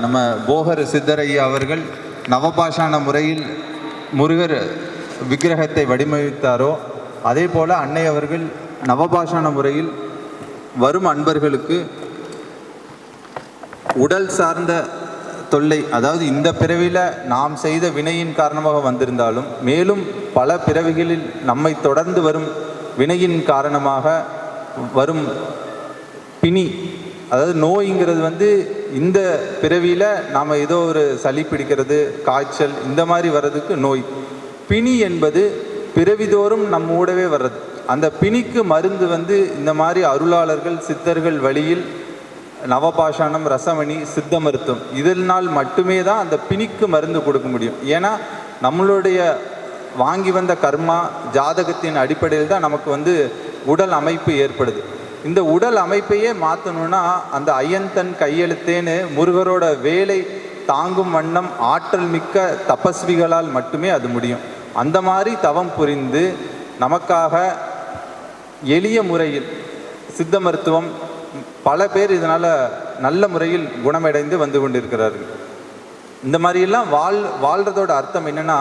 நம்ம போகர் சித்தரையா அவர்கள் நவபாஷான முறையில் முருகர் விக்கிரகத்தை வடிவமைத்தாரோ அதே போல் அன்னை அவர்கள் நவபாஷான முறையில் வரும் அன்பர்களுக்கு உடல் சார்ந்த தொல்லை, அதாவது இந்த பிறவியில் நாம் செய்த வினையின் காரணமாக வந்திருந்தாலும் மேலும் பல பிறவிகளில் நம்மை தொடர்ந்து வரும் வினையின் காரணமாக வரும் பிணி, அதாவது நோய்ங்கிறது இந்த பிறவியில் நாம் ஏதோ ஒரு சளி பிடிக்கிறது, காய்ச்சல் இந்த மாதிரி வர்றதுக்கு நோய். பிணி என்பது பிறவிதோறும் நம்ம கூடவே வர்றது. அந்த பிணிக்கு மருந்து இந்த மாதிரி அருளாளர்கள் சித்தர்கள் வழியில் நவபாஷானம், ரசமணி, சித்த மருத்துவம் இதனால் மட்டுமே தான் அந்த பிணிக்கு மருந்து கொடுக்க முடியும். ஏன்னா நம்மளுடைய வாங்கி வந்த கர்மா ஜாதகத்தின் அடிப்படையில் தான் நமக்கு உடல் அமைப்பு ஏற்படுது. இந்த உடல் அமைப்பையே மாற்றணும்னா அந்த ஐயந்தன் கையெழுத்தேன்னு முருகரோட வேலை தாங்கும் வண்ணம் ஆற்றல் மிக்க தபஸ்விகளால் மட்டுமே அது முடியும். அந்த மாதிரி தவம் புரிந்து நமக்காக எளிய முறையில் சித்த மருத்துவம் பல பேர் இதனால் நல்ல முறையில் குணமடைந்து வந்து கொண்டிருக்கிறார்கள். இந்த மாதிரியெல்லாம் வாழ்கிறதோட அர்த்தம் என்னென்னா,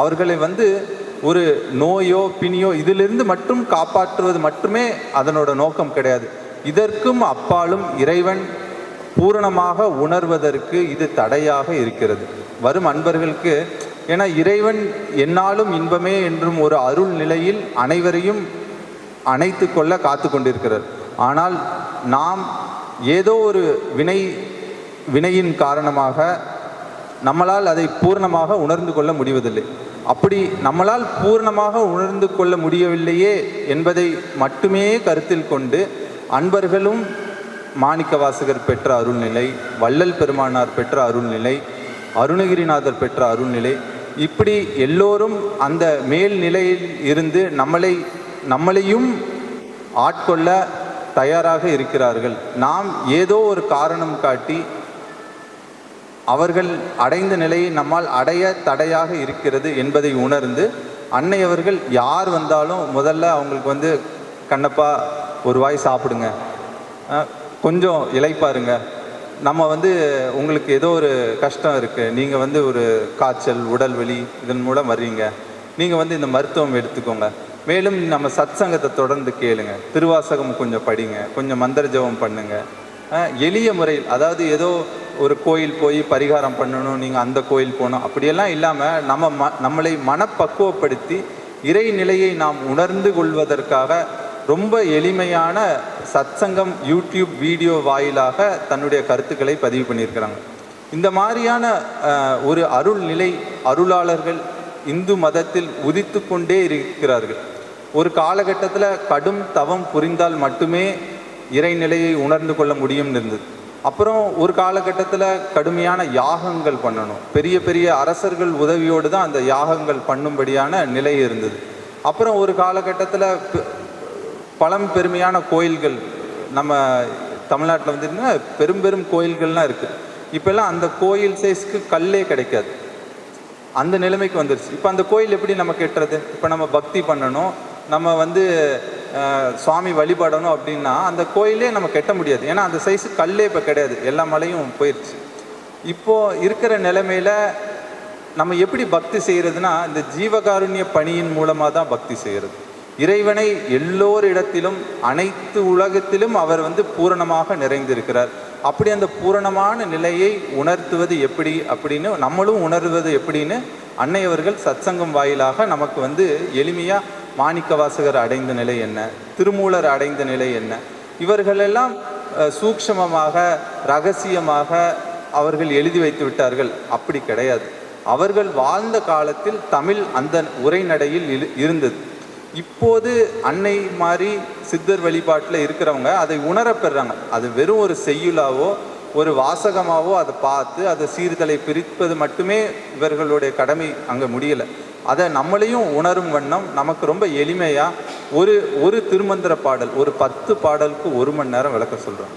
அவர்களை ஒரு நோயோ பிணியோ இதிலிருந்து மட்டும் காப்பாற்றுவது மட்டுமே அதனோட நோக்கம் கிடையாது. இதற்கும் அப்பாலும் இறைவன் பூரணமாக உணர்வதற்கு இது தடையாக இருக்கிறது வரும் அன்பர்களுக்கு. ஏன்னா இறைவன் என்னாலும் இன்பமே என்றும் ஒரு அருள் நிலையில் அனைவரையும் அணைத்து கொள்ள காத்து கொண்டிருக்கிறார். ஆனால் நாம் ஏதோ ஒரு வினையின் காரணமாக நம்மளால் அதை பூர்ணமாக உணர்ந்து கொள்ள முடிவதில்லை. அப்படி நம்மளால் பூர்ணமாக உணர்ந்து கொள்ள முடியவில்லையே என்பதை மட்டுமே கருத்தில் கொண்டு அன்பர்களும் மாணிக்கவாசகர் பெற்ற அருள்நிலை, வள்ளல் பெருமானார் பெற்ற அருள்நிலை, அருணகிரிநாதர் பெற்ற அருள்நிலை, இப்படி எல்லோரும் அந்த மேல் நிலையில் இருந்து நம்மளையும் ஆட்கொள்ள தயாராக இருக்கிறார்கள். நாம் ஏதோ ஒரு காரணம் காட்டி அவர்கள் அடைந்த நிலையை நம்மால் அடைய தடையாக இருக்கிறது என்பதை உணர்ந்து அன்னை அவர்கள் யார் வந்தாலும் முதல்ல அவங்களுக்கு கண்ணப்பா ஒரு வாய் சாப்பிடுங்க, கொஞ்சம் இளைப்பாருங்க, நம்ம உங்களுக்கு ஏதோ ஒரு கஷ்டம் இருக்குது, நீங்கள் ஒரு காய்ச்சல் உடல் வலி இதன் மூலம் வர்றீங்க, நீங்கள் இந்த மருத்துவம் எடுத்துக்கோங்க, மேலும் நம்ம சத்சங்கத்தை தொடர்ந்து கேளுங்க, திருவாசகம் கொஞ்சம் படிங்க, கொஞ்சம் மந்திர ஜபம் பண்ணுங்க. எளிய முறையில், அதாவது ஏதோ ஒரு கோயில் போய் பரிகாரம் பண்ணணும், நீங்கள் அந்த கோயில் போகணும் அப்படியெல்லாம் இல்லாமல் நம்மளை மனப்பக்குவப்படுத்தி இறைநிலையை நாம் உணர்ந்து கொள்வதற்காக ரொம்ப எளிமையான சத்சங்கம் யூடியூப் வீடியோ வாயிலாக தன்னுடைய கருத்துக்களை பதிவு பண்ணியிருக்கிறாங்க. இந்த மாதிரியான ஒரு அருள்நிலை அருளாளர்கள் இந்து மதத்தில் உதித்து கொண்டே இருக்கிறார்கள். ஒரு காலகட்டத்தில் கடும் தவம் புரிந்தால் மட்டுமே இறைநிலையை உணர்ந்து கொள்ள முடியும் இருந்தது. அப்புறம் ஒரு காலகட்டத்தில் கடுமையான யாகங்கள் பண்ணணும், பெரிய பெரிய அரசர்கள் உதவியோடு தான் அந்த யாகங்கள் பண்ணும்படியான நிலை இருந்தது. அப்புறம் ஒரு காலகட்டத்தில் பழம்பெருமையான கோயில்கள் நம்ம தமிழ்நாட்டில் பெரும் பெரும் கோயில்கள்லாம் இருக்குது. இப்போல்லாம் அந்த கோயில் சைஸ்க்கு கல்லே கிடைக்காது, அந்த நிலைமைக்கு வந்துருச்சு. இப்போ அந்த கோயில் எப்படி நம்ம கெட்டுறது? இப்போ நம்ம பக்தி பண்ணணும், நம்ம சுவாமி வழிபடணும் அப்படின்னா அந்த கோயிலே நம்ம கெட்ட முடியாது. ஏன்னா அந்த சைஸு கல்லே இப்போ கிடையாது, எல்லா மலையும் போயிடுச்சு. இப்போது இருக்கிற நிலைமையில் நம்ம எப்படி பக்தி செய்கிறதுனா, இந்த ஜீவகாருண்ய பணியின் மூலமாக தான் பக்தி செய்கிறது. இறைவனை எல்லோரிடத்திலும் அனைத்து உலகத்திலும் அவர் பூரணமாக நிறைந்திருக்கிறார். அப்படி அந்த பூரணமான நிலையை உணர்த்துவது எப்படி அப்படின்னு நம்மளும் உணர்வது எப்படின்னு அன்னையவர்கள் சத்சங்கம் வாயிலாக நமக்கு எளிமையாக மாணிக்கவாசகர் அடைந்த நிலை என்ன, திருமூலர் அடைந்த நிலை என்ன, இவர்களெல்லாம் சூக்ஷ்மமாக ரகசியமாக அவர்கள் எழுதி வைத்து விட்டார்கள். அப்படி கிடையாது. அவர்கள் வாழ்ந்த காலத்தில் தமிழ் அந்த உரைநடையில் இருந்தது. இப்போது அன்னை மாதிரி சித்தர் வழிபாட்டில் இருக்கிறவங்க அதை உணரப்பெறாங்க. அது வெறும் ஒரு செய்யுளாவோ ஒரு வாசகமாகவோ அதை பார்த்து அதை சீர்தலை பிரிப்பது மட்டுமே இவர்களுடைய கடமை அங்கே முடியலை. அதை நம்மளையும் உணரும் வண்ணம் நமக்கு ரொம்ப எளிமையாக ஒரு திருமந்திர பாடல், ஒரு 10 பாடலுக்கு 1 மணி நேரம் விளக்க சொல்கிறோம்.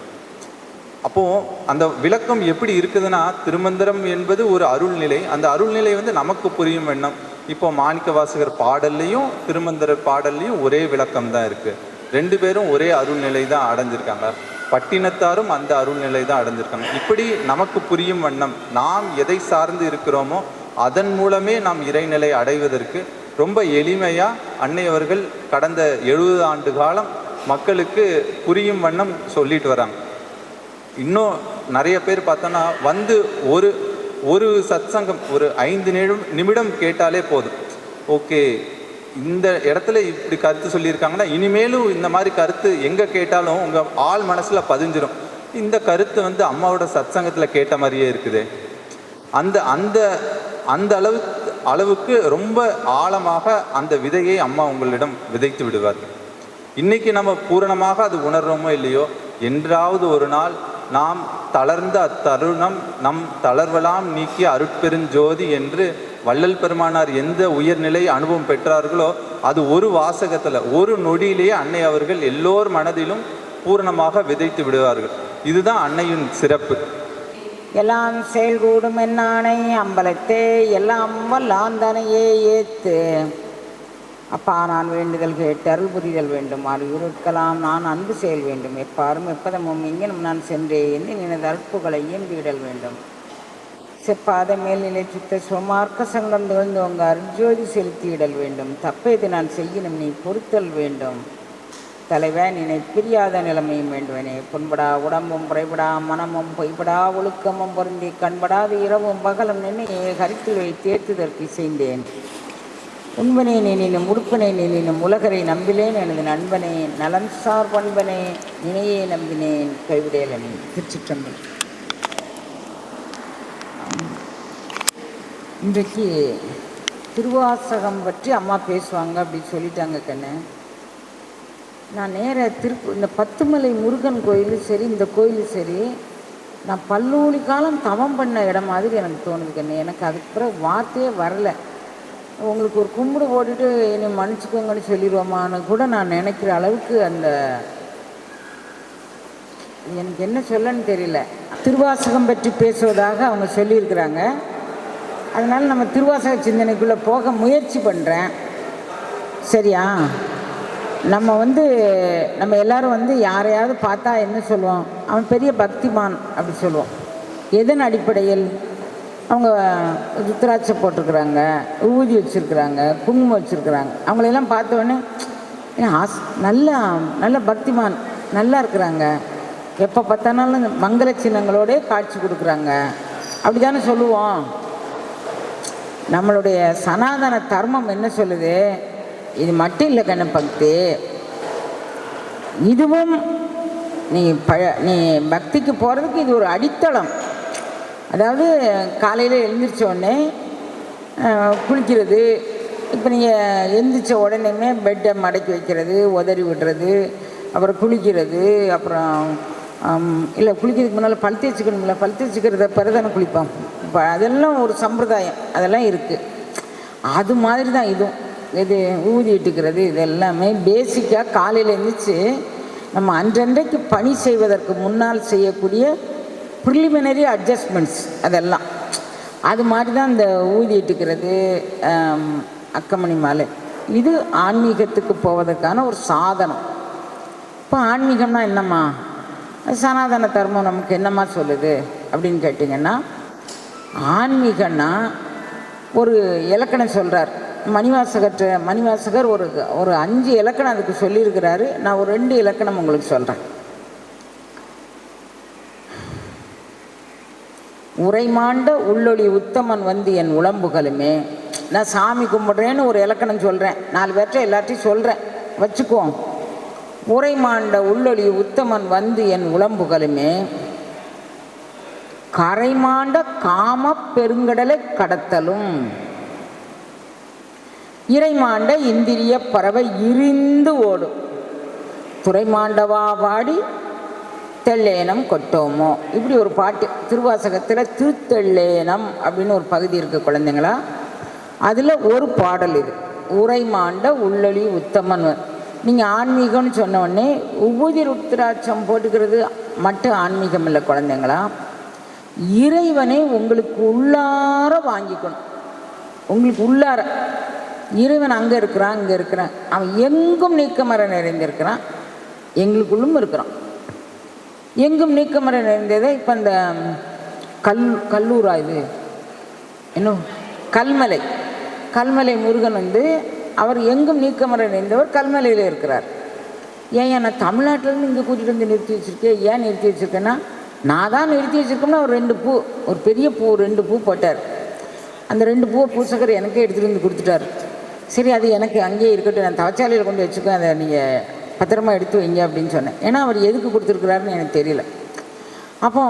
அப்போது அந்த விளக்கம் எப்படி இருக்குதுன்னா, திருமந்திரம் என்பது ஒரு அருள்நிலை, அந்த அருள்நிலை நமக்கு புரியும் வண்ணம். இப்போ மாணிக்கவாசகர் பாடல்லையும் திருமந்திர பாடல்லையும் ஒரே விளக்கம் தான் இருக்குது. 2 பேரும் ஒரே அருள்நிலை தான் அடைஞ்சிருக்காங்க. பட்டினத்தாரும் அந்த அருள்நிலை தான் அடைஞ்சிருக்காங்க. இப்படி நமக்கு புரியும் வண்ணம் நாம் எதை சார்ந்து இருக்கிறோமோ அதன் மூலமே நாம் இறைநிலை அடைவதற்கு ரொம்ப எளிமையாக அன்னை அவர்கள் கடந்த 70 ஆண்டு காலம் மக்களுக்கு புரியும் வண்ணம் சொல்லிட்டு வராங்க. இன்னும் நிறைய பேர் பார்த்தோன்னா வந்து ஒரு சத்சங்கம் ஒரு 5 நிமிடம் கேட்டாலே போதும். ஓகே, இந்த இடத்துல இப்படி கருத்து சொல்லியிருக்காங்கன்னா இனிமேலும் இந்த மாதிரி கருத்து எங்கே கேட்டாலும் உங்கள் ஆள் மனசில் பதிஞ்சிடும். இந்த கருத்து வந்து அம்மாவோட சத்சங்கத்தில் கேட்ட மாதிரியே இருக்குது. அந்த அந்த அந்த அளவுக்கு ரொம்ப ஆழமாக அந்த விதையை அம்மா உங்களிடம் விதைத்து விடுவார்கள். இன்றைக்கி நம்ம பூரணமாக அது உணர்றோமோ இல்லையோ, என்றாவது ஒரு நாள் நாம் தளர்ந்த அத்தருணம் நம் தளர்வெல்லாம் நீக்கிய அருட்பெருஞ்சோதி என்று வள்ளல் பெருமானார் எந்த உயர்நிலை அனுபவம் பெற்றார்களோ அது ஒரு வாசகத்தில் ஒரு நொடியிலேயே அன்னை அவர்கள் எல்லோர் மனதிலும் பூரணமாக விதைத்து விடுவார்கள். இதுதான் அன்னையின் சிறப்பு. எல்லாம் செயல்கூடும் என்னானை அம்பலத்தே எல்லாம் வல்லாந்தனையே ஏத்து. அப்பா, நான் வேண்டுதல் கேட்டு அருள் புரிதல் வேண்டும். இருக்கலாம் நான் அன்பு செயல் வேண்டும். எப்பாரும் எப்பதமும் இங்கனும் நான் சென்றேன் எனது அற்புகளை இயம்பிடல் வேண்டும். செப்பாத மேல்நிலை சுத்த சுமார்க்க சங்கம் திகழ்ந்து உங்க அருஜோதி செலுத்தியிடல் வேண்டும். தப்பேது நான் செய்யணும் நீ பொறுத்தல் வேண்டும். தலைவன் என்னை பிரியாத நிலைமையும் வேண்டுவனே. புண்படா உடம்பும் குறைபடா மனமும் பொய்படா ஒழுக்கமும் பொருந்தி கண்படாத இரவும் பகலும் நின்று கருத்தில் வைத்தேற்றுதற்கு செய்தேன். உண்பனே நினைனும் உடுப்பனை நினைனும் உலகரை நம்பிலேன் எனது நண்பனே நலன் சார் பண்பனே நினையே நம்பினேன் கைவிடேலனே. திருச்சிற்றம்பலம். இன்றைக்கு திருவாசகம் பற்றி அம்மா பேசுவாங்க அப்படின்னு சொல்லிட்டாங்க கண்ணு. நான் நேர இந்த பத்துமலை முருகன் கோயிலும் சரி, இந்த கோயிலும் சரி, நான் பல்லூலி காலம் தவம் பண்ண இடம் மாதிரி எனக்கு தோணுது கண்ணு. எனக்கு அதுக்கு பிறகு வார்த்தையே வரலை. உங்களுக்கு ஒரு கும்பிடு போட்டுட்டு என்னை மன்னிச்சுக்கோங்கன்னு சொல்லிடுவோமான்னு கூட நான் நினைக்கிற அளவுக்கு அந்த எனக்கு என்ன சொல்லன்னு தெரியல. திருவாசகம் பற்றி பேசுவதாக அவங்க சொல்லியிருக்கிறாங்க. அதனால் நம்ம திருவாசக சிந்தனைக்குள்ளே போக முயற்சி பண்ணுறேன். சரியா? நம்ம எல்லோரும் யாரையாவது பார்த்தா என்ன சொல்லுவோம்? அவன் பெரிய பக்திமான் அப்படி சொல்லுவோம். எதன் அடிப்படையில்? அவங்க ருத்ராட்சை போட்டிருக்கிறாங்க, ஊதி வச்சுருக்குறாங்க, குங்குமம் வச்சுருக்குறாங்க. அவங்களெல்லாம் பார்த்தோன்னே நல்ல பக்திமான், நல்லா இருக்கிறாங்க, எப்போ பார்த்தாலும் மங்கள சின்னங்களோடே காட்சி கொடுக்குறாங்க, அப்படி தானே சொல்லுவோம். நம்மளுடைய சனாதன தர்மம் என்ன சொல்லுது? இது மட்டும் இல்லை கண்ண பக்தி, இதுவும் நீ பக்திக்கு போகிறதுக்கு இது ஒரு அடித்தளம். அதாவது காலையில் எழுந்திரிச்ச உடனே குளிக்கிறது. இப்போ நீங்கள் எழுந்திரிச்ச உடனேமே பெட்டை மடக்கி வைக்கிறது, உதறி விடுறது, அப்புறம் குளிக்கிறது, அப்புறம் இல்லை குளிக்கிறதுக்கு முன்னால் பல் தேய்ச்சிக்கணும்ல, பல் தேய்ச்சிக்கிறத பிறதானே குளிப்போம். இப்போ அதெல்லாம் ஒரு சம்பிரதாயம், அதெல்லாம் இருக்குது. அது மாதிரி தான் இதுவும். இது ஊதிட்டுக்கிறது இது எல்லாமே பேசிக்காக காலையில் எழுந்திரிச்சு நம்ம அன்றன்றைக்கு பணி செய்வதற்கு முன்னால் செய்யக்கூடிய ப்ரிலிமினரி அட்ஜஸ்ட்மெண்ட்ஸ் அதெல்லாம். அது மாதிரி தான் இந்த ஊதிட்டுக்கிறது, அக்கமணி மாலை, இது ஆன்மீகத்துக்கு போவதற்கான ஒரு சாதனம். இப்போ ஆன்மீகம்னா என்னம்மா, சனாதன தர்மம் நமக்கு என்னம்மா சொல்லுது அப்படின்னு கேட்டிங்கன்னா, ஆன்மீகம்னா ஒரு இலக்கணம் சொல்கிறார் மணிவாசகர் ஒரு 5 இலக்கணம் அதுக்கு சொல்லியிருக்கிறாரு. நான் ஒரு 2 இலக்கணம் உங்களுக்கு சொல்கிறேன். உரைமாண்ட உள்ளொளி உத்தமன் என் உளம்புகளுமே. நான் சாமி கும்பிட்றேன்னு ஒரு இலக்கணம் சொல்கிறேன், 4 பேர்ட்ட எல்லாத்தையும் சொல்கிறேன், வச்சுக்குவோம். உரைமாண்ட உள்ளொளி உத்தமன் என் உளம்புகளுமே கரைமாண்ட காம பெருங்கடலை கடத்தலும் இறைமாண்ட இந்திரிய பறவை இரிந்து ஓடும் துறைமாண்டவா வாடி தெள்ளேனம் கொட்டோமோ. இப்படி ஒரு பாட்டு திருவாசகத்தில் திருத்தெள்ளேனம் அப்படின்னு ஒரு பகுதி இருக்குது குழந்தைங்களா. அதில் ஒரு பாடல் இது, உரைமாண்ட உள்ளொளி உத்தமன். நீங்கள் ஆன்மீகம்னு சொன்ன உடனே உபூதி ருத்ராட்சம் போட்டுக்கிறது மட்டும் ஆன்மீகம் இல்லை குழந்தைங்களா. இறைவனை உங்களுக்கு உள்ளார வாங்கிக்கணும். உங்களுக்கு உள்ளார இறைவன் அங்கே இருக்கிறான், இங்கே இருக்கிறான், அவன் எங்கும் நீக்கமர நிறைந்திருக்கிறான், எங்களுக்குள்ளும் இருக்கிறான். எங்கும் நீக்கமர நிறைந்ததை இப்போ இந்த கல்லூரா இது இன்னும் கல்மலை முருகன் வந்து அவர் எங்கும் நீக்கமர நிறைந்தவர் கல்மலையில் இருக்கிறார். ஏன் நான் தமிழ்நாட்டிலேருந்து இங்கே கூட்டிகிட்டு வந்து நிறுத்தி வச்சுருக்கேன். ஏன் நிறுத்தி வச்சுருக்கேன்னா, நான் தான் நிறுத்தி வச்சுருக்கோம்னா ஒரு 2 பூ, ஒரு பெரிய பூ 2 பூ போட்டார். அந்த 2 பூவை பூசக்கர் எனக்கே எடுத்துகிட்டு வந்து கொடுத்துட்டார். சரி, அது எனக்கு அங்கேயே இருக்கட்டும், நான் தவச்சாலையில் கொண்டு வச்சுக்கோ, அதை நீங்கள் பத்திரமா எடுத்து வைங்க அப்படின்னு சொன்னேன். ஏன்னா அவர் எதுக்கு கொடுத்துருக்குறாருன்னு எனக்கு தெரியல. அப்போ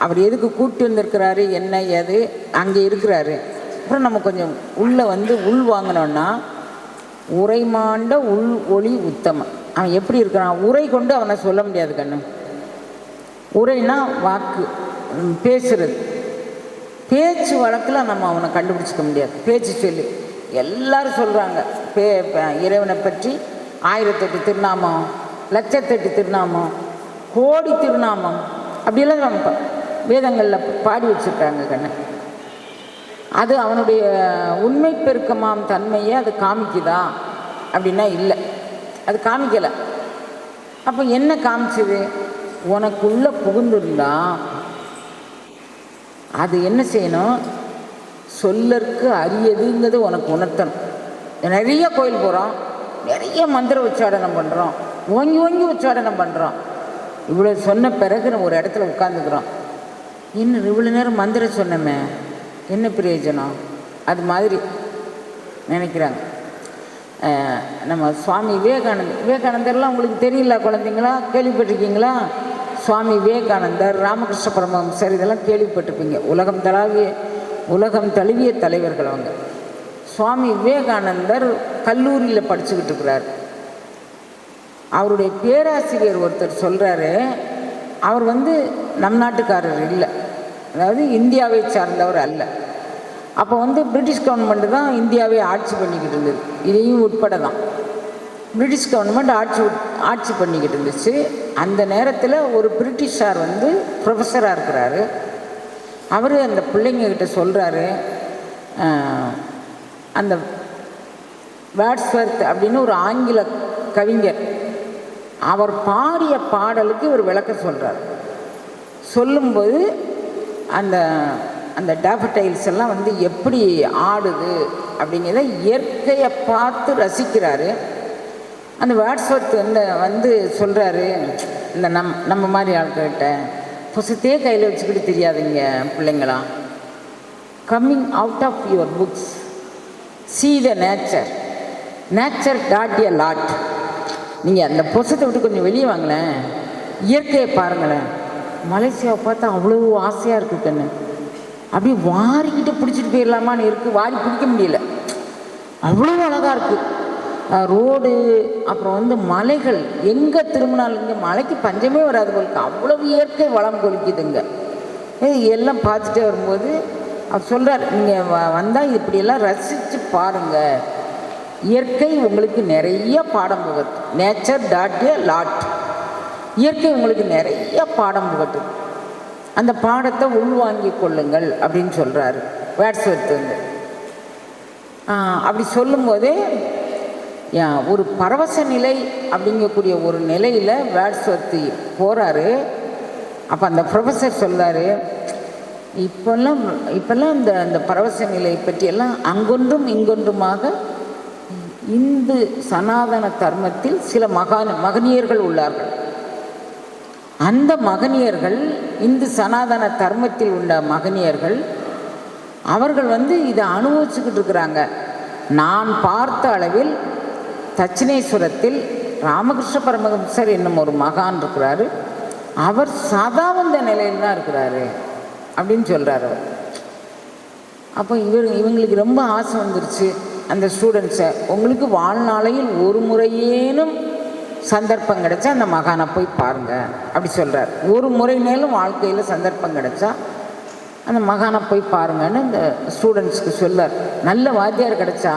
அவர் எதுக்கு கூப்பிட்டு வந்திருக்கிறாரு, என்ன ஏது அங்கே இருக்கிறாரு. அப்புறம் நம்ம கொஞ்சம் உள்ளே வந்து உள் வாங்கினோன்னா, உரைமாண்ட உள் ஒளி உத்தமம். அவன் எப்படி இருக்கிறான், உரை கொண்டு அவனை சொல்ல முடியாது கண்ணு. உரைனா வாக்கு, பேசுறது. பேச்சு வழக்கில் நம்ம அவனை கண்டுபிடிச்சிக்க முடியாது. பேச்சு சொல்லி எல்லாரும் சொல்கிறாங்க இறைவனை பற்றி 1008 திருநாமம், 1,08 திருநாமம், கோடி திருநாமம் அப்படியெல்லாம் நம்ம வேதங்களில் பாடி வச்சுருக்காங்க கண்ணு. அது அவனுடைய உண்மை பெருக்கமாம் தன்மையை அது காமிக்குதா அப்படின்னா இல்லை, அது காமிக்கலை. அப்போ என்ன காமிச்சது, உனக்குள்ளே புகுந்துருந்தா அது என்ன செய்யணும், சொல்லற்கு அரியதுங்கிறது உனக்கு உணர்த்தணும். நிறைய கோயில் போகிறோம், நிறைய மந்திர உச்சாடனம் பண்ணுறோம், ஓங்கி ஓங்கி உச்சாடனம் பண்ணுறோம். இவ்வளோ சொன்ன பிறகு நம்ம ஒரு இடத்துல உட்காந்துக்கிறோம். இன்னும் இவ்வளோ நேரம் மந்திரம் சொன்னோமே, என்ன பிரயோஜனம்? அது மாதிரி நினைக்கிறாங்க. நம்ம சுவாமி விவேகானந்தர்லாம் உங்களுக்கு தெரியல குழந்தைங்களா, கேள்விப்பட்டிருக்கீங்களா? சுவாமி விவேகானந்தர், ராமகிருஷ்ண பரமஹம்சர் இதெல்லாம் கேள்விப்பட்டிருப்பீங்க. உலகம் தழுவிய தலைவர்கள் அவங்க. சுவாமி விவேகானந்தர் கல்லூரியில் படிச்சுக்கிட்டு இருக்கிறார். அவருடைய பேராசிரியர் ஒருத்தர் சொல்கிறாரு, அவர் வந்து நம் நாட்டுக்காரர் இல்லை, அதாவது இந்தியாவை சார்ந்தவர் அல்ல. அப்போ வந்து பிரிட்டிஷ் கவர்மெண்ட்டு தான் இந்தியாவை ஆட்சி பண்ணிக்கிட்டு இருந்தது, இதையும் உட்பட தான் பிரிட்டிஷ் கவர்மெண்ட் ஆட்சி பண்ணிக்கிட்டு இருந்துச்சு. அந்த நேரத்தில் ஒரு பிரிட்டிஷார் வந்து ப்ரொஃபஸராக இருக்கிறாரு. அவர் அந்த பிள்ளைங்கக்கிட்ட சொல்கிறாரு, அந்த வேர்ட்ஸ்வர்த் அப்படின்னு ஒரு ஆங்கில கவிஞர், அவர் பாடிய பாடலுக்கு இவர் விளக்கம் சொல்கிறார். சொல்லும்போது அந்த டேஃபடைல்ஸ் எல்லாம் வந்து எப்படி ஆடுது அப்படிங்கிறத இயற்கையை பார்த்து ரசிக்கிறாரு. அந்த வேர்ட்ஸ்வர்த் வந்து சொல்கிறாரு, இந்த நம்ம மாதிரி ஆட்கள்கிட்ட புசத்தையே கையில் வச்சுக்கிட்டு தெரியாதுங்க பிள்ளைங்களா, coming out of your books see the nature taught a lot. நீங்கள் அந்த புசத்தை விட்டு கொஞ்சம் வெளியே வாங்களேன், இயற்கையை பாருங்களேன். மலேசியாவை பார்த்தா அவ்வளோ ஆசையாக இருக்குது கண்ணு, அப்படியே வாரிக்கிட்டு பிடிச்சிட்டு போயிடலாமான்னு இருக்குது. வாரி பிடிக்க முடியல, அவ்வளோ அழகாக இருக்குது ரோடு. அப்புறம் வந்து மலைகள், எங்கே திரும்பினாலும் இங்கே மலைக்கு பஞ்சமே வராது போலுக்கு, அவ்வளவு இயற்கை வளம் கொலிக்குதுங்க. எல்லாம் பார்த்துட்டே வரும்போது அவர் சொல்கிறார், நீங்கள் வந்தால் இப்படியெல்லாம் ரசித்து பாருங்கள், இயற்கை உங்களுக்கு நிறைய பாடம் புகட்டு. நேச்சர் டாட் எ லாட், இயற்கை உங்களுக்கு நிறைய பாடம் புகட்டு, அந்த பாடத்தை உள்வாங்கி கொள்ளுங்கள் அப்படின்னு சொல்கிறாரு வேர்ட்ஸ்வர்த் வந்து. அப்படி சொல்லும்போதே ஒரு பரவச நிலை அப்படிங்கக்கூடிய ஒரு நிலையில் வேர்ட்ஸ்வர்த் போகிறாரு. அப்போ அந்த ப்ரொஃபஸர் சொல்கிறாரு, இப்போல்லாம் அந்த பரவச நிலை பற்றியெல்லாம் அங்கொன்றும் இங்கொன்றுமாக இந்து சனாதன தர்மத்தில் சில மகனியர்கள் உள்ளார்கள். அந்த மகனியர்கள், இந்து சனாதன தர்மத்தில் உள்ள மகனியர்கள், அவர்கள் வந்து இதை அனுபவிச்சுக்கிட்டு இருக்கிறாங்க. நான் பார்த்த அளவில் தட்சிணேஸ்வரத்தில் ராமகிருஷ்ண பரமஹம்சர் என்னும் ஒரு மகான் இருக்கிறாரு, அவர் சதாவந்த நிலையில் தான் இருக்கிறாரு அப்படின்னு சொல்கிறார் அவர். அப்போ இவங்களுக்கு ரொம்ப ஆசை வந்துருச்சு அந்த ஸ்டூடெண்ட்ஸை, உங்களுக்கு வாழ்நாளையில் ஒரு முறையேனும் சந்தர்ப்பம் கிடைச்சா அந்த மகானை போய் பாருங்கள் அப்படி சொல்கிறார். ஒரு முறை மேலும் வாழ்க்கையில் சந்தர்ப்பம் கிடைச்சா அந்த மகானை போய் பாருங்கன்னு இந்த ஸ்டூடெண்ட்ஸ்க்கு சொல்லார். நல்ல வாத்தியார் கிடைச்சா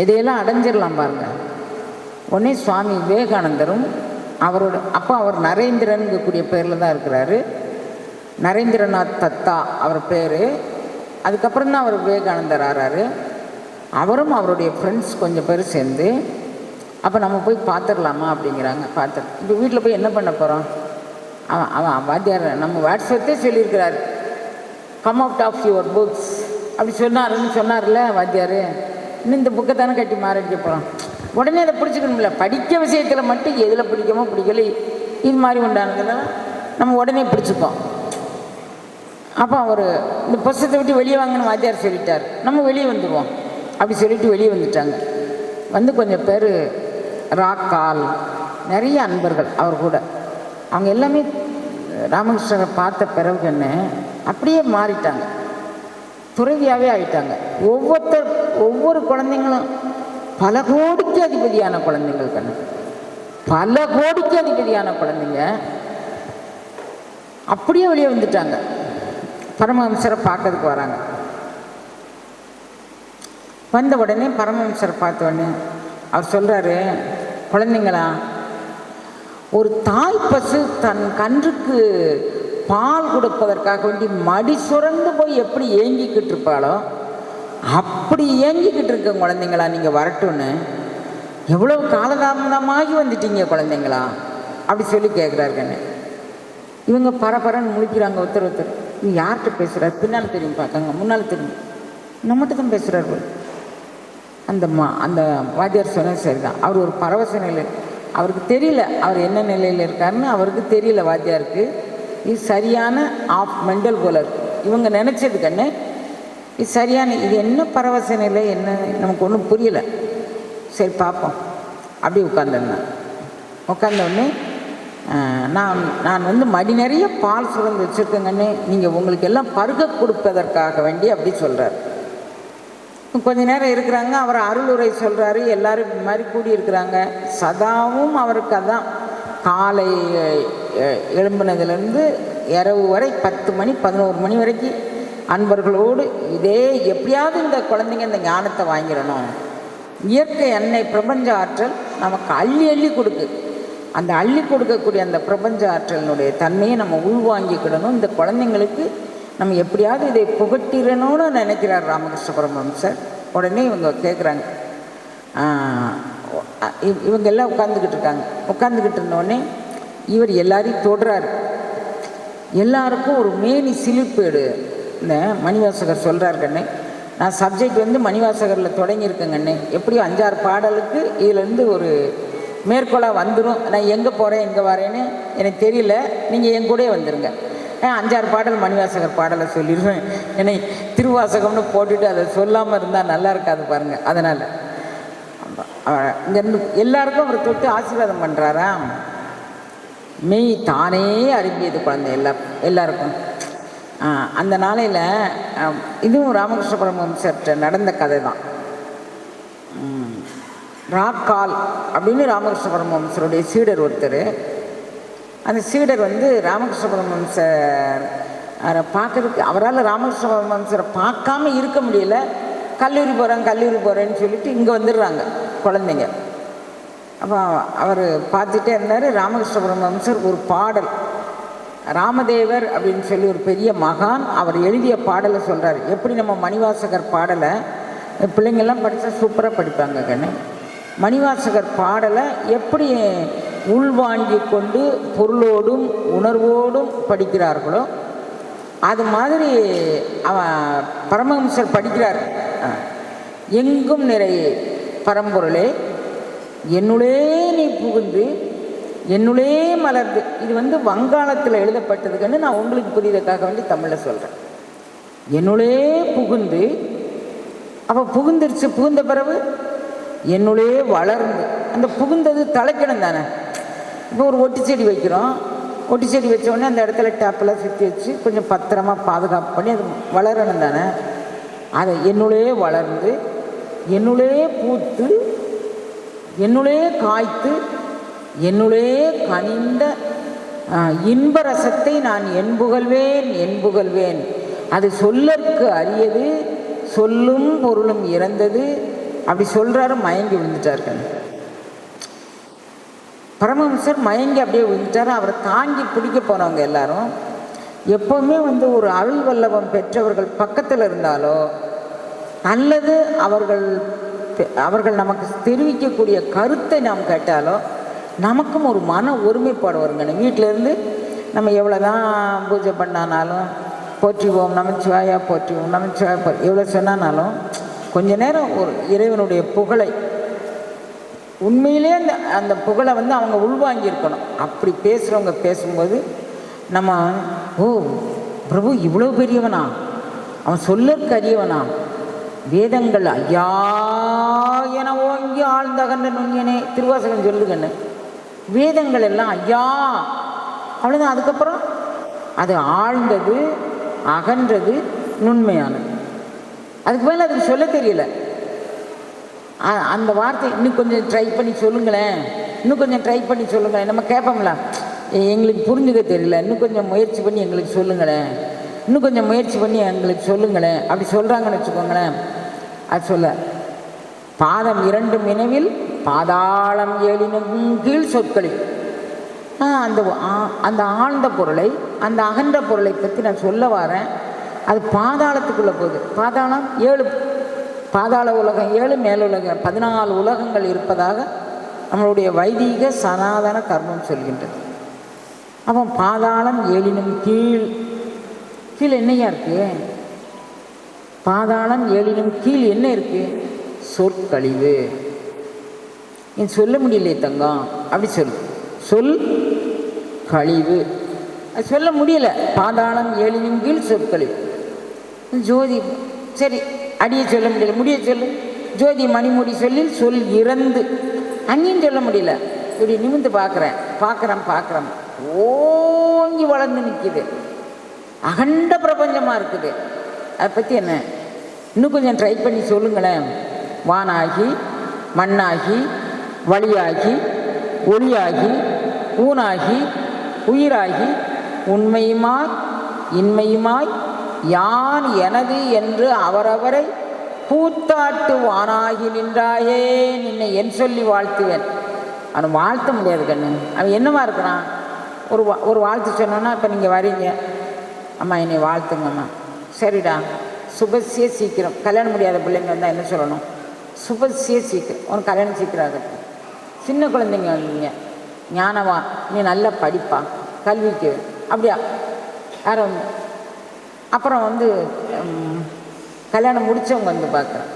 எதையெல்லாம் அடைஞ்சிடலாம் பாருங்கள். உடனே சுவாமி விவேகானந்தரும் அவரோட அப்போ அவர் நரேந்திரனுங்கக்கூடிய பேரில் தான் இருக்கிறாரு, நரேந்திரநாத் தத்தா அவர் பேர். அதுக்கப்புறம் தான் அவர் விவேகானந்தர் ஆறாரு. அவரும் அவருடைய ஃப்ரெண்ட்ஸ் கொஞ்சம் பேர் சேர்ந்து அப்போ நம்ம போய் பார்த்துடலாமா அப்படிங்கிறாங்க. இப்போ வீட்டில் போய் என்ன பண்ண போகிறோம்? அவன் வாத்தியார் நம்ம வாட்ஸ்அப்பே சொல்லியிருக்கிறாரு, come out of your books அப்படி சொன்னார்ல வாத்தியார். இன்னும் இந்த புக்கை தானே கட்டி மாறிக்க போகிறோம். உடனே அதை பிடிச்சிக்கணும்ல. படிக்க விஷயத்தில் மட்டும் எதில் பிடிக்கமோ பிடிக்கல இது மாதிரி உண்டானதுன்னா நம்ம உடனே பிடிச்சிப்போம். அப்போ அவர் இந்த புஸ்தகத்தை விட்டு வெளியே வாங்கன்னு வாத்தியார் சொல்லிட்டார், நம்ம வெளியே வந்துடுவோம் அப்படி சொல்லிட்டு வெளியே வந்துட்டாங்க. வந்து கொஞ்சம் பேர் ராக்கால் நிறைய அன்பர்கள் அவர் கூட, அவங்க எல்லாமே ராமகிருஷ்ணரை பார்த்த பிறகுன்னு அப்படியே மாறிட்டாங்க, துறவியாகவே ஆகிட்டாங்க. ஒவ்வொரு குழந்தைங்களும் பல கோடிக்கு அதிபதியான குழந்தைங்கள் கண்ணு, பல கோடிக்கு அதிபதியான குழந்தைங்க அப்படியே வெளியே வந்துட்டாங்க. பரமஹம்சரை பார்க்கறதுக்கு வராங்க. வந்த உடனே பரமஹம்சரை பார்த்த உடனே அவர் சொல்கிறாரு, குழந்தைங்களா, ஒரு தாய் பசு தன் கன்றுக்கு பால் கொடுப்பதற்காக வேண்டி மடி சுரந்து போய் எப்படி ஏங்கிக்கிட்டு இருப்பாளோ அப்படி ஏங்கிக்கிட்டு இருக்க குழந்தைங்களா நீங்கள் வரட்டும்னு, எவ்வளோ காலதாமதமாகி வந்துட்டீங்க குழந்தைங்களா அப்படி சொல்லி கேட்குறாருங்கன்னு. இவங்க பரபரன்னு முழிக்கிறாங்க. ஒருத்தர் நீ யார்கிட்ட பேசுகிறார்? பின்னால் தெரியும் பார்க்காங்க, முன்னால் தெரியும், நம்மகிட்ட தான் பேசுகிறார். அந்த வாத்தியார் சொன்னது சரிதான். அவர் ஒரு பரவச நிலையில், அவருக்கு தெரியல அவர் என்ன நிலையில் இருக்காருன்னு அவருக்கு தெரியல வாத்தியாருக்கு. இது சரியான ஆஃப் மெண்டல் போல இருக்கு. இவங்க நினச்சது கண்ணு இது சரியான, இது என்ன பரவச நிலை என்ன நமக்கு ஒன்றும் புரியலை. சரி பார்ப்போம் அப்படி உட்காந்தோடனே நான் வந்து மடி நிறைய பால் சுரந்து வச்சுருக்கேங்கன்னு நீங்கள் உங்களுக்கு எல்லாம் பருக கொடுப்பதற்காக வேண்டி அப்படி சொல்கிறார். கொஞ்ச நேரம் இருக்கிறாங்க, அவர் அருளுரை சொல்கிறாரு, எல்லோரும் இந்த மாதிரி கூடியிருக்கிறாங்க. சதாவும் அவருக்கு அதான் காலை எழும்பினதுலேருந்து இரவு வரை 10 மணி 11 மணி வரைக்கும் அன்பர்களோடு இதே எப்படியாவது இந்த குழந்தைங்க இந்த ஞானத்தை வாங்கிடணும். இயற்கை அன்னை பிரபஞ்ச ஆற்றல் நமக்கு அள்ளி கொடுக்கு. அந்த அள்ளி கொடுக்கக்கூடிய அந்த பிரபஞ்ச ஆற்றலினுடைய தன்மையை நம்ம உள்வாங்கிக்கிடணும். இந்த குழந்தைங்களுக்கு நம்ம எப்படியாவது இதை புகட்டிடணும்னு நினைக்கிறார் ராமகிருஷ்ண பரமஹம்சர். உடனே இவங்க கேட்குறாங்க, இவங்க எல்லாம் உட்காந்துக்கிட்டு இருக்காங்க. உட்காந்துக்கிட்டு இருந்தோடனே இவர் எல்லாரையும் தொடுறாரு. எல்லாருக்கும் ஒரு மேனி சிலிர்ப்பேடு. இந்த மணிவாசகர் சொல்கிறார் கண்ணே, நான் சப்ஜெக்ட் வந்து மணிவாசகரில் தொடங்கியிருக்கேங்கண்ணே, எப்படியும் 5-6 பாடலுக்கு இதிலேருந்து ஒரு மேற்கோளாக வந்துடும். நான் எங்கே போகிறேன் எங்கே வரேன்னு எனக்கு தெரியல, நீங்கள் என் கூட வந்துடுங்க. 5-6 பாடல் மணிவாசகர் பாடலை சொல்லிடுவேன். என்னை திருவாசகம்னு போட்டுட்டு அதை சொல்லாமல் இருந்தால் நல்லா இருக்காது பாருங்கள். அதனால் இங்கேருந்து எல்லாருக்கும் அவர் தொட்டு ஆசீர்வாதம் பண்ணுறாரா. மெய் தானே அரும்பியது குழந்தை எல்லாருக்கும். அந்த நாளையில் இதுவும் ராமகிருஷ்ண பரமஹம்சர்கிட்ட நடந்த கதை தான். ராக்கால் அப்படின்னு ராமகிருஷ்ண பரமஹம்சருடைய சீடர் ஒருத்தர். அந்த சீடர் வந்து ராமகிருஷ்ண பரமஹம்சர் பார்க்கறதுக்கு, அவரால் ராமகிருஷ்ண பரமஹம்சரை பார்க்காம இருக்க முடியல. கல்லூரி போகிறேன்னு சொல்லிட்டு இங்கே வந்துடுறாங்க குழந்தைங்க. அப்போ அவர் பார்த்துட்டே இருந்தார். ராமகிருஷ்ண பரமஹம்சர் ஒரு பாடல், ராமதேவர் அப்படின்னு சொல்லி ஒரு பெரிய மகான், அவர் எழுதிய பாடலை சொல்கிறார். எப்படி நம்ம மணிவாசகர் பாடலை பிள்ளைங்கள்லாம் படித்தா சூப்பராக படிப்பாங்க கண்ணு. மணிவாசகர் பாடலை எப்படி உள்வாங்கி கொண்டு பொருளோடும் உணர்வோடும் படிக்கிறார்களோ அது மாதிரி அவன் பரமஹம்சர் படிக்கிறார். எங்கும் நிறைய பரம்பொருளே என்னுளே நீ புகுந்து என்னுளே மலர்ந்து. இது வந்து வங்காளத்தில் எழுதப்பட்டதுக்குன்னு நான் உங்களுக்கு புரியுதற்காக வேண்டி தமிழில் சொல்கிறேன். என்னுளே புகுந்து, அப்போ புகுந்துருச்சு. புகுந்த பிறகு என்னுளே வளர்ந்து, அந்த புகுந்தது தலைக்கணும் தானே. இப்போ ஒரு ஒட்டி செடி வைக்கிறோம், ஒட்டி செடி வச்சோடனே அந்த இடத்துல டேப்பெல்லாம் சுற்றி வச்சு கொஞ்சம் பத்திரமா பாதுகாப்பு பண்ணி அது வளரணும் தானே. அதை என்னுளே வளர்ந்து என்னுளே பூத்து என்னுளே காய்த்து என்னுளே கனிந்த இன்பரசத்தை நான் என்புகழ்வேன். அது சொல்லற்கு அரியது, சொல்லும் பொருளும் இறந்தது. அப்படி சொல்கிறாரு. மயங்கி விழுந்துட்டார்கள் பரமஹம்சர். மயங்கி அப்படியே விழுந்துட்டார். அவரை தாங்கி பிடிக்க போனவங்க எல்லாரும் எப்போவுமே வந்து ஒரு அருள் வல்லபம் பெற்றவர்கள் பக்கத்தில் இருந்தாலோ அல்லது அவர்கள் அவர்கள் நமக்கு தெரிவிக்கக்கூடிய கருத்தை நாம் கேட்டாலோ நமக்கும் ஒரு மன ஒருமைப்பாடு வருங்க. வீட்டிலேருந்து நம்ம எவ்வளோ தான் பூஜை பண்ணானாலும் போற்றிவோம் நமச்சிவாயா போற்றிவோம் நமச்சிவாயா எவ்வளோ சொன்னானாலும் கொஞ்ச நேரம் ஒரு இறைவனுடைய புகழை உண்மையிலே அந்த புகழை அவங்க உள்வாங்கியிருக்கணும். அப்படி பேசுகிறவங்க பேசும்போது நம்ம ஓ பிரபு இவ்வளோ பெரியவனா, அவன் சொல்லற்கு அறியவனா, வேதங்கள் ஐயா என ஓங்கி ஆழ்ந்தகன்ற நுண்ணியனே திருவாசகம் சொல்லுங்கன்னு வேதங்கள் எல்லாம் ஐயா அவ்வளோதான். அதுக்கப்புறம் அது ஆழ்ந்தது, அகன்றது, நுண்மையானது. அதுக்கு மேலே அதுக்கு சொல்ல தெரியல. அந்த வார்த்தை இன்னும் கொஞ்சம் ட்ரை பண்ணி சொல்லுங்களேன், இன்னும் கொஞ்சம் ட்ரை பண்ணி சொல்லுங்களேன். நம்ம கேட்போம்ல, எங்களுக்கு புரிஞ்சுக்க தெரியல, இன்னும் கொஞ்சம் முயற்சி பண்ணி எங்களுக்கு சொல்லுங்களேன், இன்னும் கொஞ்சம் முயற்சி பண்ணி எங்களுக்கு சொல்லுங்களேன் அப்படி சொல்கிறாங்கன்னு வச்சுக்கோங்களேன். அது சொல்ல பாதம் 2 மினவில் பாதாளம் 7 கீழ் சொற்களில் அந்த ஆழ்ந்த பொருளை, அந்த அகன்ற பொருளை பற்றி நான் சொல்ல வரேன். அது பாதாளத்துக்குள்ளே போகுது. பாதாளம் 7, பாதாள உலகம் 7, மேலுலகம் 14 உலகங்கள் இருப்பதாக நம்மளுடைய வைதீக சனாதன கர்மம் சொல்கின்றது. அப்போ பாதாளம் 7 கீழ், கீழ் என்னையா இருக்குது? பாதாளம் 7 கீழ் என்ன இருக்குது? சொற்கழிவு. நீ சொல்ல முடியலையே தங்கம், அப்படி சொல் கழிவு. அது சொல்ல முடியல. பாதாளம் 7 கீழ் சொற்கழிவு. ஜோதி சரி அடியை சொல்ல முடியல, முடிய சொல்லு. ஜோதி மணிமுடி சொல்லில் சொல் இறந்து, அங்கேயும் சொல்ல முடியல. இப்படி நிமிந்து பார்க்குறேன் ஓங்கி வளர்ந்து நிற்கிது, அகண்ட பிரபஞ்சமாக இருக்குது. அதை பற்றி என்ன இன்னும் கொஞ்சம் ட்ரை பண்ணி சொல்லுங்களேன். வானாகி மண்ணாகி வழியாகி ஒளியாகி ஊனாகி உயிராகி உண்மையுமாய் இன்மையுமாய் யான் எனது என்று அவரவரை பூத்தாட்டு வானாகி நின்றாயே நின்னை என் சொல்லி வாழ்த்துவேன். அவன் வாழ்த்த முடியாது கண்ணு. அவன் என்னவா இருக்கிறான்? ஒரு வாழ்த்து சொன்னோன்னா, இப்போ நீங்கள் வரீங்க, அம்மா என்னை வாழ்த்துங்கம்மா, சரிடா சுபசிய சீக்கிரம். கல்யாணம் முடியாத பிள்ளைங்க வந்தால் என்ன சொல்லணும்? சுபசிய சீக்கிரம், உனக்கு கல்யாணம் சீக்கிரம் ஆகட்டும். சின்ன குழந்தைங்க வந்தீங்க, ஞானவா நீ நல்லா படிப்பா, கல்விக்கு அப்படியா யாரும். அப்புறம் கல்யாணம் முடித்தவங்க பார்க்குறேன்,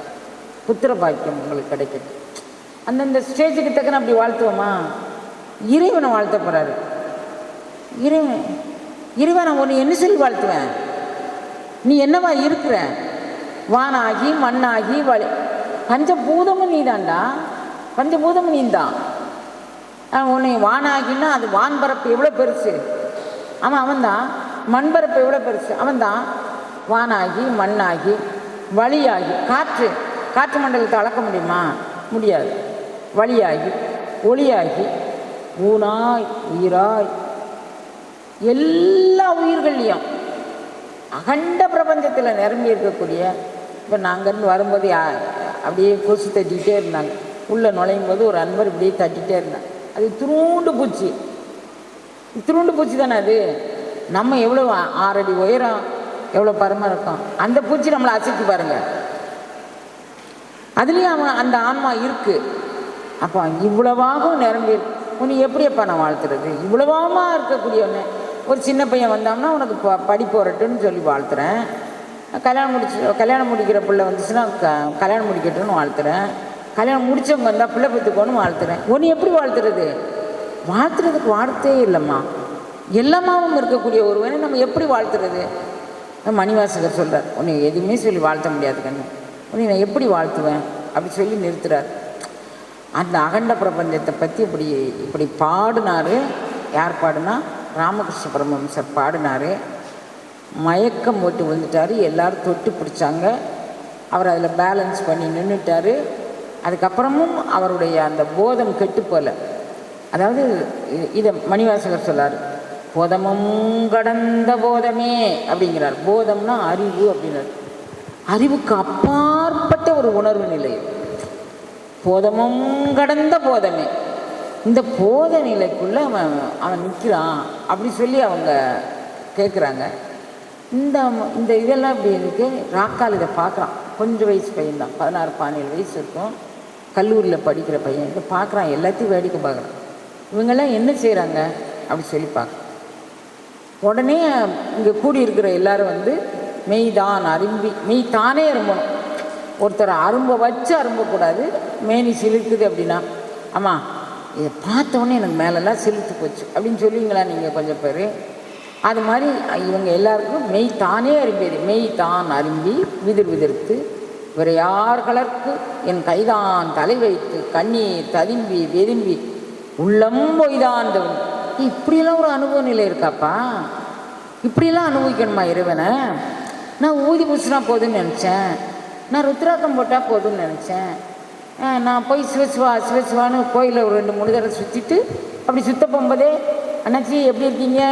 புத்திர பாக்கியம் உங்களுக்கு கிடைக்குது. அந்தந்த ஸ்டேஜுக்கு தக்கன அப்படி வாழ்த்துவோமா? இறைவனை வாழ்த்த போகிறாரு. இறைவனை ஒன்று என்ன சொல்லி வாழ்த்துவேன்? நீ என்னவா இருக்கிற? வானாகி மண்ணாகி பஞ்சபூதமும் நீ தான்டா, பஞ்சபூதமும் நீ தான். உன்னை வானாகின்னா அது வான்பரப்பு எவ்வளோ பெருசு, அவன்தான். மண்பரப்பு எவ்வளோ பெருசு, அவன்தான். வானாகி மண்ணாகி வழியாகி காற்று மண்டலத்தை அளக்க முடியுமா? முடியாது. வழியாகி ஒளியாகி ஊனாய் உயிராய் எல்லா உயிர்கள்லையும் அகண்ட பிரபஞ்சத்தில் நிரம்பி இருக்கக்கூடிய. இப்போ நாங்கன்னு வரும்போது அப்படியே கொசு தட்டிக்கிட்டே இருந்தாங்க. உள்ளே நுழையும் போது ஒரு அன்பர் இப்படியே தட்டிகிட்டே இருந்தாங்க. அது துருண்டு பூச்சி தானே அது. நம்ம எவ்வளோ 6 அடி உயரம், எவ்வளோ பரமாக இருக்கும். அந்த பூச்சி நம்மளை அசைச்சு பாருங்க, அதுலேயும் அந்த ஆன்மா இருக்குது. அப்போ இவ்வளவாகவும் நிரம்பி உன்னை எப்படியப்பா நான் வாழ்த்துறது? இவ்வளவாமா இருக்கக்கூடியவனே. ஒரு சின்ன பையன் வந்தான்னா உனக்கு படிப்பு வரட்டுன்னு சொல்லி வாழ்த்துறேன். கல்யாணம் முடிக்கிற பிள்ளை வந்துச்சுன்னா கல்யாணம் முடிக்கட்டும்னு வாழ்த்துறேன். கல்யாணம் முடித்தவங்க வந்தால் பிள்ளை பெற்றுக்கோன்னு வாழ்த்துறேன். உன்னை எப்படி வாழ்த்துறது? வாழ்த்துறதுக்கு வார்த்தையே இல்லைம்மா. எல்லாமாவும் இருக்கக்கூடிய ஒருவனை நம்ம எப்படி வாழ்த்துறது? மணிவாசகர் சொல்கிறார், உன்னை எதுவுமே சொல்லி வாழ்த்த முடியாது கண்ணு, உன்னை நான் எப்படி வாழ்த்துவேன் அப்படி சொல்லி நிறுத்துறார். அந்த அகண்ட பிரபஞ்சத்தை பற்றி இப்படி பாடினார். யார் பாடுனா? ராமகிருஷ்ண பரமஹம்சர் பாடினார். மயக்கம் போட்டு விழுந்துட்டார். எல்லோரும் தொட்டு பிடிச்சாங்க. அவர் அதில் பேலன்ஸ் பண்ணி நின்றுட்டார். அதுக்கப்புறமும் அவருடைய அந்த போதம் கெட்டு போல. அதாவது இதை மணிவாசகர் சொல்லார், போதமும் கடந்த போதமே அப்படிங்கிறார். போதம்னா அறிவு அப்படின்னார். அறிவுக்கு அப்பாற்பட்ட ஒரு உணர்வு நிலை. போதமும் கடந்த போதமே. இந்த போத நிலைக்குள்ளே அவன் நிற்கிறான் அப்படி சொல்லி அவங்க கேட்குறாங்க. இந்த இதெல்லாம் இப்படி இருக்கு. ராக்கால் இதை பார்க்குறான். கொஞ்சம் வயசு பையன்தான், 16-17 வயசு இருக்கும். கல்லூரியில் படிக்கிற பையன் இதை பார்க்குறான், எல்லாத்தையும் வேடிக்கை பார்க்குறான். இவங்கெல்லாம் என்ன செய்கிறாங்க அப்படி சொல்லி பார்க்குறான். உடனே இங்கே கூடியிருக்கிற எல்லாரும் வந்து மெய்தான் அரும்பி மெய் தானே அரும்பணும். ஒருத்தர் அரும்ப வச்சு அரும்பக்கூடாது. மேனி சிலிர்க்குது அப்படின்னா, ஆமாம் இதை பார்த்தோன்னே எனக்கு மேலெல்லாம் சிலிர்த்து போச்சு அப்படின்னு சொல்லுவீங்களா நீங்கள் கொஞ்சம் பேர்? அது மாதிரி இவங்க எல்லாருக்கும் மெய் தானே அரும்பியது. மெய் தான் அரும்பி விதிர் விதிர்த்து வேறு யார்களுக்கு என் கைதான் தலை வைத்து கண்ணீர் ததும்பி வெதும்பி உள்ளம் பொய்தான். இப்படியெல்லாம் ஒரு அனுபவ நிலை இருக்காப்பா? இப்படியெல்லாம் அனுபவிக்கணுமா இறைவனை? நான் ஊதி பூசினா போதுன்னு நினச்சேன், நான் ருத்ராக்கம் போட்டால் போதும்னு நினச்சேன். நான் போய் சிவசிவா சிவசிவான்னு கோயிலில் ஒரு 2-3 தடவை சுற்றிட்டு அப்படி சுத்த போகும்போதே, அண்ணாச்சி எப்படி இருக்கீங்க?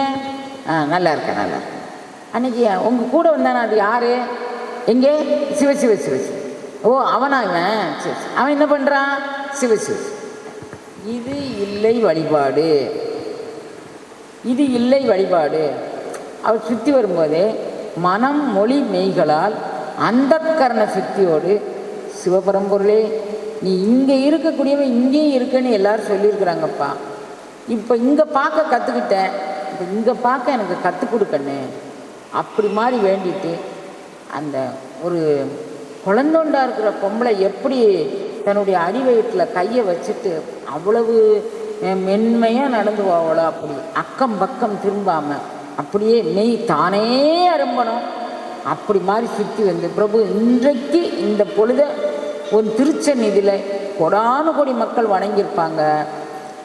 நல்லா இருக்கேன் நல்லா இருக்கேன். அன்னைக்கு உங்கள் கூட வந்தானே அது யார்? எங்கே? சிவசிவ சிவசிவ. ஓ அவனா இவன்? சரி சரி. அவன் என்ன பண்ணுறான்? சிவசிவ. இது இல்லை வழிபாடு, இது இல்லை வழிபாடு. அவர் சுற்றி வரும்போதே மனம் மொழி மெய்களால் அந்த கரண சுத்தியோடு சிவபரம்பொருளே நீ இங்கே இருக்கக்கூடியவன் இங்கேயும் இருக்குன்னு எல்லாரும் சொல்லியிருக்கிறாங்கப்பா. இப்போ இங்கே பார்க்க கற்றுக்கிட்டேன், இப்போ இங்கே பார்க்க எனக்கு கற்றுக் கொடுக்கண்ணே அப்படி மாதிரி வேண்டிட்டு, அந்த ஒரு குழந்தோண்டா இருக்கிற பொம்பளை எப்படி தன்னுடைய அடிவயத்தில் கையை வச்சுட்டு அவ்வளவு மென்மையாக நடந்து போவளோ அப்படி அக்கம் பக்கம் திரும்பாமல் அப்படியே மெய் தானே அரும்பணும். அப்படி மாதிரி சுற்றி வந்து பிரபு இன்றைக்கு இந்த பொழுத ஒரு திருச்சந்நிதியில் கொடானு கோடி மக்கள் வணங்கியிருப்பாங்க.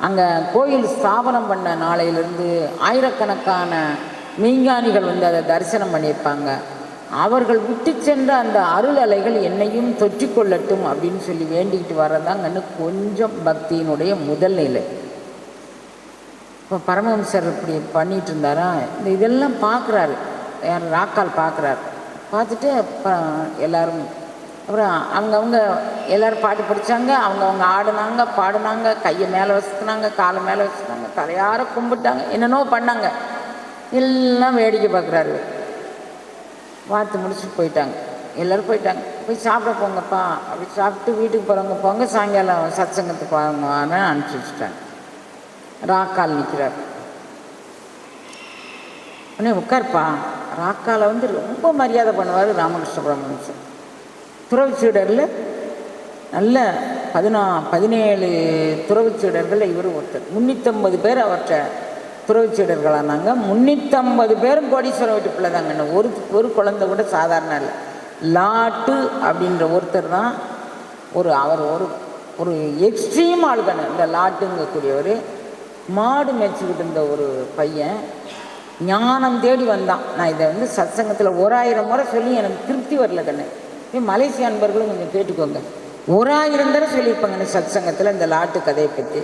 அங்கே கோயில் ஸ்தாபனம் பண்ண நாளையிலேருந்து ஆயிரக்கணக்கான மெய்ஞானிகள் வந்து அதை தரிசனம் பண்ணியிருப்பாங்க. அவர்கள் விட்டு சென்ற அந்த அருள் அலைகள் என்னையும் தொற்றிக்கொள்ளட்டும் அப்படின்னு சொல்லி வேண்டிக்கிட்டு வர்றதாங்கன்னு கொஞ்சம் பக்தியினுடைய முதல் நிலை. இப்போ பரமஹம்சர் இப்படி பண்ணிகிட்டு இருந்தாரா, இந்த இதெல்லாம் பார்க்குறாரு, யார் ராக்கால் பார்க்குறாரு. பார்த்துட்டு எல்லோரும் அப்புறம் அவங்கவுங்க எல்லோரும் பாட்டு படித்தாங்க, அவங்கவுங்க ஆடினாங்க பாடினாங்க, கையை மேலே வச்சுனாங்க, காலை மேலே வச்சுனாங்க, தலையார கும்பிட்டாங்க, என்னென்னோ பண்ணாங்க. எல்லாம் வேடிக்கை பார்க்குறாரு. பார்த்து முடிச்சுட்டு போயிட்டாங்க, எல்லோரும் போயிட்டாங்க. போய் சாப்பிட போங்கப்பா அப்படி சாப்பிட்டு வீட்டுக்கு போகிறவங்க போங்க, சாயங்காலம் சத்சங்கத்துக்கு வாங்கன்னு அனுப்பிச்சி வச்சுட்டாங்க. ராக்கால் நிற்கிறார். உடனே உட்கார்ப்பா. ராக்காலை வந்து ரொம்ப மரியாதை பண்ணுவார் ராமகிருஷ்ண பரமஹம்சர். துறவுச்சீடரில் நல்ல 17 துறவுச்சீடர்கள் இவர் ஒருத்தர். 350 பேர் அவற்றை துறவுச்சீடர்களானாங்க. 350 பேரும் கோடீஸ்வரம் வீட்டு பிள்ளை தாங்க. ஒரு குழந்தை கூட சாதாரண இல்லை. லாட்டு அப்படின்ற ஒருத்தர் தான் அவர் ஒரு எக்ஸ்ட்ரீம் ஆளுதானே. இந்த லாட்டுங்கக்கூடியவர் மாடு மேய்ச்சிக்கிட்டு இருந்த ஒரு பையன் ஞானம் தேடி வந்தான். நான் இதை வந்து சத்சங்கத்தில் 1000 முறை சொல்லி எனக்கு திருப்தி வரல கண்ணு. மலேசிய அன்பர்களும் கொஞ்சம் கேட்டுக்கோங்க. 1000 தடவை சொல்லியிருப்பாங்க சத்சங்கத்தில் இந்த லாட்டு கதையை பற்றி.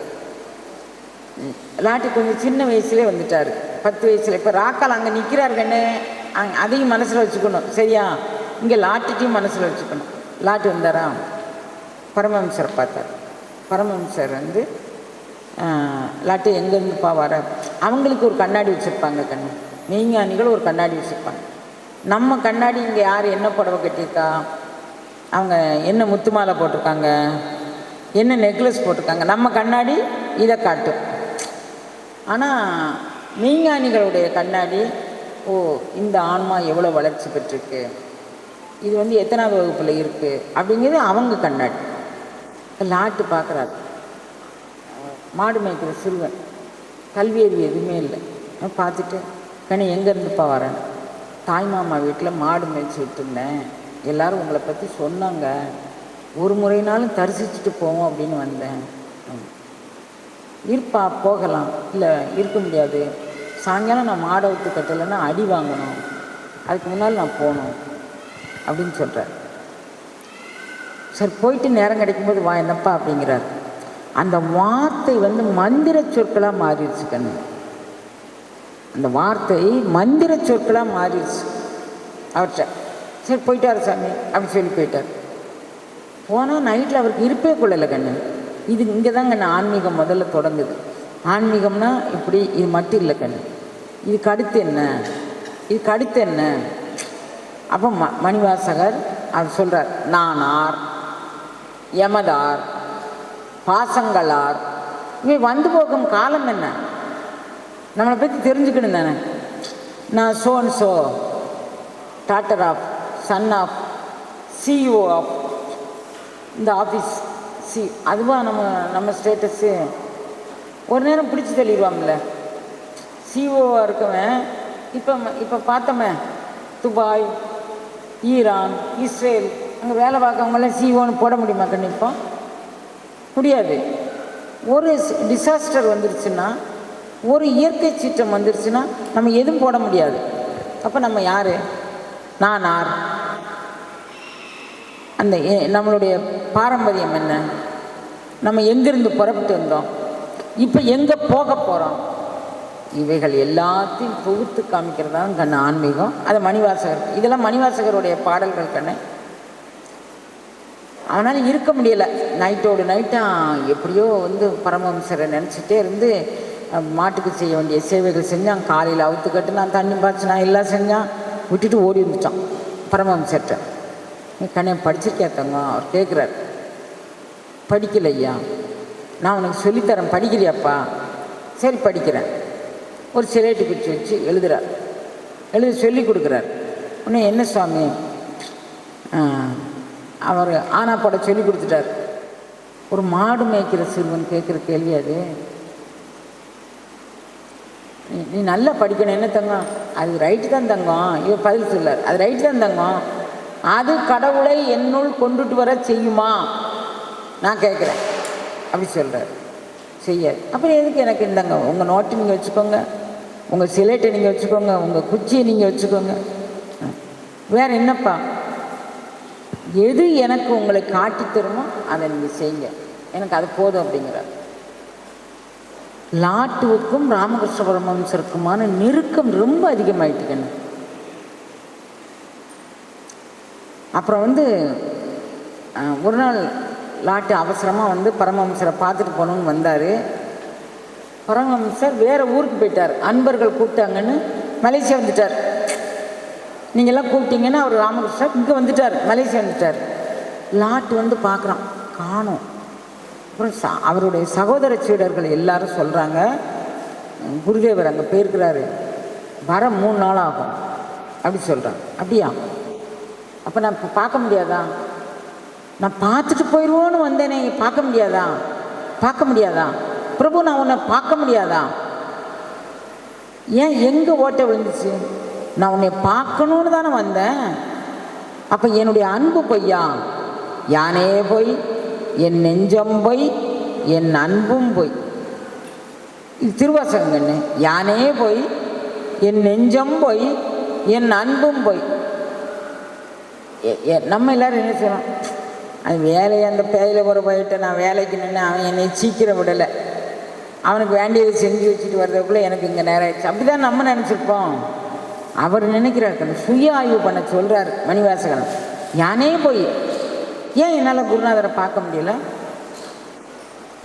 லாட்டு கொஞ்சம் சின்ன வயசுலேயே வந்துட்டார், 10 வயசில். இப்போ ராக்கால் அங்கே நிற்கிறார் கண்ணு, அதையும் மனசில் வச்சுக்கணும் சரியா? இங்கே லாட்டுட்டையும் மனசில் வச்சுக்கணும். லாட்டு வந்தாரா, பரமஹம்சரை பார்த்தார். பரமஹம்சர் வந்து லாட்டு எங்கேருந்துப்பா வர? அவங்களுக்கு ஒரு கண்ணாடி வச்சுருப்பாங்க கண்ணு, மெய்ஞானிகள் ஒரு கண்ணாடி வச்சுருப்பாங்க. நம்ம கண்ணாடி இங்கே யார் என்ன புடவை கட்டியிருக்கா, அவங்க என்ன முத்து மாலை போட்டிருக்காங்க, என்ன நெக்லஸ் போட்டிருக்காங்க, நம்ம கண்ணாடி இதை காட்டும். ஆனால் மெய்ஞானிகளுடைய கண்ணாடி, ஓ இந்த ஆன்மா எவ்வளோ வளர்ச்சி பெற்றிருக்கு, இது வந்து எத்தனாவது வகுப்பில் இருக்குது அப்படிங்கிறது அவங்க கண்ணாடி. லாட்டு பார்க்குறாரு. மாடு மேய்க்கிற சிறுவன், கல்வி அறிவு எதுவுமே இல்லை. பார்த்துட்டு கண்ணி எங்கேருந்துப்பா வரேன்? தாய்மாமா வீட்டில் மாடு மேய்ச்சி விட்டுருந்தேன், எல்லோரும் உங்களை பற்றி சொன்னாங்க, ஒரு முறைனாலும் தரிசிச்சுட்டு போவோம் அப்படின்னு வந்தேன். இருப்பா போகலாம். இல்லை இருக்க முடியாது, சாயங்காலம் நான் மாடை விட்டு கட்டலைன்னா அடி வாங்கணும், அதுக்கு முன்னால் நான் போகணும் அப்படின்னு சொல்கிறார். சரி போயிட்டு நேரம் கிடைக்கும்போது வா என்னப்பா அப்படிங்கிறார். அந்த வார்த்தை வந்து மந்திர சொற்களாக மாறிடுச்சு கண்ணு. அந்த வார்த்தை மந்திர சொற்களாக மாறிடுச்சு அவர்கிட்ட. சரி போயிட்டார் சாமி அப்படி சொல்லி போயிட்டார். போனால் நைட்டில் அவருக்கு இருப்பே கொள்ளலை கண்ணு. இது இங்கே தான் கண்ணு ஆன்மீகம் முதல்ல தொடங்குது. ஆன்மீகம்னா இப்படி இது மட்டும் இல்லை கண்ணு, இதுக்கு அடுத்து என்ன, இதுக்கு அடுத்து என்ன? அப்போ மணிவாசகர் அவர் சொல்கிறார், நானார் யமதார் பாசங்களார். இவை வந்து போகும் காலம் என்ன? நம்மளை பற்றி தெரிஞ்சுக்கணும் தானே. நான் so and so, daughter of, son of, CEO of இந்த ஆஃபீஸ், அதுவா நம்ம ஸ்டேட்டஸு? ஒரு நேரம் பிடிச்சி தள்ளிடுவாங்கல்ல. சிஓவாக இருக்கவன் இப்போ பார்த்தோமே, துபாய், ஈரான், இஸ்ரேல் அங்கே வேலை பார்க்கவங்களாம் சிஓன்னு போட முடியுமா? கண்டிப்பாக முடியாது. ஒரு டிசாஸ்டர் வந்துருச்சுன்னா, ஒரு இயற்கை சீற்றம் வந்துருச்சுன்னா நம்ம எதுவும் போட முடியாது. அப்போ நம்ம யார்? நான் யார்? அந்த நம்மளுடைய பாரம்பரியம் என்ன? நம்ம எங்கிருந்து புறப்பட்டு வந்தோம்? இப்போ எங்கே போக போகிறோம்? இவைகள் எல்லாத்தையும் தொகுத்து காமிக்கிறதான் கண்ணு ஆன்மீகம். அது மணிவாசகர், இதெல்லாம் மணிவாசகருடைய பாடல்கள் கண்ணு. அவனால் இருக்க முடியலை. நைட்டோடு நைட்டாக எப்படியோ பரமஹம்சரை நினச்சிட்டே இருந்து மாட்டுக்கு செய்ய வேண்டிய சேவைகள் செஞ்சான். காலையில் அவுத்து கட்டு, நான் தண்ணி பாய்ச்சி, நான் எல்லாம் செஞ்சான். விட்டுட்டு ஓடி வந்துட்டான் பரமஹம்சர்கிட்ட. நீ கண்ணே படிச்சிருக்கியா தங்கம்? அவர் கேட்குறார். படிக்கல ஐயா. நான் உனக்கு சொல்லித்தரேன், படிக்கிறியாப்பா? சரி படிக்கிறேன். ஒரு சிலேட்டு பிடிச்சி வச்சு எழுதுகிறார். எழுதி சொல்லி கொடுக்குறார். உடனே என்ன சுவாமி? அவர் ஆனா போட சொல்லி கொடுத்துட்டார். ஒரு மாடு மேய்க்கிற சிறுவன் கேட்குற கேள்வி அது. நீ நல்லா படிக்கணும். என்ன தங்கம்? அது ரைட்டு தான் தங்கம். இவர் பதில் சொல்லார். அது ரைட்டு தான் தங்கம். அது கடவுளை என்னுள் கொண்டுட்டு வர செய்யுமா? நான் கேட்குறேன் அப்படி சொல்கிறார். செய்யாது. அப்புறம் எதுக்கு எனக்கு இந்தாங்க, உங்கள் நோட்டு நீங்கள் வச்சுக்கோங்க, உங்கள் சிலேட்டை நீங்கள் வச்சுக்கோங்க, உங்கள் குச்சியை நீங்கள் வச்சுக்கோங்க, வேறு என்னப்பா? எது எனக்கு உங்களை காட்டி தருமோ அதை நீங்கள் செய்யுங்க, எனக்கு அது போதும் அப்படிங்கிறார். லாட்டுவுக்கும் ராமகிருஷ்ண பரமஹம்சருக்குமான நெருக்கம் ரொம்ப அதிகமாயிட்டுக்கண்ணு. அப்புறம் ஒரு நாள் லாட்டு அவசரமாக பரமஹம்சரை பார்த்துட்டு போகணுன்னு வந்தார். பரமஹம்சர் வேறு ஊருக்கு போயிட்டார். அன்பர்கள் கூப்பிட்டாங்கன்னு மலேசியா வந்துட்டார். நீங்கள்லாம் கூப்பிட்டீங்கன்னா அவர் ராமகிருஷ்ணர் இங்கே வந்துட்டார், மலேசியா வந்துட்டார். லாட்டு பார்க்குறான், காணோம். அப்புறம் அவருடைய சகோதர சீடர்கள் எல்லாரும் சொல்கிறாங்க, குருதேவர் அங்கே போயிருக்கிறாரு, வர 3 நாள் ஆகும் அப்படி சொல்கிறாங்க. அப்படியா? அப்போ நான் இப்போ பார்க்க முடியாதா? நான் பார்த்துட்டு போயிடுவோன்னு வந்தேனே, பார்க்க முடியாதா? பார்க்க முடியாதா பிரபு? நான் உன்னை பார்க்க முடியாதா? ஏன்? எங்கே ஓட்டை விழுந்துச்சு? நான் உன்னை பார்க்கணுன்னு தானே வந்தேன். அப்போ என்னுடைய அன்பு பொய்யா? யானே போய், என் நெஞ்சம் போய், என் அன்பும் போய். இது திருவாசகங்கண்ணு. யானே போய், என் நெஞ்சம் போய், என் அன்பும் போய். நம்ம எல்லோரும் என்ன செய்யணும்? அது வேலையை அந்த பேயில ஒரு போயிட்டு நான் வேலைக்கு நின்று அவன் என்னை சீக்கிரம் விடலை, அவனுக்கு வேண்டியதை செஞ்சு வச்சுட்டு வர்றதுக்குள்ளே எனக்கு இங்கே நேரம் ஆயிடுச்சு, அப்படி தான் நம்ம நினச்சிருப்போம். அவர் நினைக்கிறார், சுய ஆய்வு பண்ண சொல்கிறார் மணிவாசகன். யானே போய், ஏன் என்னால் குருநாதரை பார்க்க முடியல?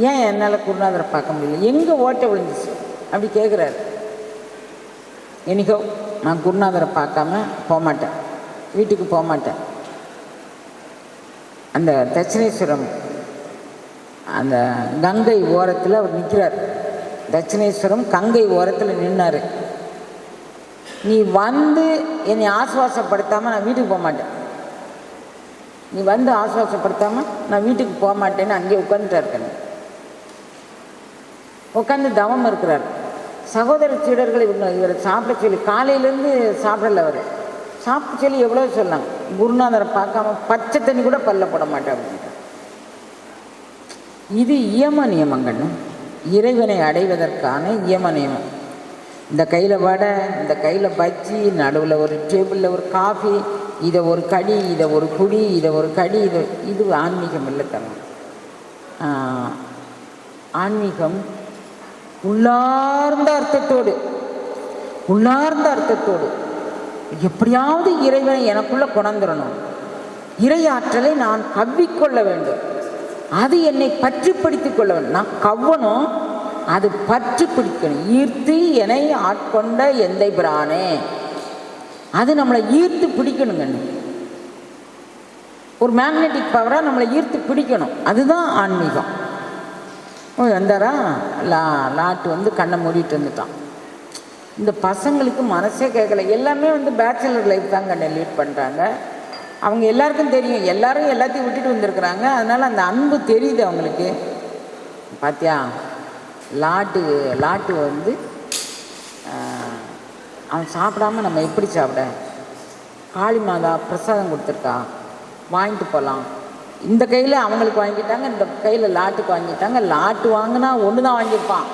ஏன் என்னால் குருநாதரை பார்க்க முடியல? எங்கே ஓட்டை விழுந்துச்சு அப்படி கேட்குறாரு. என்னைக்கோ நான் குருநாதரை பார்க்காம போகமாட்டேன், வீட்டுக்கு போக மாட்டேன். அந்த தட்சிணேஸ்வரம் அந்த கங்கை ஓரத்தில் அவர் நிற்கிறார். தட்சிணேஸ்வரம் கங்கை ஓரத்தில் நின்னார். நீ என்னை ஆசுவாசப்படுத்தாமல் நான் வீட்டுக்கு போக மாட்டேன், நீ ஆசுவாசப்படுத்தாமல் நான் வீட்டுக்கு போக மாட்டேன்னு அங்கேயே உட்காந்துட்டார். உட்காந்து தவம் இருக்கிறார். சகோதர சீடர்கள் இவரை சாப்பிட சொல்லி, காலையிலேருந்து சாப்பிடல அவர், சாப்பிட்டு சொல்லி எவ்வளோ சொல்லலாம், குருநாதரை பார்க்காம பச்சை தண்ணி கூட பல்ல போட மாட்டேன் அப்படின்ட்டு. இது இயம நியமங்கன்னு, இறைவனை அடைவதற்கான இயம நியமம். இந்த கையில் வடை, இந்த கையில் பஜ்ஜி, நடுவில் ஒரு டேபிளில் ஒரு காஃபி, இதை ஒரு கடி, இதை ஒரு குடி, இதை ஒரு கடி, இது ஆன்மீகம் இல்லை தங்க. ஆன்மீகம் உள்ளார்ந்த அர்த்தத்தோடு எப்படியாவது இறைவனை எனக்குள்ள கொணர்ந்துடணும், இறை ஆற்றலை நான் கவ்விக்கொள்ள வேண்டும், அது என்னை பற்றி பிடித்துக் கொள்ள வேண்டும். நான் கவ்வனும், அது பற்றி பிடிக்கணும். ஈர்த்து என்னை ஆட்கொண்ட எந்தை பிரானே, அது நம்மளை ஈர்த்து பிடிக்கணுங்க. ஒரு மேக்னெட்டிக் பவராக நம்மளை ஈர்த்து பிடிக்கணும். அதுதான் ஆன்மீகம். வந்தாரா லாட்டு வந்து கண்ணை மூடிட்டு வந்துட்டான். இந்த பசங்களுக்கு மனசே கேட்கல. எல்லாமே வந்து பேச்சுலர் லைஃப் தான் கண்ணை லீட் பண்ணுறாங்க. அவங்க எல்லாருக்கும் தெரியும், எல்லாரும் எல்லாத்தையும் விட்டுட்டு வந்திருக்கிறாங்க. அதனால் அந்த அன்பு தெரியுது அவங்களுக்கு. பார்த்தியா, லாட்டு வந்து அவன் சாப்பிடாம நம்ம எப்படி சாப்பிட, காளி மாதா பிரசாதம் கொடுத்துருக்கா, வாங்கிட்டு போகலாம். இந்த கையில் அவங்களுக்கு வாங்கிட்டாங்க, இந்த கையில் லாட்டுக்கு வாங்கிட்டாங்க. லாட்டு வாங்கினா ஒன்று தான் வாங்கியிருப்பான்.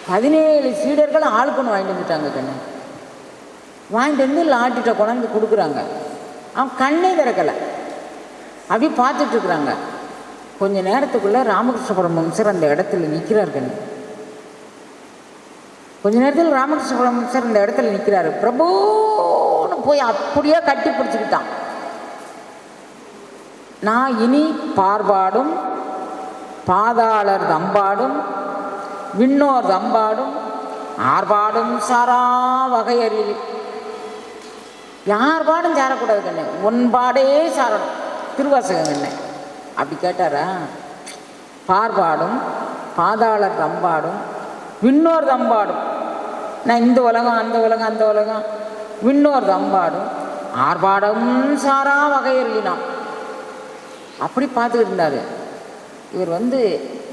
17 சீடர்கள் ஆளுக்கு ஒன்று வாங்கிட்டு வந்துட்டாங்க. கண்ணு வாங்கிட்டு வந்து லாட்டிட்ட கொண்டாந்து கொடுக்குறாங்க. அவன் கண்ணே திறக்கலை, அப்படி பார்த்துட்ருக்குறாங்க. கொஞ்ச நேரத்துக்குள்ளே ராமகிருஷ்ண பரமஹம்சர் அந்த இடத்துல நிற்கிறார். கண்ணு கொஞ்ச நேரத்தில் ராமகிருஷ்ண பரமஹம்சர் அந்த இடத்துல நிற்கிறாரு. பிரபுன்னு போய் அப்படியே கட்டி பிடிச்சிக்கிட்டான். நான் இனி பார்பாடும் பாதாளர் தம்பாடும் விண்ணோர் தம்பாடும் ஆர்பாடும் சாரா வகையறில். யார் பாடும் சாரக்கூடாது கண்ணு, ஒன்பாடே சாரணும். திருவாசகம் கண்ணு அப்படி கேட்டாரா? பார்பாடும் பாதாளர் தம்பாடும் விண்ணோர் தம்பாடும். நான் இந்த உலகம் அந்த உலகம் அந்த உலகம், விண்ணோர் தம்பாடும் ஆர்பாடும் சாரா வகையறினான். அப்படி பார்த்துக்கிட்டு இருந்தார். இவர் வந்து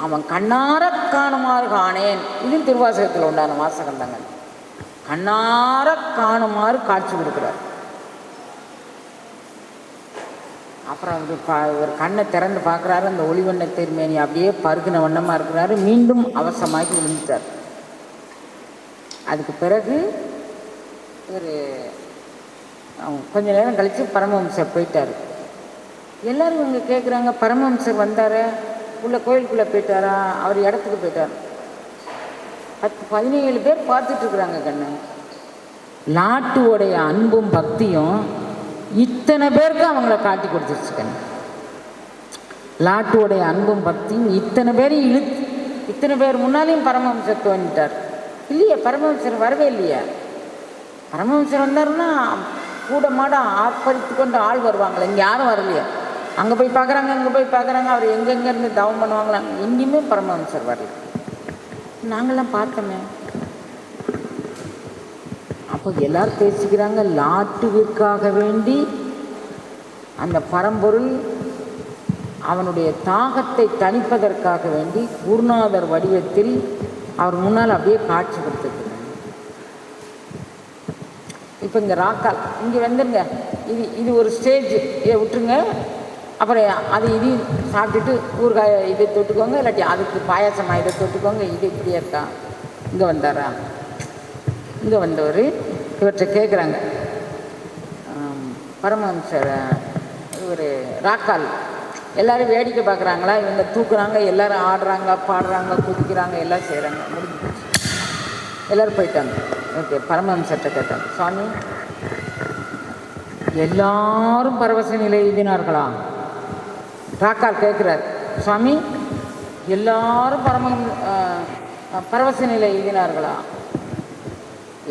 அவன் கண்ணார காணுமாறு காணேன். இது திருவாசகத்தில் உண்டான வாசகம் தாங்க. கண்ணார காணுமாறு காட்சி கொடுக்குறார். அப்புறம் இவர் கண்ணை திறந்து பார்க்குறாரு. அந்த ஒளிவண்ண திருமேனி அப்படியே பருகின வண்ணமாக இருக்கிறாரு. மீண்டும் அவசரமாகி விழுந்துட்டார். அதுக்கு பிறகு இவர் கொஞ்ச நேரம் கழித்து பரமஹம்சர் போயிட்டார். எல்லோரும் இவங்க கேட்குறாங்க, பரமஹம்சர் வந்தார், உள்ள கோயிலுக்குள்ளே போயிட்டாரா, அவர் இடத்துக்கு போயிட்டார். 17 பேர் பார்த்துட்ருக்குறாங்க. கண்ணு லாட்டுவோடைய அன்பும் பக்தியும் இத்தனை பேருக்கு அவங்கள காட்டி கொடுத்துருச்சு. கண்ணு லாட்டுவோடைய அன்பும் பக்தியும் இத்தனை பேரையும் இத்தனை பேர் முன்னாலேயும் பரமஹம்சர் தோன்றிட்டார். இல்லையே, பரமஹம்சர் வரவே இல்லையா? பரமஹம்சர் வந்தாருன்னா கூட மாட ஆர்ப்பரித்து கொண்டு ஆள் வருவாங்களே, இங்கே யாரும் வரலையா? அங்கே போய் பார்க்குறாங்க, இங்கே போய் பார்க்குறாங்க, அவர் எங்கெங்கேருந்து தவம் பண்ணுவாங்களாங்க. எங்கேயுமே பரமஹம்சர் வரல. நாங்கள்லாம் பார்த்தோமே. அப்போ எல்லோரும் பேசிக்கிறாங்க, லாட்டுவிற்காக வேண்டி அந்த பரம்பொருள் அவனுடைய தாகத்தை தணிப்பதற்காக வேண்டி குருநாதர் வடிவத்தில் அவர் முன்னால் அப்படியே காட்சி கொடுத்துருக்குறாங்க. இப்போ இங்கே ராக்கால் இங்கே வந்துருங்க, இது ஒரு ஸ்டேஜ், இதை விட்டுருங்க. அப்புறம் அது இது சாப்பிட்டுட்டு ஊறுகாய் இதை தொட்டுக்கோங்க, இல்லாட்டி அதுக்கு பாயாசமாக இதை தொட்டுக்கோங்க. இது இப்படியே இருக்கா? இங்கே வந்தாரா? இங்கே வந்தவர் இவர்கிட்ட கேட்குறாங்க, பரமஹம்சர் இவர் ராக்கால் எல்லோரும் வேடிக்கை பார்க்குறாங்களா? இவங்க தூக்குறாங்க, எல்லோரும் ஆடுறாங்க, பாடுறாங்க, குதிக்கிறாங்க, எல்லாம் செய்கிறாங்க. முடிஞ்சு போச்சு, எல்லோரும் போயிட்டாங்க. ஓகே, பரமஹம்சர்கிட்ட கேட்டாங்க, சுவாமி எல்லாரும் பரவச நிலை எழுதினார்களா? ராக்கால் கேட்குறார், சுவாமி எல்லாரும் பரவச நிலை எழுதினார்களா?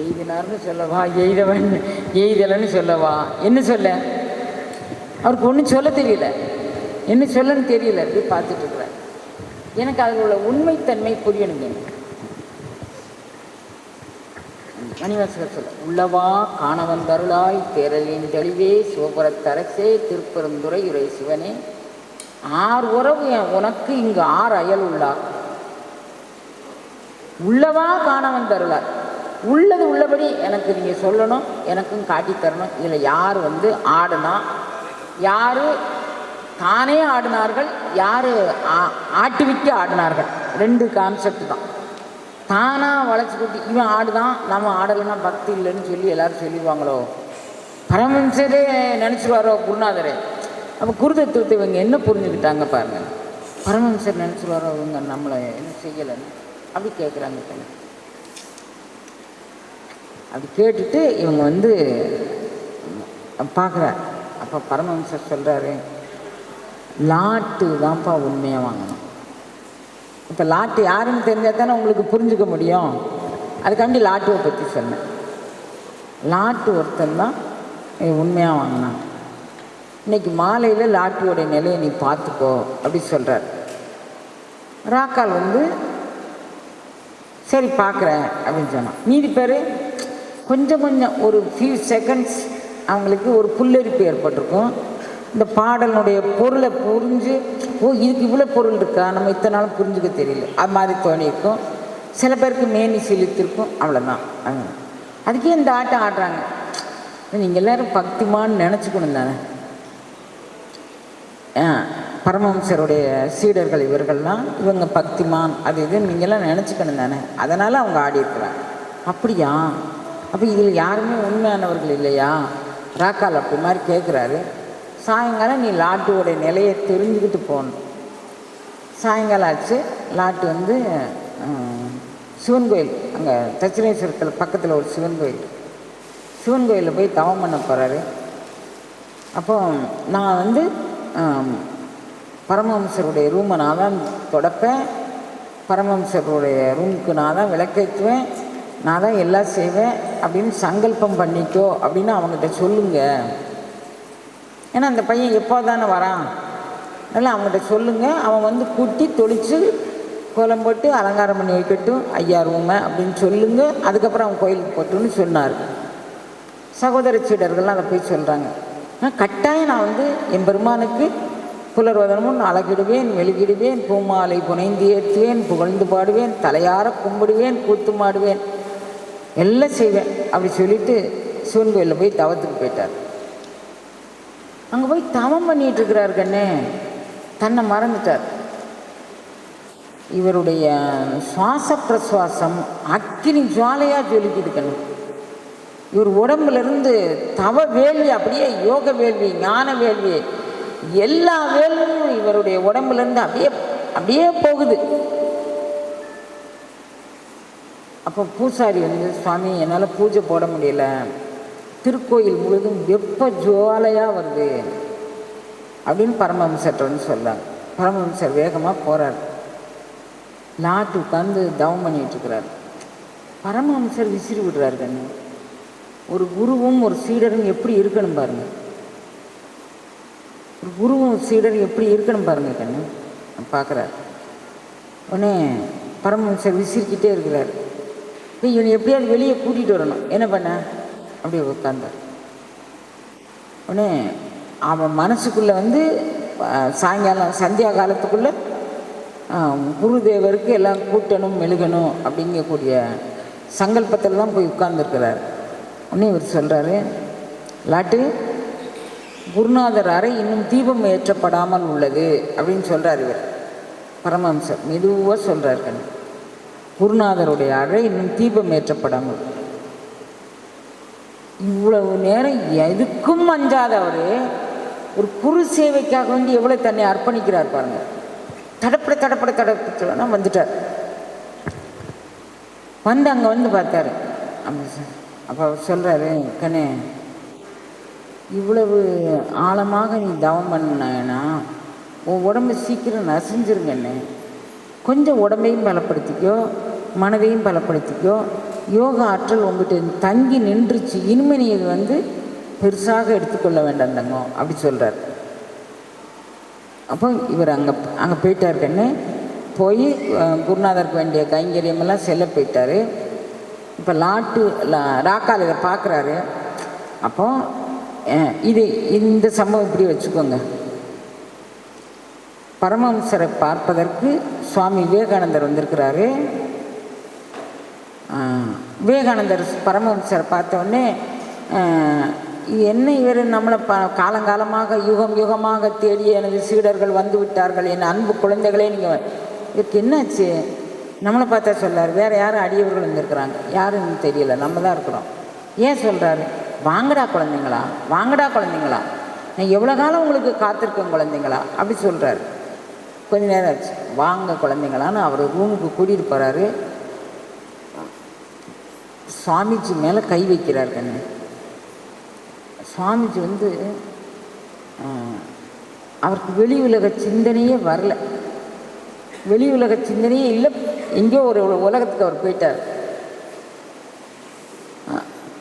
எய்தினார்னு சொல்லவா, எய்தலைன்னு சொல்லவா? என்ன சொல்ல? அவருக்கு ஒன்றும் சொல்ல தெரியல, என்ன சொல்லன்னு தெரியல. அப்படி பார்த்துட்டு இருக்கிறார். எனக்கு அதில் உள்ள உண்மைத்தன்மை புரியணுங்க. மணிவாசகர் சொல்ல, உள்ளவா காண வந்தருளாய் பேரலின் தெளிவே சிவபுரத்தரசே திருப்பெருந்துறை உரை சிவனே, ஆர் உறவு உனக்கு இங்கு ஆர் அயல் உள்ளார். உள்ளவா காண வந்தருளாய், உள்ளது உள்ளபடி எனக்கு நீங்கள் சொல்லணும், எனக்கும் காட்டித்தரணும். இதில் யார் வந்து ஆடுனா, யார் தானே ஆடினார்கள், யார் ஆட்டுவிட்டு ஆடினார்கள், 2 கான்செப்ட் தான். தானாக வளைச்சி கொட்டி இவன் ஆடுதான், நம்ம ஆடலைன்னா பக்தி இல்லைன்னு சொல்லி எல்லோரும் சொல்லிடுவாங்களோ, பரமஹம்சரே நினச்சிடுவாரோ குருநாதரே. அப்போ குருதத்துவத்தை இவங்க என்ன புரிஞ்சுக்கிட்டாங்க பாருங்கள். பரமஹம்சர் நினச்சிடுவாரோ இவங்க நம்மளை என்ன செய்யலைன்னு அப்படி கேட்குறாங்க. அப்படி கேட்டுட்டு இவங்க வந்து பார்க்குறார். அப்போ பரமஹம்சர் சொல்கிறாரு, லாட்டு தான்ப்பா உண்மையாக வாங்கணும். இப்போ லாட்டு யாருன்னு தெரிஞ்சால் தானே உங்களுக்கு புரிஞ்சுக்க முடியும். அதுக்காண்டி லாட்டுவை பற்றி சொன்னேன். லாட்டு ஒருத்தன் தான் உண்மையாக வாங்கினான். இன்றைக்கி மாலையில் லாட்டுவோடைய நிலையை நீ பார்த்துக்கோ அப்படி சொல்கிறார். ராக்கால் வந்து சரி பார்க்குறேன் அப்படின்னு சொன்னான். மீதி பேர் கொஞ்சம் ஒரு ஃபியூ செகண்ட்ஸ் அவங்களுக்கு ஒரு புல்லரிப்பு ஏற்பட்டிருக்கும். இந்த பாடலுடைய பொருளை புரிஞ்சு, ஓ இதுக்கு இவ்வளோ பொருள் இருக்கா, நம்ம இத்தனை நாளும் புரிஞ்சுக்க தெரியல, அது மாதிரி தோணியிருக்கும். சில பேருக்கு மேனி செலுத்திருக்கும். அவ்வளோதான். அதுக்கே இந்த ஆட்டம் ஆடுறாங்க. நீங்கள் எல்லோரும் பக்திமான்னு நினச்சிக்கணும் தானே. பரமஹம்சருடைய சீடர்கள் இவர்கள்லாம், இவங்க பக்திமான் அது இதுன்னு நீங்கள்லாம் நினச்சிக்கணும் தானே. அதனால் அவங்க ஆடியிருக்கிறாங்க. அப்படியா? அப்போ இதில் யாருமே உண்மையானவர்கள் இல்லையா? ராக்கால் அப்படி மாதிரி கேட்குறாரு. சாயங்காலம் நீ லாட்டுவோடைய நிலையை தெரிஞ்சுக்கிட்டு போகணும். சாயங்காலம் ஆச்சு. லாட்டு வந்து சிவன் கோயில், அங்கே தட்சிணேஸ்வரத்தில் பக்கத்தில் ஒரு சிவன் கோயில், சிவன் கோயிலில் போய் தவம் பண்ண போகிறாரு. அப்போ நான் வந்து பரமஹம்சருடைய ரூமை நான் தான் தொடப்பேன், பரமஹம்சருடைய ரூமுக்கு நான் தான் விளக்கேற்றுவேன், நான் தான் எல்லாம் செய்வேன் அப்படின்னு சங்கல்பம் பண்ணிக்கோ அப்படின்னு அவங்ககிட்ட சொல்லுங்க. ஏன்னா அந்த பையன் எப்போ தானே வரான், அதனால் அவங்ககிட்ட சொல்லுங்கள். அவன் வந்து கூட்டி தொளித்து கோலம் போட்டு அலங்காரம் பண்ணி வைக்கட்டும் ஐயா ரூமை அப்படின்னு சொல்லுங்கள். அதுக்கப்புறம் அவன் கோயிலுக்கு போட்டுன்னு சொன்னார். சகோதர சீடர்கள்லாம் அதை போய் சொல்கிறாங்க. கட்டாயம் நான் வந்து என் பெருமானுக்கு புலர்வதனமும் அழகிடுவேன், மெழுகிடுவேன், பூமாலை புனைந்து ஏற்றுவேன், புகழ்ந்து பாடுவேன், தலையார கும்பிடுவேன், கூத்து மாடுவேன், எல்லாம் செய்வேன் அப்படி சொல்லிட்டு சிவன் கோயிலில் போய் தவத்துக்கு போயிட்டார். அங்கே போய் தவம் பண்ணிகிட்டு இருக்கிறார். கண்ணே தன்னை மறந்துட்டார். இவருடைய சுவாச பிரசுவாசம் அக்கினி ஜுவாலையாக ஜொலிக்குது கண்ணு. இவர் உடம்புலேருந்து தவ வேள்வி, அப்படியே யோக வேள்வி, ஞான வேள்வி, எல்லா வேள்வியும் இவருடைய உடம்புலேருந்து அப்படியே போகுது. அப்போ பூசாரி வந்து, சுவாமி என்னால் பூஜை போட முடியல, திருக்கோயில் முழுதும் வெப்ப ஜுவாலையாக வருது அப்படின்னு பரமஹம்சர்கிட்ட வந்து சொல்கிறாங்க. பரமஹம்சர் வேகமாக போகிறார். லாட்டு உட்காந்து தவம் பண்ணிகிட்ருக்கிறார். பரமஹம்சர் விசிறி விடுறாரு. கண்ணு ஒரு குருவும் ஒரு சீடரும் எப்படி இருக்கணும் பாருங்கள். ஒரு குருவும் சீடரும் எப்படி இருக்கணும் பாருங்கள் கண்ணு பார்க்குறாரு. உடனே பரமஹம்சர் விசிறிக்கிட்டே இருக்கிறார். இவனை எப்படியாவது வெளியே கூட்டிகிட்டு வரணும். என்ன பண்ண அப்படியே உட்காந்தார். உடனே அவன் மனசுக்குள்ளே வந்து சாயங்காலம் சந்தியா காலத்துக்குள்ளே குருதேவருக்கு எல்லாம் கூட்டணும் மெழுகணும் அப்படிங்கக்கூடிய சங்கல்பத்தில் தான் போய் உட்கார்ந்துருக்கிறார். உடனே இவர் சொல்கிறாரு, லாட்டு குருநாதர் அறை இன்னும் தீபம் ஏற்றப்படாமல் உள்ளது அப்படின்னு சொல்கிறார். இவர் பரமஹம்சர் மெதுவாக சொல்கிறார். கண்ணு குருநாதருடைய அறை இன்னும் தீபம் ஏற்றப்படாமல். இவ்வளவு நேரம் எதுக்கும் அஞ்சாத அவர் ஒரு குரு சேவைக்காக வேண்டி எவ்வளோ தன்னை அர்ப்பணிக்கிறார் பாருங்கள். தடப்பட வந்துட்டார். வந்து அங்கே வந்து பார்த்தாரு. அப்போ அவர் சொல்கிறாரு, கண்ணே இவ்வளவு ஆழமாக நீ தவம் பண்ணனா உன் உடம்பு சீக்கிரம் நசிஞ்சிருங்கண்ணே. கொஞ்சம் உடம்பையும் பலப்படுத்திக்கோ, மனதையும் பலப்படுத்திக்கோ. யோகா ஆற்றல் உங்கள்கிட்ட தங்கி நின்றுச்சு, இனிமே நீ இது வந்து பெருசாக எடுத்துக்கொள்ள வேண்டாம் தங்கோ அப்படி சொல்கிறார். அப்போ இவர் அங்கே போயிட்டார். கண்ணு போய் குருநாதருக்கு வேண்டிய கைங்கரியமெல்லாம் செல்ல போயிட்டார். இப்போ ராக்கால் இதை பார்க்குறாரு. அப்போ இந்த சம்பவம் இப்படி வச்சுக்கோங்க. பரமஹம்சரை பார்ப்பதற்கு சுவாமி விவேகானந்தர் வந்திருக்கிறாரு. விவேகானந்தர் பரமஹம்சரை பார்த்தோடனே, என்ன இவர் நம்மளை காலங்காலமாக யுகம் யுகமாக தேடிய எனது சீடர்கள் வந்து விட்டார்கள், என் அன்பு குழந்தைகளே, நீங்கள் இதுக்கு என்னாச்சு? நம்மளை பார்த்தா சொல்லார், வேறு யாரும் அடியவர்கள் வந்திருக்கிறாங்க, யாருன்னு தெரியல, நம்ம தான் இருக்கிறோம். ஏன் சொல்கிறாரு? வாங்கடா குழந்தைங்களா, வாங்கடா குழந்தைங்களா, நான் எவ்வளோ காலம் உங்களுக்கு காத்திருக்கேன் குழந்தைங்களா அப்படி சொல்கிறாரு. கொஞ்ச நேரம் ஆச்சு. வாங்க குழந்தைங்களான்னு அவர் ரூமுக்கு கூட்டிகிட்டு போகிறாரு. சுவாமிஜி மேலே கை வைக்கிறார். கண்ணு சுவாமிஜி வந்து அவருக்கு வெளி உலக சிந்தனையே வரல, வெளி உலக சிந்தனையே இல்லை. எங்கேயோ ஒரு உலகத்துக்கு அவர் போயிட்டார்.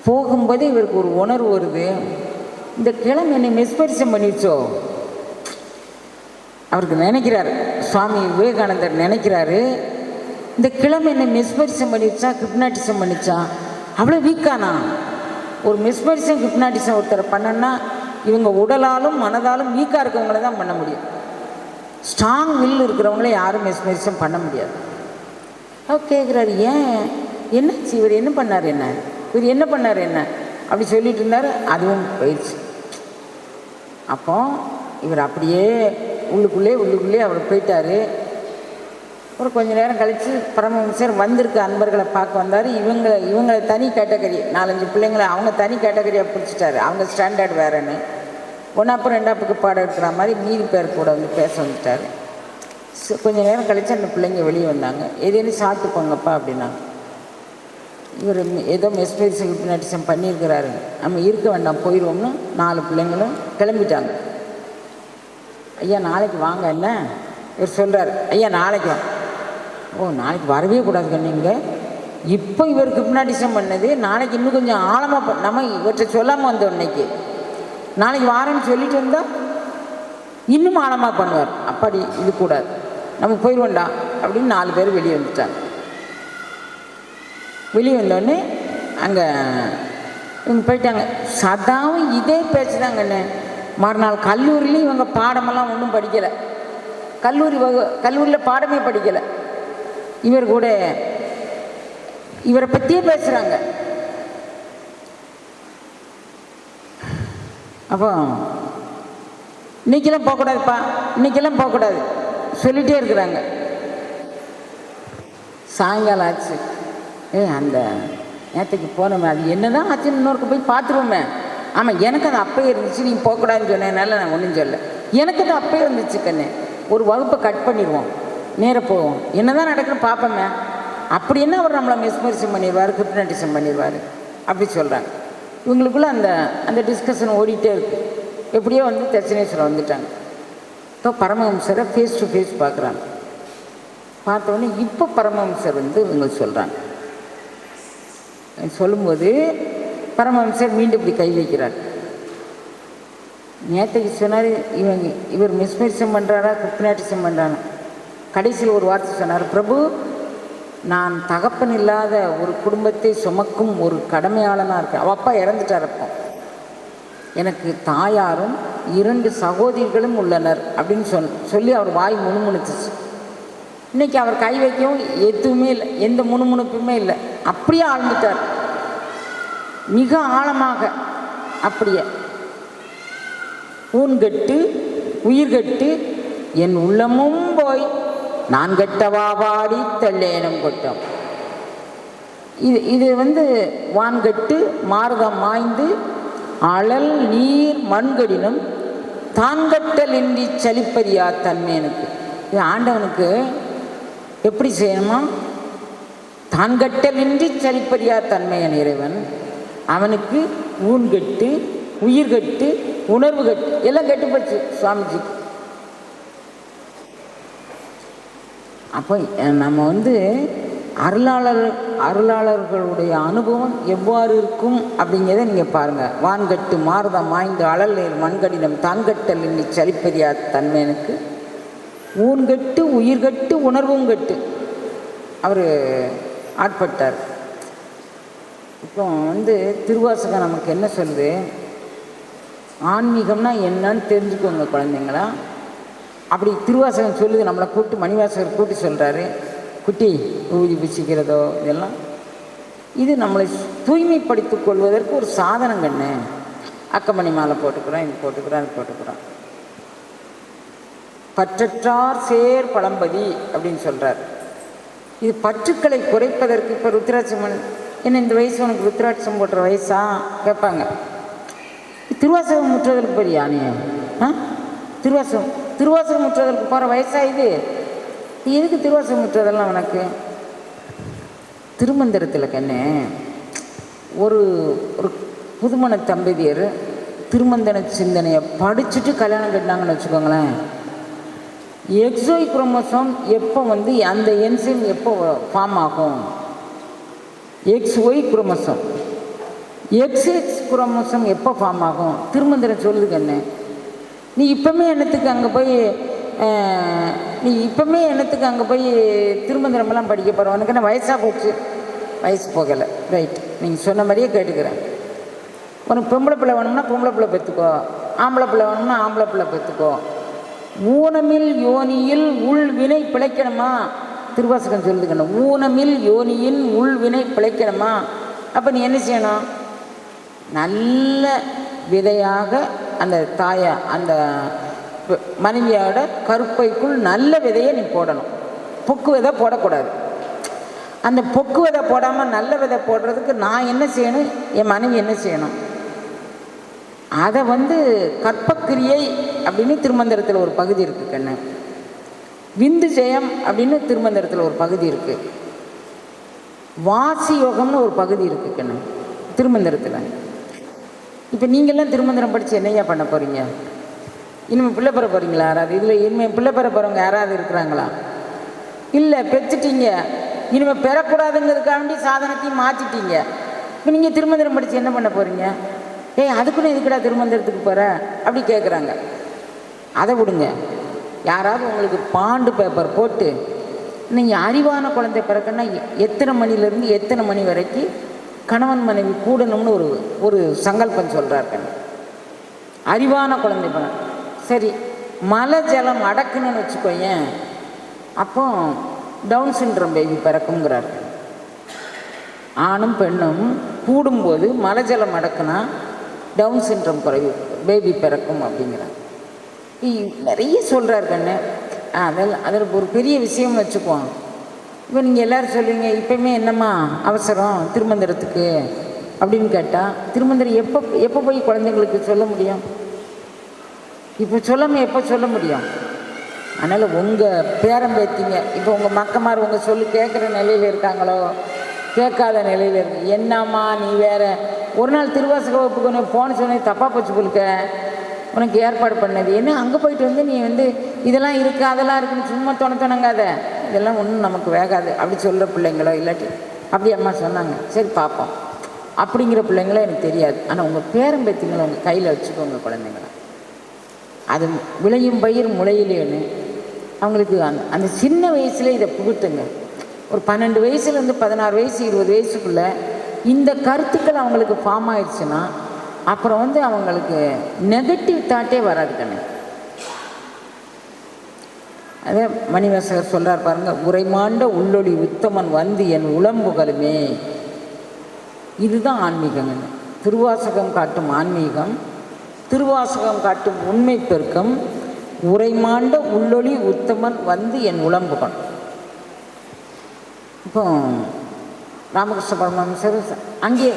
போகும்போதே இவருக்கு ஒரு உணர்வு வருது, இந்த கிழமை என்னை மெஸ்பரிசம் பண்ணிடுச்சோ, அவருக்கு நினைக்கிறார், சுவாமி விவேகானந்தர் நினைக்கிறாரு, இந்த கிழமை என்ன மெஸ்மரிசம் பண்ணிச்சா ஹிப்னாட்டிசம் பண்ணிச்சா, அவ்வளோ வீக்கானா? ஒரு மெஸ்மரிசம் ஹிப்னாட்டிசம் ஒருத்தரை பண்ணனா இவங்க உடலாலும் மனதாலும் வீக்காக இருக்கவங்கள தான் பண்ண முடியும். ஸ்ட்ராங் வில் இருக்கிறவங்கள யாரும் மெஸ்மரிசம் பண்ண முடியாது. அவர் கேட்குறாரு, ஏன் என்னாச்சு, இவர் என்ன பண்ணார் என்ன, இவர் என்ன பண்ணார் என்ன அப்படி சொல்லிட்டு இருந்தார். அதுவும் போயிடுச்சு. அப்போ இவர் அப்படியே உள்ளுக்குள்ளே அவர் போயிட்டார். ஒரு கொஞ்ச நேரம் கழித்து பரமஹம்சர் வந்திருக்க அன்பர்களை பார்க்க வந்தார். இவங்களை தனி கேட்டகரி, 4-5 பிள்ளைங்களை அவங்க தனி கேட்டகரியாக பிடிச்சிட்டாரு. அவங்க ஸ்டாண்டர்ட் வேறேன்னு 1ஆப்பு 2ஆப்புக்கு பாடம் இருக்கிற மாதிரி மீதி பேர் கூட வந்து பேச வந்துட்டார். கொஞ்சம் நேரம் கழித்து அந்த பிள்ளைங்க வெளியே வந்தாங்க. ஏதேனும் சாப்பிட்டு போங்கப்பா அப்படின்னாங்க. இவர் ஏதோ மெஸ்மரிசம் ஹிப்னாட்டிசம் பண்ணியிருக்கிறாரு, நம்ம இருக்க வேண்டாம் போயிடுவோம்னு 4 பிள்ளைங்களும் கிளம்பிட்டாங்க. ஐயா நாளைக்கு வாங்க என்ன இவர் சொல்கிறார். ஐயா நாளைக்கு வாங்க. ஓ நாளைக்கு வரவே கூடாது கண்ணுங்க. இப்போ இவருக்கு ஹிப்னாட்டிசம் பண்ணது நாளைக்கு இன்னும் கொஞ்சம் ஆழமாக நம்ம இவற்றை சொல்லாமல் வந்தோம். இன்னைக்கு நாளைக்கு வாரேன்னு சொல்லிட்டு வந்தால் இன்னும் ஆழமாக பண்ணுவார். அப்படி இது கூடாது, நம்ம போயிடுவோண்டா அப்படின்னு 4 பேர் வெளியே வந்துட்டாங்க. வெளியே வந்தோடனே அங்கே இவங்க போயிட்டாங்க. சதாவும் இதே பேச்சு தாங்கண்ணே. மறுநாள் கல்லூரியிலையும் இவங்க பாடமெல்லாம் ஒன்றும் படிக்கலை. கல்லூரியில் பாடமே படிக்கலை. இவர் கூட இவரை பற்றியே பேசுகிறாங்க. அப்போ இன்றைக்கெல்லாம் போகக்கூடாதுப்பா, இன்றைக்கெல்லாம் போகக்கூடாது சொல்லிகிட்டே இருக்கிறாங்க. சாயங்காலம் ஆச்சு. அந்த நேற்றுக்கு போனோமே, அது என்ன தான் ஆச்சுன்னு இன்னொருக்கு போய் பார்த்துருவோமே. ஆமாம் எனக்கு அது அப்பயே இருந்துச்சு, நீ போகக்கூடாதுன்னு சொன்னதுனால நான் ஒன்றும் சொல்ல. எனக்கு அது அப்பயே இருந்துச்சு கண்ணு. ஒரு வகுப்பை கட் பண்ணிடுவோம், நேராக போவோம், என்ன தான் நடக்குன்னு பார்ப்போமே. அப்படி என்ன அவர் நம்மளை மெஸ்மரிசம் பண்ணிடுவார், ஹிப்னாட்டிசம் பண்ணிடுவார் அப்படி சொல்கிறாங்க. இவங்களுக்குள்ளே அந்த டிஸ்கஷன் ஓடிட்டே இருக்குது. எப்படியோ வந்து தட்சிணேஸ்வரம் வந்துட்டாங்க. இப்போ பரமஹம்சரை ஃபேஸ் டு ஃபேஸ் பார்க்குறாங்க. பார்த்தோன்னே இப்போ பரமஹம்சர் வந்து இவங்க சொல்கிறாங்க. சொல்லும்போது பரமஹம்சர் மீண்டும் இப்படி கை வைக்கிறார். நேற்றுக்கு சொன்னார், இவர் மெஸ்மரிசம் பண்ணுறாரா ஹிப்னாட்டிசம் பண்ணுறாரா. கடைசியில் ஒரு வார்த்தை சொன்னார், பிரபு நான் தகப்பன் இல்லாத ஒரு குடும்பத்தை சுமக்கும் ஒரு கடமையாளனாக இருக்கேன். அவள் அப்பா இறந்துட்டார். அப்போ எனக்கு தாயாரும் 2 சகோதரிகளும் உள்ளனர் அப்படின்னு சொல்லி அவர் வாய் முணுமுணுத்துச்சு. இன்றைக்கி அவர் கை வைக்கவும் எதுவுமே இல்லை, எந்த முணுமுணுப்புமே இல்லை. அப்படியே ஆழ்ந்துட்டார், மிக ஆழமாக. அப்படியே ஊன்கட்டு உயிர்கட்டு என் உள்ளமும் போய் நான் கெட்டவா பாடி தெள்ளேனம் கொட்டம். இது வந்து வான்கட்டு மார்தம் மாய்ந்து அழல் நீர் மண்கடினும் தான்கட்டல் இன்றி சலிப்பதியா தன்மேனுக்கு. இது ஆண்டவனுக்கு எப்படி செய்யணுமா? தான்கட்டல் இன்றி சலிப்பதியா தன்மையன் இறைவன். அவனுக்கு ஊன்கட்டு உயிர்கட்டு உணர்வு கட்டு எல்லாம் கெட்டுப்போச்சு சுவாமிஜிக்கு. அப்போ நம்ம வந்து அருளாளர்களுடைய அனுபவம் எவ்வாறு இருக்கும் அப்படிங்கிறத நீங்கள் பாருங்கள். வான்கட்டு மாறுதம் மாய்ந்து அழல் நீர் மண்கடினம் தான்கட்டல் இன்னி சலிப்பதியா தன்மையனுக்கு ஊன்கட்டு உயிர்கட்டு உணர்வும் கட்டு அவர் ஆட்பட்டார். இப்போ வந்து திருவாசகம் நமக்கு என்ன சொல்லுது? ஆன்மீகம்னா என்னன்னு தெரிஞ்சுக்கோங்க குழந்தைங்களா. அப்படி திருவாசகம் சொல்லுது. நம்மளை கூப்பிட்டு மணிவாசகர் கூட்டி சொல்கிறாரு, குட்டி ஊதி பிசிக்கிறதோ இதெல்லாம் இது நம்மளை தூய்மைப்படுத்திக் கொள்வதற்கு ஒரு சாதனம் கண்ணு. அக்கமணி மாலை போட்டுக்கிறோம், இது போட்டுக்கிறோம், அது போட்டுக்கிறோம். பற்றற்றார் சேர் பழம்பதி அப்படின்னு சொல்கிறார். இது பற்றுக்களை குறைப்பதற்கு. இப்போ ருத்ராட்சமன் என்ன இந்த வயசு உனக்கு ருத்ராட்சம் போடுற வயசா கேட்பாங்க. திருவாசகம் முற்றுவதற்கு போறியா நீ? திருவாசகம் முற்றுவதற்கு போகிற வயசா இது? எதுக்கு திருவாசகம் முற்றுவதெல்லாம் உனக்கு? திருமந்திரத்தில் கண்ணு ஒரு புதுமண தம்பதியர் திருமந்தன சிந்தனையை படிச்சுட்டு கல்யாணம் கட்டினாங்கன்னு வச்சுக்கோங்களேன். எக்ஸோய் குரோமோசோம் எப்போ வந்து அந்த என்சைம் எப்போ ஃபார்ம் ஆகும்? XY குரோமோசோம் XX குரோமோசோம் எப்போ ஃபார்ம் ஆகும்? திருமந்திரம் சொல்லுது கண்ணு. நீ இப்போமே என்னத்துக்கு அங்கே போய் நீ இப்போமே என்னத்துக்கு அங்கே போய் திருமந்திரமெல்லாம் படிக்க போகிற, உனக்கு என்ன வயசாக போச்சு? வயசு போகலை, ரைட், நீங்கள் சொன்ன மாதிரியே கேட்டுக்கிறேன். உனக்கு பொம்பளை பிள்ளை வேணும்னா பொம்பளை பிள்ளை பெற்றுக்கோ, ஆம்பளை பிள்ளை வேணும்னா ஆம்பளை பிள்ளை பெற்றுக்கோ. ஊனமில் யோனியில் உள் வினை பிழைக்கணுமா? திருவாசகம் சொல்லுதுக்கணும், ஊனமில் யோனியின் உள் வினை பிழைக்கணுமா? அப்போ நீ என்ன செய்யணும்? நல்ல விதையாக அந்த தாயை, அந்த மனைவியோட கருப்பைக்குள் நல்ல விதையை நீ போடணும். பொக்கு விதை போடக்கூடாது. அந்த பொக்கு விதை போடாமல் நல்ல விதை போடுறதுக்கு நான் என்ன செய்யணும், என் மனைவி என்ன செய்யணும்? அதை கற்பக்கிரியை அப்படின்னு திருமந்திரத்தில் ஒரு பகுதி இருக்குது கண்ணு. விந்து ஜெயம் அப்படின்னு திருமந்திரத்தில் ஒரு பகுதி இருக்குது. வாசி யோகம்னு ஒரு பகுதி இருக்குது கண்ணு திருமந்திரத்தில். இப்போ நீங்கள்லாம் திருமந்திரம் படித்து என்னையா பண்ண போகிறீங்க? இனிமேல் பிள்ளை பெற போகிறீங்களா? யாராவது இதில் இனிமேல் பிள்ளை பெற போகிறவங்க யாராவது இருக்கிறாங்களா? இல்லை, பெற்றுட்டீங்க. இனிமேல் பெறக்கூடாதுங்கிறதுக்காண்டி சாதனத்தையும் மாற்றிட்டீங்க. இப்போ நீங்கள் திருமந்திரம் படித்து என்ன பண்ண போகிறீங்க? அதுக்குன்னு எதுக்குடா திருமந்திரத்துக்கு போகிற அப்படி கேட்குறாங்க. அதை விடுங்க. யாராவது உங்களுக்கு பாண்டு பேப்பர் போட்டு நீங்கள் அறிவான குழந்தை பிறக்கன்னா எத்தனை மணிலேருந்து எத்தனை மணி வரைக்கும் கணவன் மனைவி கூடணும்னு ஒரு சங்கல்பம் சொல்கிறாரு. அறிவான குழந்தை பிறகு சரி, மலை ஜலம் அடக்குன்னு வச்சுக்கோயேன், அப்போ டவுன் சிண்ட்ரம் பேபி பிறக்குங்கிறார். ஆணும் பெண்ணும் கூடும்போது மலை ஜலம் அடக்குனா டவுன் சிண்ட்ரம் குறைவு பேபி பிறக்கும் அப்படிங்கிறார். நிறைய சொல்கிறார் கண்ணு. அதில் ஒரு பெரிய விஷயம் வச்சுக்குவோம். இப்போ நீங்கள் எல்லோரும் சொல்லுவீங்க, இப்போயுமே என்னம்மா அவசரம் திருமந்திரத்துக்கு அப்படின்னு கேட்டால், திருமந்திரம் எப்போ போய் குழந்தைங்களுக்கு சொல்ல முடியும்? இப்போ சொல்லாமல் எப்போ சொல்ல முடியும்? அதனால் உங்கள் பேரம்பேத்திங்க, இப்போ உங்கள் மக்கமார் உங்கள் சொல்லி கேட்குற நிலையில் இருக்காங்களோ கேட்காத நிலையில் இருக்கு. என்னம்மா நீ வேறு ஒரு நாள் திருவாசக வகுப்புக்கு உனக்கு ஃபோன் சொன்னே தப்பாக போச்சு போலுக்க, உனக்கு ஏற்பாடு பண்ணது என்ன? அங்கே போயிட்டு நீ இதெல்லாம் இருக்குது அதெல்லாம் இருக்குன்னு சும்மா துணங்காத, இதெல்லாம் ஒன்றும் நமக்கு வேகாது அப்படி சொல்கிற பிள்ளைங்களோ, இல்லாட்டி அப்படி அம்மா சொன்னாங்க, சரி பார்ப்போம் அப்படிங்கிற பிள்ளைங்களோ எனக்கு தெரியாது. ஆனால் உங்கள் பேரம்பேத்திங்களை உங்கள் கையில் வச்சுக்கோங்க குழந்தைங்கள. அது விளையும் பயிர் முளையிலேன்னு அவங்களுக்கு அந்த சின்ன வயசுல இதை புகுத்துங்க. ஒரு 12 வயசுலேருந்து 16 வயசு 20 வயசுக்குள்ளே இந்த கருத்துக்கள் அவங்களுக்கு ஃபார்ம் ஆயிடுச்சுன்னா அப்புறம் அவங்களுக்கு நெகட்டிவ் தாட்டே வராது கண்ணு. அதே மணிவாசகர் சொல்கிறார் பாருங்க, உரைமாண்ட உள்ளொளி உத்தமன் என் உளம்புகளுமே. இதுதான் ஆன்மீகங்கன்னு. திருவாசகம் காட்டும் ஆன்மீகம், திருவாசகம் காட்டும் உண்மை பெருக்கம், உரைமாண்ட உள்ளொளி உத்தமன் என் உளம்புகள். இப்போ ராமகிருஷ்ண பரமஹம்சர் அங்கே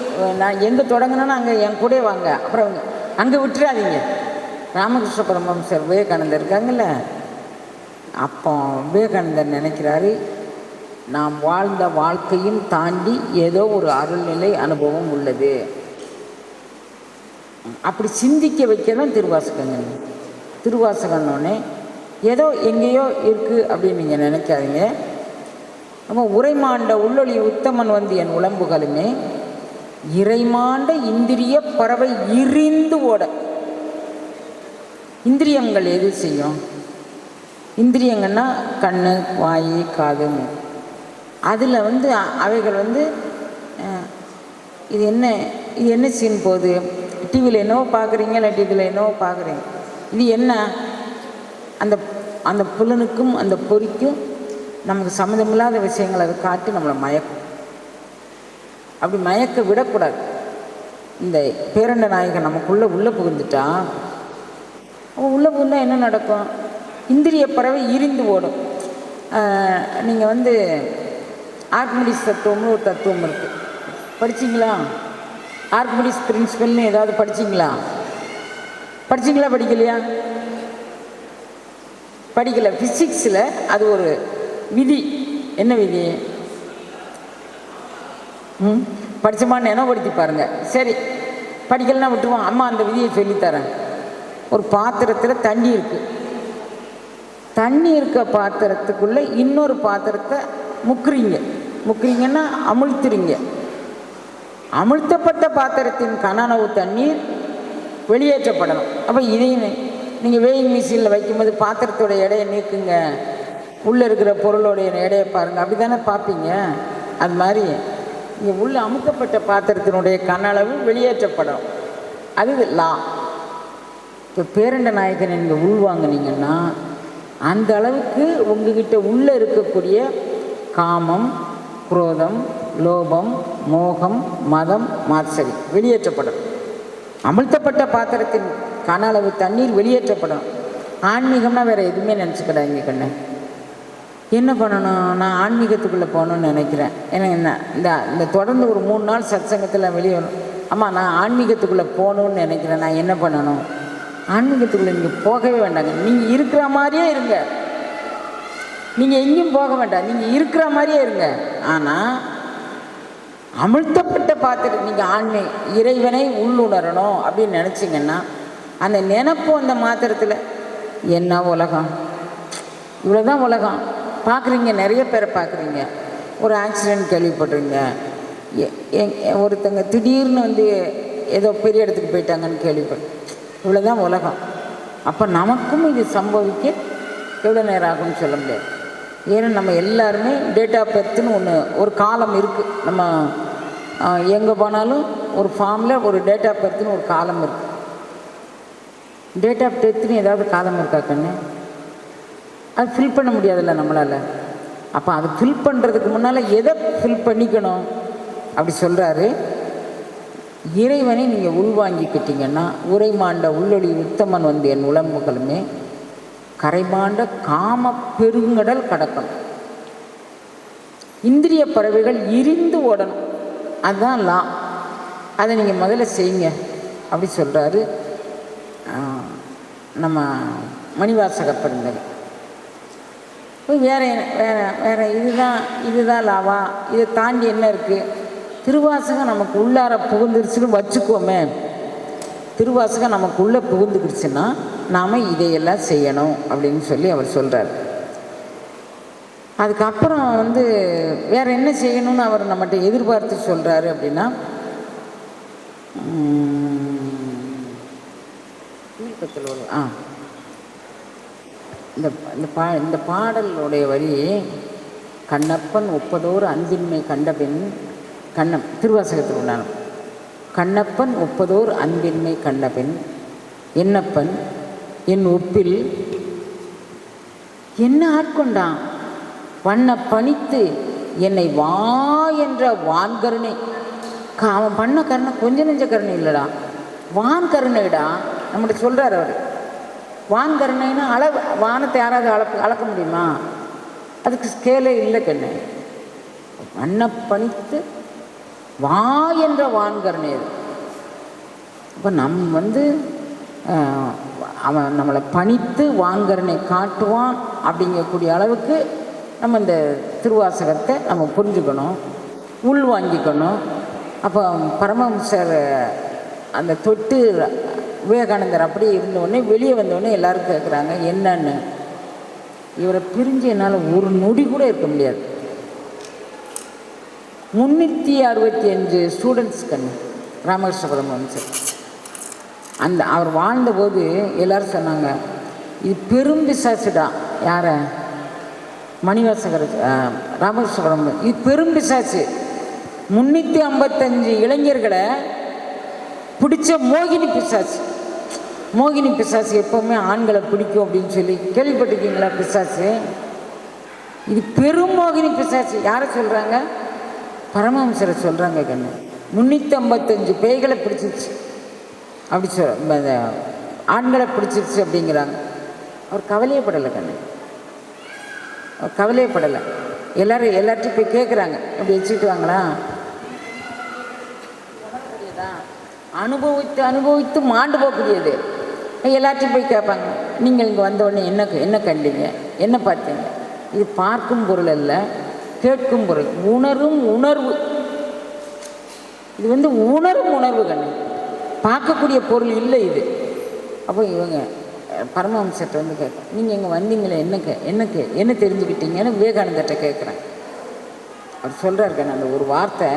நான் எங்கே தொடங்கினேன்னா அங்கே என் கூட வாங்க, அப்புறம் அங்கே விட்டுறாதீங்க. ராமகிருஷ்ண பரமஹம்சர் விவேகானந்தர் இருக்காங்கல்ல, அப்போ விவேகானந்தர் நினைக்கிறாரு, நாம் வாழ்ந்த வாழ்க்கையும் தாண்டி ஏதோ ஒரு அருள்நிலை அனுபவம் உள்ளது. அப்படி சிந்திக்க வைக்க தான் திருவாசகங்க. திருவாசகன்னொன்னே ஏதோ எங்கேயோ இருக்குது அப்படின்னு நீங்கள் நினைக்காதீங்க. நம்ம உரைமாண்ட உள்ளொளி உத்தமன் என் உளம்புகளுமே, இறைமாண்ட இந்திரிய பறவை இரிந்து ஓட. இந்திரியங்கள் எது செய்யும்? இந்திரியங்கள்னா கண்ணு, வாய், காது. அதில் அவைகள் இது என்ன சீன் போகுது, டிவியில் என்னவோ பார்க்குறீங்க, இல்லை டிவியில் என்னவோ பார்க்குறீங்க, இது என்ன? அந்த புலனுக்கும் அந்த பொறிக்கும் நமக்கு சம்மந்தமில்லாத விஷயங்களை அதை காட்டி நம்மளை மயக்கும். அப்படி மயக்க விடக்கூடாது. இந்த பேரண்ட நாயகன் நமக்குள்ளே உள்ளே புகுந்துட்டா, அவன் உள்ளே புகுந்தா என்ன நடக்கும்? இந்திரிய பறவை இரிந்து ஓடும். நீங்கள் ஆர்கிமிடிஸ் தத்துவம்னு ஒரு தத்துவம் இருக்குது, படிச்சிங்களா? ஆர்கிமிடிஸ் பிரின்சிபல்னு ஏதாவது படிச்சிங்களா? படிக்கலையா? படிக்கலை. ஃபிசிக்ஸில் அது ஒரு விதி. என்ன விதி? படித்தமான்னு நினைவுபடுத்தி பாருங்கள். சரி, படிக்கலைன்னா விட்டுருவோம். அம்மா அந்த விதியை சொல்லித்தரேன். ஒரு பாத்திரத்தில் தண்ணி இருக்குது. தண்ணி இருக்க பாத்திரத்துக்குள்ளே இன்னொரு பாத்திரத்தை முக்குறீங்கன்னா அமிழ்த்துறீங்க. அமிழ்த்தப்பட்ட பாத்திரத்தின் கனனவு தண்ணீர் வெளியேற்றப்படணும். அப்போ இதையும் நீங்கள் வேயிங் மிஷினில் வைக்கும்போது பாத்திரத்தோட எடையை நீக்குங்க, உள்ளே இருக்கிற பொருளோடைய எடையை பாருங்கள், அப்படி தானே பார்ப்பீங்க. அது மாதிரி இங்கே உள்ள அமுக்கப்பட்ட பாத்திரத்தினுடைய கன அளவு வெளியேற்றப்படும். அது லா. இப்போ பேரண்ட நாயகனை நீங்கள் உள்வாங்கினீங்கன்னா அந்த அளவுக்கு உங்ககிட்ட உள்ளே இருக்கக்கூடிய காமம், குரோதம், லோபம், மோகம், மதம், மாத்சரி வெளியேற்றப்படும். அமிழ்த்தப்பட்ட பாத்திரத்தின் கன அளவு தண்ணீர் வெளியேற்றப்படும். ஆன்மீகம்னா வேறு எதுவுமே நினச்சிக்கிடாங்க கண்ணு. என்ன பண்ணணும்? நான் ஆன்மீகத்துக்குள்ளே போகணுன்னு நினைக்கிறேன். எனக்கு இந்த தொடர்ந்து ஒரு 3 நாள் சத்சங்கத்தில் வெளியே வரணும். அம்மா நான் ஆன்மீகத்துக்குள்ளே போகணுன்னு நினைக்கிறேன், நான் என்ன பண்ணணும்? ஆன்மீகத்துக்குள்ளே நீங்கள் போகவே வேண்டாங்க. நீங்கள் இருக்கிற மாதிரியே இருங்க. நீங்கள் எங்கேயும் போக வேண்டாம், நீங்கள் இருக்கிற மாதிரியே இருங்க. ஆனால் அமிழ்த்தப்பட்ட பாத்திரம் நீங்கள் இறைவனை உள்ளுணரணும் அப்படின்னு நினச்சிங்கன்னா அந்த நினப்பு அந்த மாத்திரத்தில் என்ன உலகம், இவ்வளோதான் உலகம். பார்க்குறீங்க, நிறைய பேரை பார்க்குறீங்க. ஒரு ஆக்சிடெண்ட் கேள்விப்படுறீங்க, ஒருத்தங்க திடீர்னு ஏதோ பெரிய இடத்துக்கு போயிட்டாங்கன்னு கேள்விப்பட்டு, இவ்வளோதான் உலகம். அப்போ நமக்கும் இது சம்பவிக்க எவ்வளோ நேரம் ஆகும்னு சொல்ல முடியாது. ஏன்னா நம்ம எல்லாருமே டேட் ஆஃப் பர்த்துன்னு ஒரு காலம் இருக்குது. நம்ம எங்கே போனாலும் ஒரு ஃபார்மில் ஒரு டேட் ஆஃப் பர்த்துன்னு ஒரு காலம் இருக்குது. டேட் ஆஃப் டெத்துன்னு ஏதாவது காலம் இருக்கா கண்ணு? அது ஃபில் பண்ண முடியாதுல்ல நம்மளால். அப்போ அது ஃபில் பண்ணுறதுக்கு முன்னால் எதை ஃபில் பண்ணிக்கணும் அப்படி சொல்கிறாரு. இறைவனை நீங்கள் உள்வாங்கிக்கிட்டீங்கன்னா உரைமாண்ட உள்ளொளி உத்தமன் என் உடம்புகளுமே கரைமாண்ட காம பெருங்கடல் கடக்கணும். இந்திரிய பறவைகள் இரிந்து ஓடணும். அதுதான் லா. அதை நீங்கள் முதல்ல செய்யுங்க அப்படி சொல்கிறாரு நம்ம மணிவாசக பெருந்தகை. வேறு வேறு வேறு இதுதான் லாவா? இதை தாண்டி என்ன இருக்குது? திருவாசகம் நமக்கு உள்ளார புகுந்துருச்சுன்னு வச்சுக்கோமே. திருவாசகம் நமக்கு உள்ளே புகுந்துக்கிடுச்சுன்னா நாம் இதையெல்லாம் செய்யணும் அப்படின்னு சொல்லி அவர் சொல்கிறார். அதுக்கப்புறம் வேறு என்ன செய்யணும்னு அவர் நம்மகிட்ட எதிர்பார்த்து சொல்கிறாரு அப்படின்னா, இந்த பாடலுடைய வரி, கண்ணப்பன் ஒப்பதோர் அன்பின்மை கண்டபின் திருவாசகத்தில் உண்டான கண்ணப்பன் ஒப்பதோர் அன்பின்மை கண்டபின் என்னப்பன் என் ஒப்பில் என்ன ஆட்கொண்டான் வண்ண பணித்து என்னை வா என்ற வான்கருணை. அவன் பண்ண கருணை கொஞ்சம் நெஞ்ச கருணை இல்லைடா, வான் கருணைடா. நம்மகிட்ட சொல்கிறார் அவர். வான் கருணைன்னா வானத்தை யாராவது அளக்க முடியுமா? அதுக்கு ஸ்கேலே இல்லை கண்ணு. வண்ண பணித்து வா என்ற வான்கருணை அது. இப்போ அவன் நம்மளை பணித்து வான்கருணை காட்டுவான் அப்படிங்கக்கூடிய அளவுக்கு நம்ம இந்த திருவாசகத்தை நம்ம புரிஞ்சுக்கணும், உள்வாங்கிக்கணும். அப்போ பரமஹம்சர் அந்த தொட்டு விவேகானந்தர் அப்படியே இருந்தோடனே வெளியே வந்தோடனே எல்லோரும் கேட்குறாங்க என்னன்னு. இவரை பிரிஞ்சு என்னால் ஒரு நொடி கூட இருக்க முடியாது. 365 ஸ்டூடெண்ட்ஸ் கண்ணு ராமகிருஷ்ண பரமஹம்சர். அவர் வாழ்ந்தபோது எல்லோரும் சொன்னாங்க, இது பெரும் பிசாசுடா. யார? மணிவாசகர் ராமகிருஷ்ண பரமஹம்சர். இது பெரும் பிசாசு. 355 இளைஞர்களை பிடிச்ச மோகினி பிசாசு. மோகினி பிசாசு எப்போவுமே ஆண்களை பிடிக்கும் அப்படின்னு சொல்லி கேள்விப்பட்டிருக்கீங்களா? பிசாசு இது பெரும் மோகினி பிசாசு. யாரை சொல்கிறாங்க? பரமஹம்சரை சொல்கிறாங்க கண்ணு. 355 பேய்களை பிடிச்சிருச்சு அப்படி ஆண்களை பிடிச்சிருச்சு அப்படிங்கிறாங்க. அவர் கவலையப்படலை கண்ணு, அவர் கவலையப்படலை. எல்லார்ட்டையும் போய் கேட்குறாங்க, அப்படி வச்சுட்டு வாங்களா? அனுபவித்து மாண்டு போகக்கூடியது. எல்லாத்தையும் போய் கேட்பாங்க, நீங்கள் இங்கே வந்தோடனே என்ன கண்டீங்க, என்ன பார்த்தீங்க? இது பார்க்கும் பொருள் அல்ல, கேட்கும் பொருள், உணரும் உணர்வு. இது உணரும் உணர்வு கண்ணு, பார்க்கக்கூடிய பொருள் இல்லை இது. அப்போ இவங்க பரமஹம்சர்கிட்ட கேட்குறேன், நீங்கள் இங்கே வந்தீங்களே என்ன தெரிஞ்சுக்கிட்டீங்கன்னு விவேகானந்தர்கிட்ட கேட்குறேன். அவர் சொல்கிறார் கண்ணு, அந்த ஒரு வார்த்தை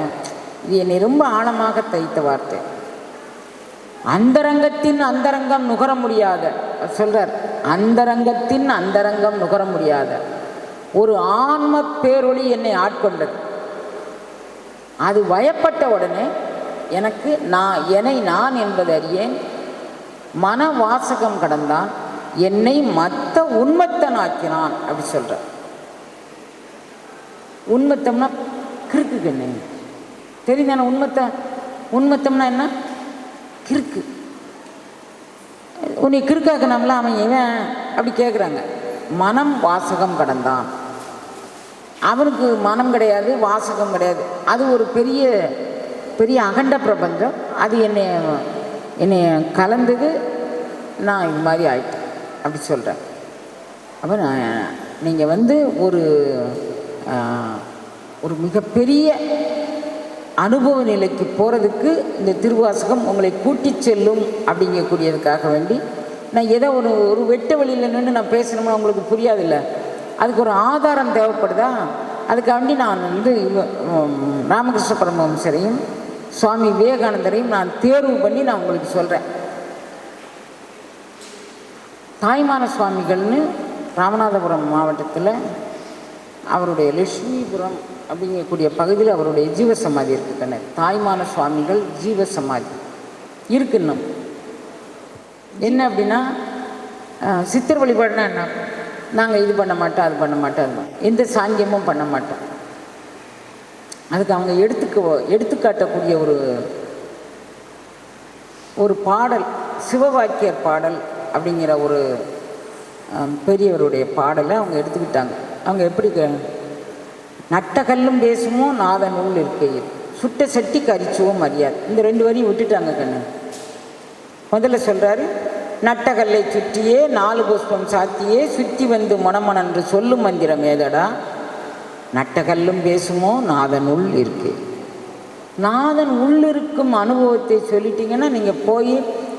இது என்னை ரொம்ப ஆழமாக தைத்த வார்த்தை. அந்தரங்கத்தின் அந்தரங்கம் நுகர முடியாத சொல்றார். அந்தரங்கத்தின் அந்தரங்கம் நுகர முடியாத ஒரு ஆன்ம பேரொளி என்னை ஆட்கொண்டது. அது வயப்பட்ட உடனே எனக்கு நான் என்பது அறியேன். மன வாசகம் கடந்தான், என்னை மத்த உண்மத்தன் ஆக்கினான் அப்படி சொல்ற. உண்மத்தம்னா கிறுக்கு என்ன தெரியுதானே? உண்மத்தம்னா என்ன? கிறுக்கு. உன்னை கிறுக்காக்கணும்ல அவன் இவன் அப்படி கேட்குறாங்க. மனம் வாசகம் கடந்தான். அவனுக்கு மனம் கிடையாது, வாசகம் கிடையாது. அது ஒரு பெரிய பெரிய அகண்ட பிரபஞ்சம். அது என்னை கலந்தது. நான் இது மாதிரி ஆயிட்டேன் அப்படி சொல்கிறேன். அப்போ நீங்கள் ஒரு மிகப்பெரிய அனுபவ நிலைக்கு போகிறதுக்கு இந்த திருவாசகம் உங்களை கூட்டி செல்லும் அப்படிங்கக்கூடியதுக்காக வேண்டி நான் ஏதோ ஒரு வெட்ட வழியில் நின்று நான் பேசணும்னா உங்களுக்கு புரியாதில்ல. அதுக்கு ஒரு ஆதாரம் தேவைப்படுதா? அதுக்காண்டி நான் ராமகிருஷ்ண பரமஹம்சரையும் சுவாமி விவேகானந்தரையும் நான் தேர்வு பண்ணி நான் உங்களுக்கு சொல்கிறேன். தாய்மான சுவாமிகள்னு ராமநாதபுரம் மாவட்டத்தில் அவருடைய லட்சுமிபுரம் அப்படிங்கக்கூடிய பகுதியில் அவருடைய ஜீவசமாதி இருக்குதுன்னு. தாய்மான சுவாமிகள் ஜீவசமாதி இருக்குன்னு. என்ன அப்படின்னா சித்தர் வழிபாடுனா என்ன? நாங்கள் இது பண்ண மாட்டோம், அது பண்ண மாட்டோம், எந்த சாங்கியமும் பண்ண மாட்டோம். அதுக்கு அவங்க எடுத்துக்காட்டக்கூடிய ஒரு பாடல், சிவவாக்கியர் பாடல் அப்படிங்கிற ஒரு பெரியவருடைய பாடலை அவங்க எடுத்துக்கிட்டாங்க. அவங்க எப்படி நட்ட கல்லும் பேசுமோ நாத நூல் இருக்கையில் சுட்ட சட்டி கரிச்சுவோம் அறியாது. இந்த 2 வரியும் விட்டுட்டாங்க கண்ணு. முதல்ல சொல்கிறாரு, நட்டகல்லை சுற்றியே 4 புஷ்பம் சாத்தியே சுற்றி வந்து மணமணன்று சொல்லும் மந்திரம் ஏதடா. நட்டகல்லும் பேசுமோ நாதன் உள் இருக்கு. நாதன் உள்ளிருக்கும் அனுபவத்தை சொல்லிட்டீங்கன்னா நீங்கள் போய்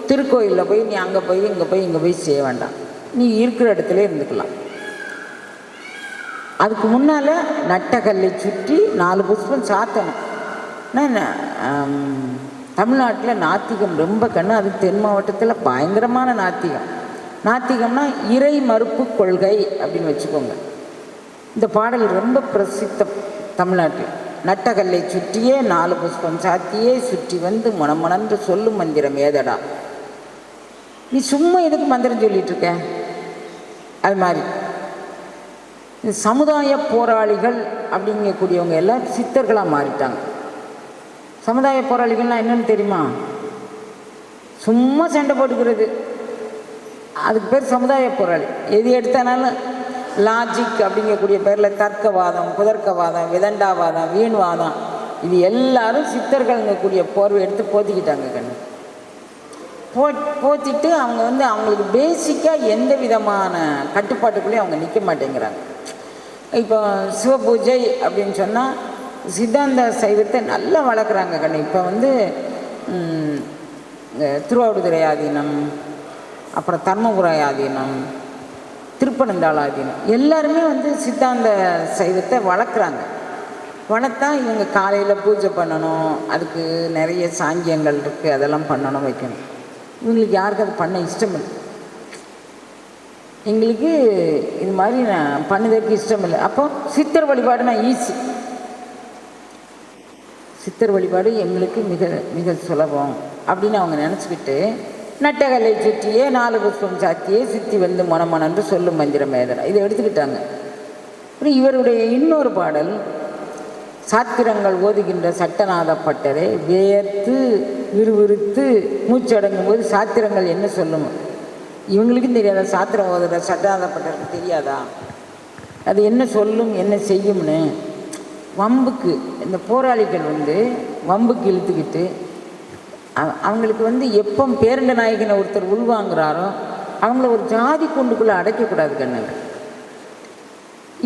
திருக்கோயிலில் போய் நீ அங்கே போய் இங்கே போய் செய்ய வேண்டாம். நீ இருக்கிற இடத்துல இருந்துக்கலாம். அதுக்கு முன்னால் நட்டகல்லை சுற்றி 4 புஷ்பம் சாத்தணும். தமிழ்நாட்டில் நாத்திகம் ரொம்ப கண்ணு. அது தென் மாவட்டத்தில் பயங்கரமான நாத்திகம். நாத்திகம்னா இறை மறுப்பு கொள்கை அப்படின்னு வச்சுக்கோங்க. இந்த பாடல் ரொம்ப பிரசித்தம் தமிழ்நாட்டில். நட்டகல்லை சுற்றியே 4 புஷ்பம் சாத்தியே சுற்றி வந்து மணமணன்று சொல்லும் மந்திரம் ஏதடா. நீ சும்மா எதுக்கு மந்திரம் சொல்லிட்டு இருக்க? அது மாதிரி இந்த சமுதாய போராளிகள் அப்படிங்கக்கூடியவங்க எல்லாம் சித்தர்களாக மாறிட்டாங்க. சமுதாய போராளிகள்லாம் என்னன்னு தெரியுமா? சும்மா சண்டை போட்டுக்கிறது, அதுக்கு பேர் சமுதாய போராளி. எது எடுத்தானாலும் லாஜிக் அப்படிங்கக்கூடிய பேரில் தர்க்கவாதம், குதர்க்கவாதம், விதண்டாவாதம், வீண்வாதம், இது எல்லாரும் சித்தர்கள்ங்கக்கூடிய போர்வை எடுத்து போத்திக்கிட்டாங்க கண்ணு. போத்திட்டு அவங்க அவங்களுக்கு பேசிக்காக எந்த விதமான கட்டுப்பாட்டுக்குள்ளேயும் அவங்க நிற்க மாட்டேங்கிறாங்க. இப்போ சிவபூஜை அப்படின்னு சொன்னால் சித்தாந்த சைவத்தை நல்லா வளர்க்குறாங்க கண்ணு. இப்போ திருவாவடுதுறை ஆதீனம், அப்புறம் தர்மபுர ஆதீனம், திருப்பனந்தாள் ஆதீனம் எல்லாருமே சித்தாந்த சைவத்தை வளர்க்குறாங்க. வளர்த்தா இவங்க காலையில் பூஜை பண்ணணும், அதுக்கு நிறைய சாங்கியங்கள் இருக்குது, அதெல்லாம் பண்ணணும் வைக்கணும். இவங்களுக்கு யாருக்கு அது பண்ண இஷ்டம் இல்லை. எங்களுக்கு இது மாதிரி நான் பண்ணுறதுக்கு இஷ்டம் இல்லை. அப்போ சித்தர் வழிபாடுனா ஈஸி. சித்தர் வழிபாடு எங்களுக்கு மிக மிக சுலபம் அப்படின்னு அவங்க நினச்சிக்கிட்டு நட்டகல்லை சுற்றியே 4 புஷ்பம் சாத்தியே சுற்றி வந்து மணமணன்று சொல்லும் மந்திரம் ஏதடா இதை எடுத்துக்கிட்டாங்க. அப்புறம் இவருடைய இன்னொரு பாடல், சாத்திரங்கள் ஓதுகின்ற சட்டநாதப்பட்டரை வேர்த்து விறுவிறுத்து மூச்சடங்கும் போது சாத்திரங்கள் என்ன சொல்லும்? இவங்களுக்கும் தெரியாதா? சாத்திரம் ஓதுகிற சட்டநாதப்பட்டருக்கு தெரியாதா அது என்ன சொல்லும் என்ன செய்யும்னு? வம்புக்கு இந்த போராளிகள் வம்புக்கு இழுத்துக்கிட்டு அவங்களுக்கு எப்போ பேரண்ட நாயகனை ஒருத்தர் உள்வாங்குறாரோ அவங்கள ஒரு ஜாதி கொண்டுக்குள்ளே அடைக்கக்கூடாது கண்ணு.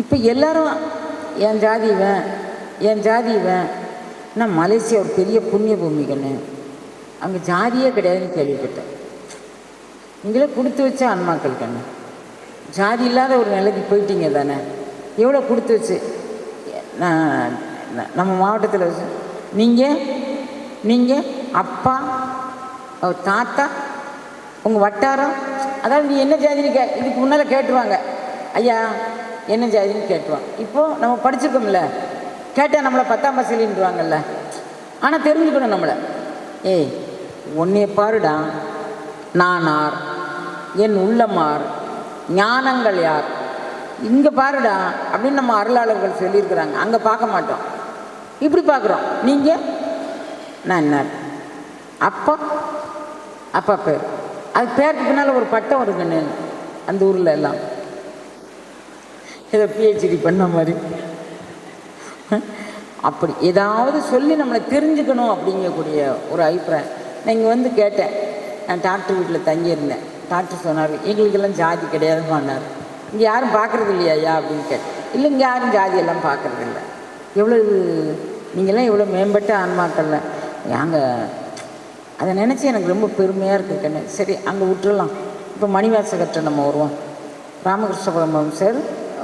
இப்போ எல்லாரும் என் ஜாதி இவன் நான் மலேசியா ஒரு பெரிய புண்ணிய பூமி கண்ணு, அங்கே ஜாதியே கிடையாதுன்னு கேள்விப்பட்டேன். நீங்களே கொடுத்து வச்ச ஆன்மாக்கள் கண்ணு, ஜாதி இல்லாத ஒரு நிலைக்கு போயிட்டீங்க தானே. எவ்வளோ கொடுத்து வச்சு நம்ம மாவட்டத்தில் வச்சு நீங்கள் அப்பா அவர் தாத்தா, உங்கள் வட்டாரம், அதாவது நீ என்ன ஜாதின்னு இதுக்கு முன்னால் கேட்டுருவாங்க, ஐயா என்ன ஜாதின்னு கேட்டுருவாங்க. இப்போது நம்ம படிச்சிருக்கோம்ல, கேட்டால் நம்மளை 10ஆம் பசலின்றாங்கல்ல. ஆனால் தெரிஞ்சுக்கணும் நம்மளை, ஏய் உன்னைய பாருடா, நான் ஆர், என் உள்ளமார், ஞானங்கள் யார், இங்கே பாருடா அப்படின்னு நம்ம அருளாளர்கள் சொல்லியிருக்கிறாங்க. அங்கே பார்க்க மாட்டோம், இப்படி பார்க்குறோம். நீங்கள் நான் என்ன அப்பா, அப்பா பேர், அது பேருக்கு பின்னால் ஒரு பட்டம் இருக்குன்னு அந்த ஊரில் எல்லாம் ஏதோ பிஹெச்டி பண்ண மாதிரி அப்படி ஏதாவது சொல்லி நம்மளை தெரிஞ்சுக்கணும் அப்படிங்கக்கூடிய ஒரு அபிப்பிராயம். நான் இங்கே வந்து கேட்டேன், நான் டாக்டர் வீட்டில் தங்கியிருந்தேன். டாக்டர் சொன்னார், எங்களுக்கெல்லாம் ஜாதி கிடையாதுமான்னார். இங்கே யாரும் பார்க்குறது இல்லையா அப்படின்னு கேட்டேன். இல்லை, இங்கே யாரும் ஜாதியெல்லாம் பார்க்குறது இல்லை. எவ்வளோ நீங்கள்லாம் எவ்வளோ மேம்பட்ட ஆன்மாக்கள்ல அங்கே அதை நினச்சி எனக்கு ரொம்ப பெருமையாக இருக்குது கண்ணு. சரி, அங்கே விட்டுறலாம். இப்போ மணிவாசகர்கிட்ட நம்ம வருவோம். ராமகிருஷ்ண பரமஹம்சர்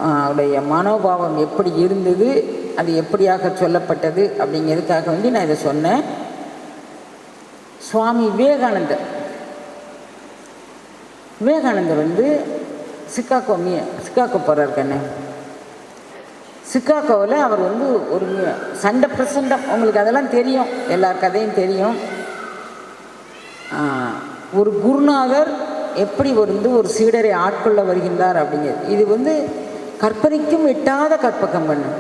அவருடைய மனோபாவம் எப்படி இருந்தது, அது எப்படியாக சொல்லப்பட்டது அப்படிங்கிறதுக்காக வேண்டி நான் இதை சொன்னேன். சுவாமி விவேகானந்தர் வந்து சிக்காகோ போகிறார் கண்ணு. சிக்காகோவில் அவர் வந்து ஒரு சண்டை பிரசண்டம், உங்களுக்கு அதெல்லாம் தெரியும், எல்லார் கதையும் தெரியும். ஒரு குருநாதர் எப்படி வந்து ஒரு சீடரை ஆட்கொள்ள வருகின்றார் அப்படிங்கிறது, இது வந்து கற்பனைக்கும் எட்டாத கற்பகம் பண்ணு,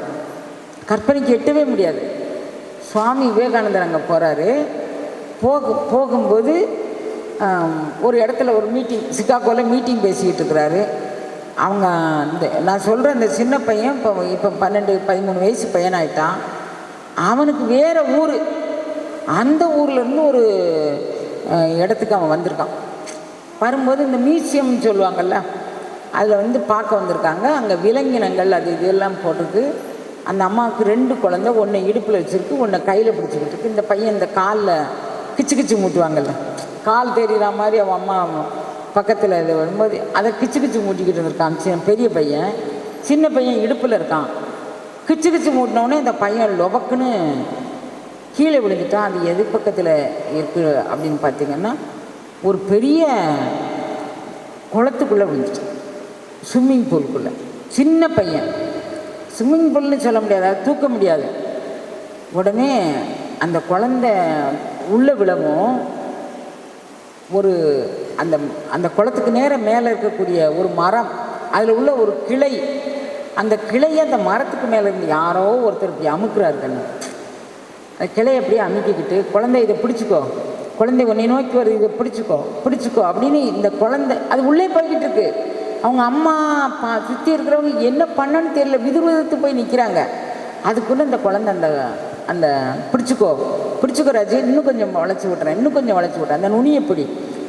கற்பனைக்கு எட்டவே முடியாது. சுவாமி விவேகானந்தர் அங்கே போகிறாரு. போகும்போது ஒரு இடத்துல ஒரு மீட்டிங், சிக்காகோவில் மீட்டிங் பேசிக்கிட்டு இருக்கிறாரு. அவங்க நான் சொல்கிற அந்த சின்ன பையன் இப்போ 12-13 வயசு பையனாயிட்டான். அவனுக்கு வேறு ஊர், அந்த ஊர்லேருந்து ஒரு இடத்துக்கு அவன் வந்திருக்கான். வரும்போது இந்த மியூசியம்னு சொல்லுவாங்கள்ல, அதில் வந்து பார்க்க வந்திருக்காங்க. அங்கே விலங்கினங்கள் அது இதெல்லாம் போட்டிருக்கு. அந்த அம்மாவுக்கு 2 குழந்தை, ஒன்று இடுப்பில் வச்சுருக்கு, ஒன்று கையில் பிடிச்சிக்கிட்டு இருக்கு. இந்த பையன் இந்த காலில் கிச்சு மூட்டுவாங்கள்ல, கால் தெரிகிற மாதிரி அவன் அம்மா பக்கத்தில் இது வரும்போது அதை கிச்சு மூட்டிக்கிட்டு இருந்திருக்கான் பெரிய பையன். சின்ன பையன் இடுப்பில் இருக்கான். கிச்சு மூட்டினோடனே இந்த பையன் லொபக்குன்னு கீழே விழுந்துட்டான். அது எது பக்கத்தில் இருக்குது அப்படின்னு பார்த்தீங்கன்னா, ஒரு பெரிய குளத்துக்குள்ளே விழுந்துட்டான், ஸ்விம்மிங் பூலுக்குள்ளே. சின்ன பையன், ஸ்விம்மிங் பூல்னு சொல்ல முடியாது, அதை தூக்க முடியாது. உடனே அந்த குழந்தை உள்ளே விழவும் ஒரு அந்த குளத்துக்கு நேரம் மேலே இருக்கக்கூடிய ஒரு மரம், அதில் உள்ள ஒரு கிளை, அந்த கிளையை அந்த மரத்துக்கு மேலே இருந்து யாரோ ஒருத்தர் இப்படி அமுக்குறாரு கண்ணு. அந்த கிளையை அப்படியே அமுக்கிக்கிட்டு, குழந்தை இதை பிடிச்சிக்கோ, குழந்தை உன்னை நோக்கி வருது, இதை பிடிச்சிக்கோ அப்படின்னு இந்த குழந்தை அது உள்ளே போய்கிட்டு இருக்கு. அவங்க அம்மா அப்பா சுற்றி இருக்கிறவங்க என்ன பண்ணன்னு தெரியல, விதுவிதத்து போய் நிற்கிறாங்க. அதுக்குள்ளே இந்த குழந்தை அந்த பிடிச்சிக்கோ ராஜு, இன்னும் கொஞ்சம் வளைச்சி விட்றேன்,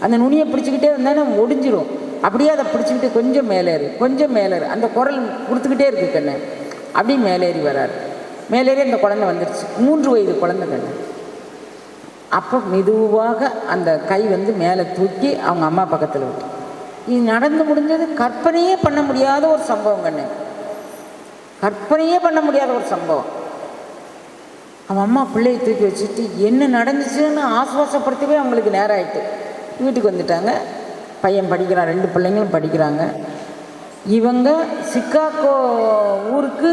அந்த நுனியை பிடிச்சிக்கிட்டே வந்தால் ஒடிஞ்சிரும். அப்படியே அதை பிடிச்சிக்கிட்டு கொஞ்சம் மேலேறு, அந்த குரல் கொடுத்துக்கிட்டே இருக்கு கண்ணு. அப்படியே மேலேறி வராரு. மேலேறி அந்த குழந்தை வந்துடுச்சு, 3 வயது குழந்தை கண்ணு. அப்போ மெதுவாக அந்த கை வந்து மேலே தூக்கி அவங்க அம்மா பக்கத்தில் விட்டு, இது நடந்து முடிஞ்சது கற்பனையே பண்ண முடியாத ஒரு சம்பவம் கண்ணு, கற்பனையே பண்ண முடியாத ஒரு சம்பவம். அவன் அம்மா பிள்ளையை தூக்கி வச்சுட்டு என்ன நடந்துச்சுன்னு ஆசுவாசப்படுத்தவே அவங்களுக்கு நேரம் ஆகிட்டு வீட்டுக்கு வந்துட்டாங்க. பையன் படிக்கிறான், 2 பிள்ளைங்களும் படிக்கிறாங்க. இவங்க சிக்காகோ ஊருக்கு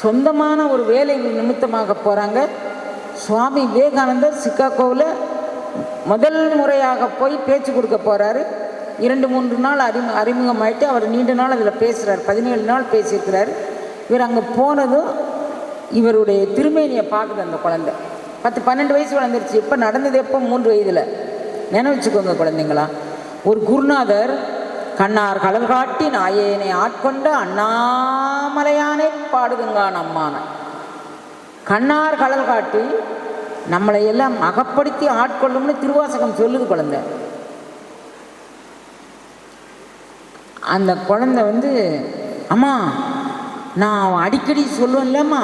சொந்தமான ஒரு வேலை நிமித்தமாக போகிறாங்க. சுவாமி விவேகானந்தர் சிக்காகோவில் முதல் முறையாக போய் பேச்சு கொடுக்க போகிறாரு. 2-3 நாள் அறிமுகமாயிட்டு அவர் நீண்ட நாள் அதில் பேசுகிறார், 17 நாள் பேசியிருக்கிறார். இவர் அங்கே போனதும் இவருடைய திருமேனியை பார்க்குது அந்த குழந்தை. 10-12 வயசு வளர்ந்துருச்சு. இப்போ நடந்தது எப்போ? 3 வயதில். நினைவச்சுக்கோங்க குழந்தைங்களா. ஒரு குருநாதர் கண்ணார் கடல் காட்டி நாயேனை ஆட்கொண்ட அண்ணாமலையானே பாடுதுங்கான் அம்மான. கண்ணார் கடல் காட்டி நம்மளை எல்லாம் அகப்படுத்தி ஆட்கொள்ளும்னு திருவாசகம் சொல்லுது குழந்தை. அந்த குழந்தை வந்து, அம்மா நான் அடிக்கடி சொல்லுவேன்லம்மா,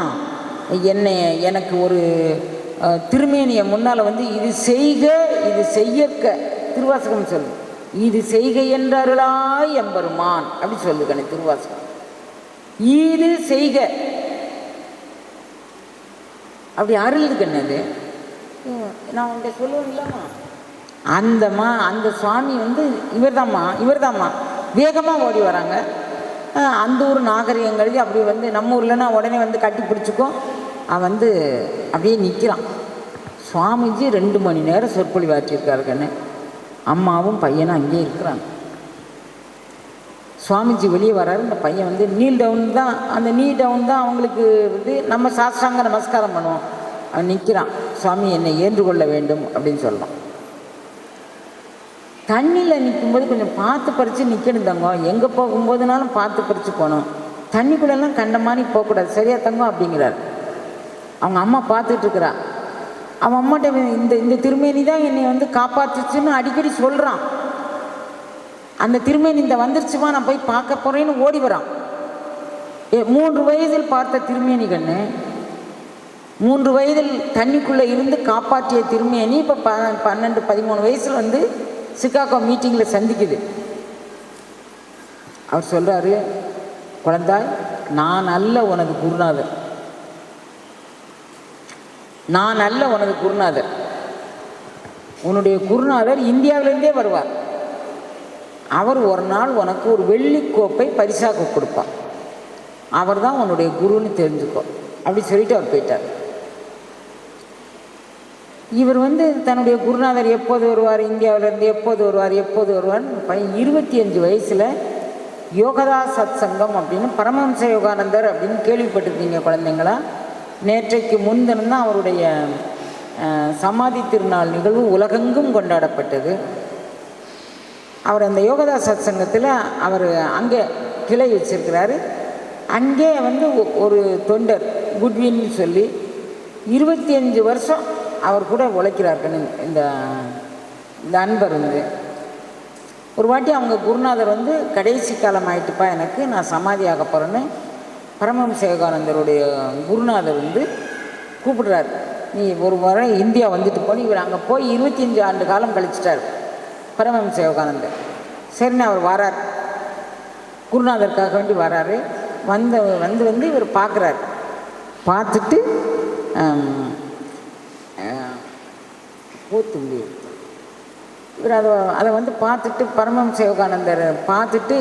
எனக்கு ஒரு திருமேனியை முன்னால் வந்து இது செய்க இது செய்யற்க திருவாசகம் சொல்லு, இது செய்க என்றருளாய் எம்பெருமான் அப்படி சொல்லுகண்ணே திருவாசகம். இது செய்க அப்படி அருள் கண்ணது. நான் உன்கிட்ட சொல்லுவேன் இல்லைம்மா, அந்த சுவாமி வந்து இவர்தாம்மா வேகமாக ஓடி வராங்க. அந்த ஊர் நாகரிகம் கருதி அப்படி வந்து நம்ம ஊர்லன்னா உடனே வந்து கட்டி பிடிச்சிக்கும். அவன் வந்து அப்படியே நிற்கிறான். சுவாமிஜி 2 மணி நேரம் சொற்பொழிவாற்றியிருக்காருங்கன்னு. அம்மாவும் பையனும் அங்கேயே இருக்கிறாங்க. சுவாமிஜி வெளியே வராரு. இந்த பையன் வந்து நீல் டவுன் தான் அவங்களுக்கு வந்து நம்ம சாஸ்திராங்க நமஸ்காரம் பண்ணுவோம். அவன் நிற்கிறான். சுவாமி என்னை ஏற்றுக்கொள்ள வேண்டும் அப்படின்னு சொல்லலாம். தண்ணியில் நிற்கும்போது கொஞ்சம் பார்த்து பறித்து நிற்கணும் தங்கம். எங்கே போகும்போதுனாலும் பார்த்து பறித்து போகணும். தண்ணிக்குள்ளெல்லாம் கண்ட மாதிரி போகக்கூடாது. சரியா தங்கம் அப்படிங்கிறார். அவங்க அம்மா பார்த்துட்டு இருக்கிறா. அவன் அம்மாட்ட இந்த திருமேனி தான் என்னை வந்து காப்பாற்றுச்சுன்னு அடிக்கடி சொல்கிறான். அந்த திருமேனி இந்த வந்துருச்சுமா நான் போய் பார்க்க போகிறேன்னு ஓடி வரான். 3 வயதில் பார்த்த திருமேனி கண்ணு, 3 வயதில் தண்ணிக்குள்ளே இருந்து காப்பாற்றிய திருமேனி இப்போ 12-13 வயசில் வந்து சிகாகோ மீட்டிங்கில் சந்திக்குது. அவர் சொல்கிறாரு, குழந்தாய் நான் அல்ல உனது குருநாதர், நான் அல்ல உனது குருநாதர். உன்னுடைய குருநாதர் இந்தியாவிலேருந்தே வருவார். அவர் ஒரு நாள் உனக்கு ஒரு வெள்ளிக்கோப்பை பரிசாக கொடுப்பார். அவர் தான் உன்னுடைய குருன்னு தெரிஞ்சுக்கோ அப்படி சொல்லிட்டு அவர் போயிட்டார். இவர் வந்து தன்னுடைய குருநாதர் எப்போது வருவார், இந்தியாவிலேருந்து எப்போது வருவார்னு பையன் 25 வயசில் யோகதா சத் சங்கம் அப்படின்னு பரமஹம்ச யோகானந்தர் அப்படின்னு கேள்விப்பட்டிருக்கீங்க குழந்தைங்களா? நேற்றைக்கு முன்தினம் தான் அவருடைய சமாதி திருநாள் நிகழ்வு உலகெங்கும் கொண்டாடப்பட்டது. அவர் அந்த யோகதா சத் சங்கத்தில் அவர் அங்கே கிளை வச்சிருக்கிறாரு. அங்கே வந்து ஒரு தொண்டர் குட்வின்னு சொல்லி 25 வருஷம் அவர் கூட உழைக்கிறார்கள். இந்த அன்பர் வந்து ஒரு வாட்டி அவங்க குருநாதர் வந்து கடைசி காலம் ஆகிட்டுப்பா எனக்கு, நான் சமாதியாக போகிறேன்னு பரமஹம்ச யோகானந்தருடைய குருநாதர் வந்து கூப்பிடுறாரு. நீ ஒரு முறை இந்தியா வந்துட்டு போன. இவர் அங்கே போய் 25 ஆண்டு காலம் கழிச்சிட்டார் பரமஹம்ச யோகானந்தர். சரின்னு அவர் வரார், குருநாதருக்காக வேண்டி வராரு. வந்து இவர் பார்க்குறாரு. பார்த்துட்டு போத்துள்ளி இவர் அதை வந்து பார்த்துட்டு பரமஹம்ச யோகானந்தர் பார்த்துட்டு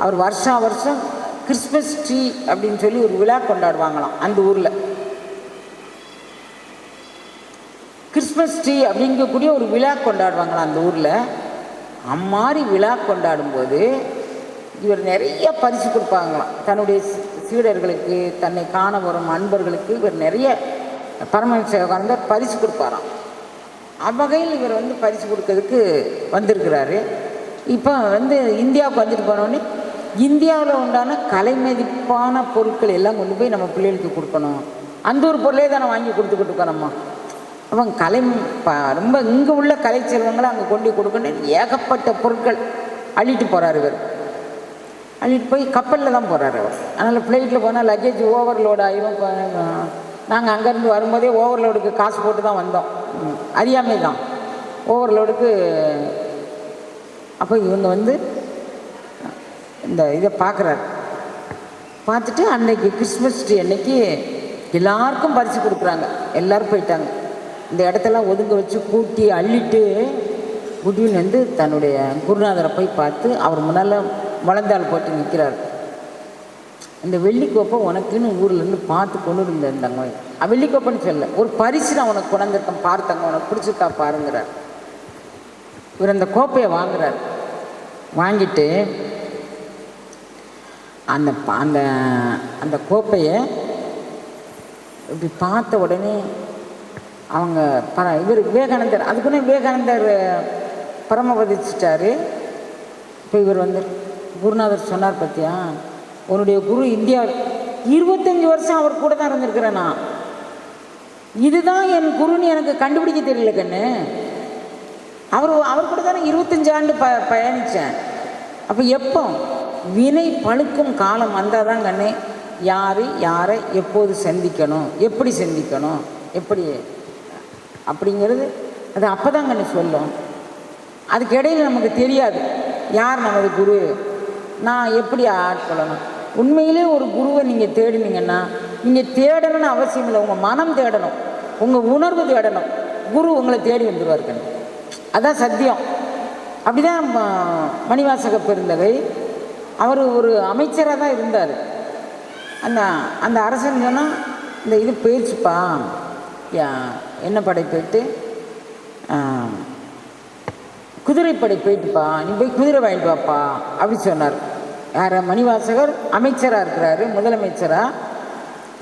அவர் வருஷம் கிறிஸ்மஸ் ட்ரீ அப்படின்னு சொல்லி ஒரு விழா கொண்டாடுவாங்களாம் அந்த ஊரில். கிறிஸ்மஸ் ட்ரீ அப்படிங்கக்கூடிய ஒரு விழா கொண்டாடுவாங்களாம் அந்த ஊரில். அம்மாதிரி விழா கொண்டாடும்போது இவர் நிறைய பரிசு கொடுப்பாங்களாம் தன்னுடைய சீடர்களுக்கு, தன்னை காண வரும் அன்பர்களுக்கு. இவர் நிறைய பரமஹம்ச யோகானந்தர் பரிசு கொடுப்பாராம். அவ்வகையில் இவர் வந்து பரிசு கொடுக்கறதுக்கு வந்திருக்கிறாரு. இப்போ வந்து இந்தியாவுக்கு வந்துட்டு போனோடனே இந்தியாவில் உண்டான கலை மதிப்பான பொருட்கள் எல்லாம் கொண்டு போய் நம்ம பிள்ளைகளுக்கு கொடுக்கணும். அந்த ஒரு பொருளே தானே வாங்கி கொடுத்துக்கிட்டு இருக்கோம்மா. அவங்க ரொம்ப இங்கே உள்ள கலை செல்வங்களை அங்கே கொண்டு கொடுக்கணும். ஏகப்பட்ட பொருட்கள் அள்ளிட்டு போகிறார் இவர். அள்ளிட்டு போய் கப்பலில் தான் போகிறார் அவர். அதனால் ஃப்ளைட்டில் போனால் லக்கேஜ் ஓவர்லோடு ஆகிடும். நாங்கள் அங்கேருந்து வரும்போதே ஓவர்லோடுக்கு காசு போட்டு தான் வந்தோம். அறியாமை தான் ஓவர்லோடுக்கு. அப்போ இவங்க வந்து இந்த இதை பார்க்குறாரு. பார்த்துட்டு அன்னைக்கு கிறிஸ்மஸ் ட்ரீ அன்னைக்கு எல்லாருக்கும் பரிசு கொடுக்குறாங்க. எல்லோரும் போயிட்டாங்க. இந்த இடத்தெல்லாம் ஒதுங்க வச்சு கூட்டி அள்ளிட்டு குட்வின் வந்து தன்னுடைய குருநாதரை போய் பார்த்து அவர் முன்னால் முழந்தாள் போட்டு நிற்கிறார். இந்த வெள்ளிக்கோப்பை உனக்குன்னு ஊர்லேருந்து பார்த்து கொண்டு இருந்தாங்க. வெள்ளிக்கோப்பைன்னு சொல்ல, ஒரு பரிசு நான் உனக்கு கொண்டாந்துருக்கேன் பார்த்தாங்க, உனக்கு பிடிச்சிருக்கா பாருங்கிறார். இவர் அந்த கோப்பையை வாங்குறார். வாங்கிட்டு அந்த அந்த அந்த கோப்பையை இப்படி பார்த்த உடனே அவங்க இவர் விவேகானந்தர், அதுக்குன்னே விவேகானந்தர் பரமபதிச்சிட்டாரு. இப்போ இவர் வந்து குருநாதர் சொன்னார், பார்த்தியா உன்னுடைய குரு இந்தியா 25 வருஷம் அவர் கூட தான் இருந்திருக்கிறேன் நான். இதுதான் என் குருன்னு எனக்கு கண்டுபிடிக்க தெரியல கண்ணு. அவர் கூட தானே 25 ஆண்டு பயணித்தேன். அப்போ எப்போ வினை பழுக்கும் காலம் வந்தால் தான் கண்ணு யாரை எப்போது சந்திக்கணும், எப்படி சந்திக்கணும், எப்படி அப்படிங்கிறது அது அப்போ தான் கண்ணு சொல்லும். அதுக்கு இடையில் நமக்கு தெரியாது யார் நமது குரு, நான் எப்படி ஆட்கொள்ளணும். உண்மையிலே ஒரு குருவை நீங்கள் தேடினீங்கன்னா நீங்கள் தேடணும்னு அவசியம் இல்லை. உங்கள் மனம் தேடணும், உங்கள் உணர்வு தேடணும். குரு உங்களை தேடி வந்துடுவார் கண்ணு. அதான் சத்தியம். அப்படிதான் மணிவாசக பெருந்தகை அவர் ஒரு அமைச்சராக தான் இருந்தார். அந்த அந்த அரசன் சொன்னால் இந்த இது போயிடுச்சுப்பா, என்ன படை போயிட்டு குதிரைப்படை போயிட்டுப்பா, நீ போய் குதிரை வாங்கிட்டு வாப்பா அப்படி சொன்னார். யார்? மணிவாசகர் அமைச்சராக இருக்கிறாரு, முதலமைச்சராக.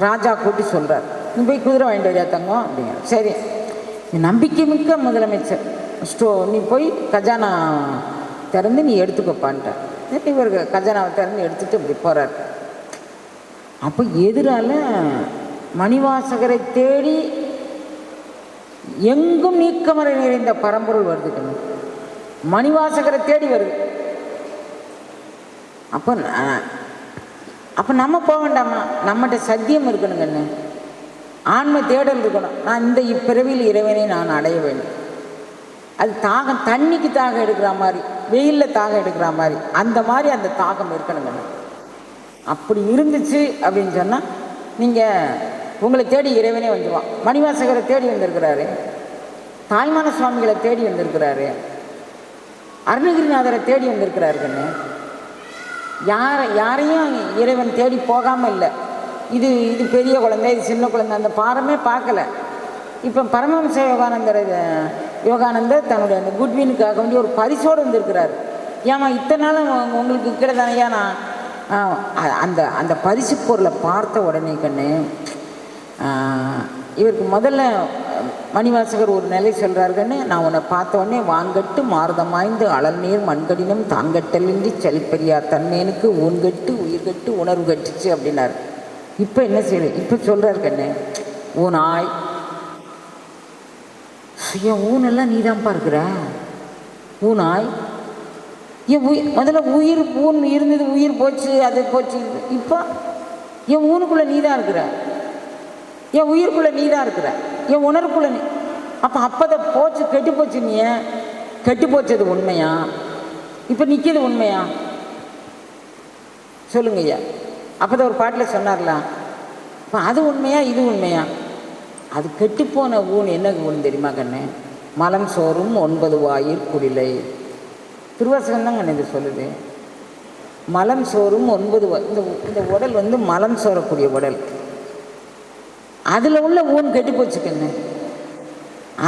ராஜா கூட்டி சொல்கிறார், நீ போய் குதிரை வாங்கிட்டு வரியா தங்கம் அப்படிங்கிற. சரி, நீ நம்பிக்கை மிக்க முதலமைச்சர், நீ போய் கஜானா திறந்து நீ எடுத்துக்கப்பான்ட்டார். இவருக்கு கஜானாவை திறந்து எடுத்துகிட்டு இப்படி போகிறார். அப்போ எதிரால மணிவாசகரை தேடி எங்கும் நீக்கமறை நிறைந்த பரம்பொருள் வருதுக்கணும், மணிவாசகரை தேடி வருது. அப்போ நம்ம போக வேண்டாமா? நம்மகிட்ட சத்தியம் இருக்கணுங்கண்ணு, ஆன்ம தேடல் இருக்கணும். நான் இந்த இப்பிறவியில் இறைவனை நான் அடைய வேண்டும். அது தாகம், தண்ணிக்கு தாகம் எடுக்கிற மாதிரி, வெயிலில் தாகம் எடுக்கிற மாதிரி, அந்த மாதிரி அந்த தாகம் இருக்கணுங்கண்ணு. அப்படி இருந்துச்சு அப்படின்னு சொன்னால் நீங்கள் உங்களை தேடி இறைவனே வந்துடுவான். மணிவாசகரை தேடி வந்திருக்கிறாரு, தாய்மான சுவாமிகளை தேடி வந்திருக்கிறாரு, அருணகிரிநாதரை தேடி வந்திருக்கிறாருங்கண்ணு. யாரையும் இறைவன் தேடி போகாமல் இல்லை. இது பெரிய குழந்தை, இது சின்ன குழந்தை, அந்த பாரமே பார்க்கல. இப்போ பரமஹம்ச யோகானந்தர் தன்னுடைய அந்த குட்வினுக்காக வேண்டி ஒரு பரிசோடு வந்திருக்கிறார். ஏமா இத்தனை நாளும் உங்களுக்கு கிடைதானையா? நான் அந்த அந்த பரிசு பொருளை பார்த்த உடனே கண்ணு இவருக்கு முதல்ல மணிவாசகர் ஒரு நிலை சொல்கிறாருன்னு, நான் உன்னை பார்த்த உடனே வாங்கட்டு மாறுதமாய்ந்து அழல் நீர் மண்கடினம் தாங்கட்டலின்றி செழிப்பெரியார் தன்மேனுக்கு ஊன்கட்டு உயிர்கட்டு உணர்வு கட்டுச்சு அப்படின்னாரு. இப்போ என்ன செய்யுது? இப்போ சொல்கிறாரு கண்ணு, ஊனாய் என் ஊனெல்லாம் நீ தான்ப்பா இருக்கிற, ஊனாய் என் முதல்ல உயிர் ஊன் இருந்தது, உயிர் போச்சு, அது போச்சு. இப்போ என் ஊனுக்குள்ளே நீ தான் இருக்கிற, என் உயிருக்குள்ளே நீ தான் இருக்கிற, என் உணர்வுக்குள்ளே நீ. அப்போதை போச்சு, கெட்டு போச்சு. நீ கெட்டு போச்சது உண்மையா? இப்போ நிற்கிது உண்மையா? சொல்லுங்க ஐயா. அப்போதான் ஒரு பாட்டில் சொன்னார்லாம், இப்போ அது உண்மையா இது உண்மையா? அது கெட்டுப்போன ஊன் என்ன ஊன் தெரியுமா கண்ணு? மலம் சோறும் 9 வாயிற் குடிலை. திருவாசகம் தான் கண்ணு இது சொல்லுது. மலம் சோறும் 9 இந்த உடல் வந்து மலம் சோறக்கூடிய உடல். அதில் உள்ள ஊன் கெட்டு போச்சு கண்ணு,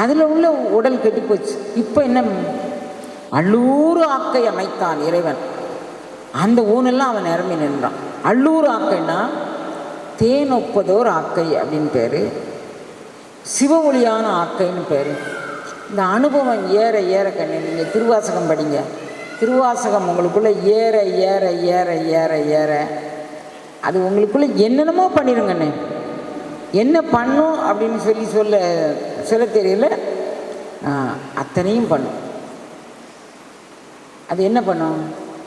அதில் உள்ள உடல் கெட்டு போச்சு. இப்போ என்ன? அள்ளூர் ஆக்கை அமைத்தான் இறைவன். அந்த ஊனெல்லாம் அவன் நிரம்பி நின்றான். அள்ளூர் ஆக்கைன்னா தேன் ஒப்பதோர் ஆக்கை அப்படின்னு பேர், சிவ ஒளியான ஆக்கைன்னு பேர். இந்த அனுபவம் ஏற ஏற கண்ணு, நீங்கள் திருவாசகம் படிங்க, திருவாசகம் உங்களுக்குள்ளே ஏற ஏற ஏற ஏற ஏற அது உங்களுக்குள்ளே என்னென்னமோ பண்ணிடுங்கண்ணே. என்ன பண்ணும் அப்படின்னு சொல்ல தெரியல, அத்தனையும் பண்ணும். அது என்ன பண்ணும்?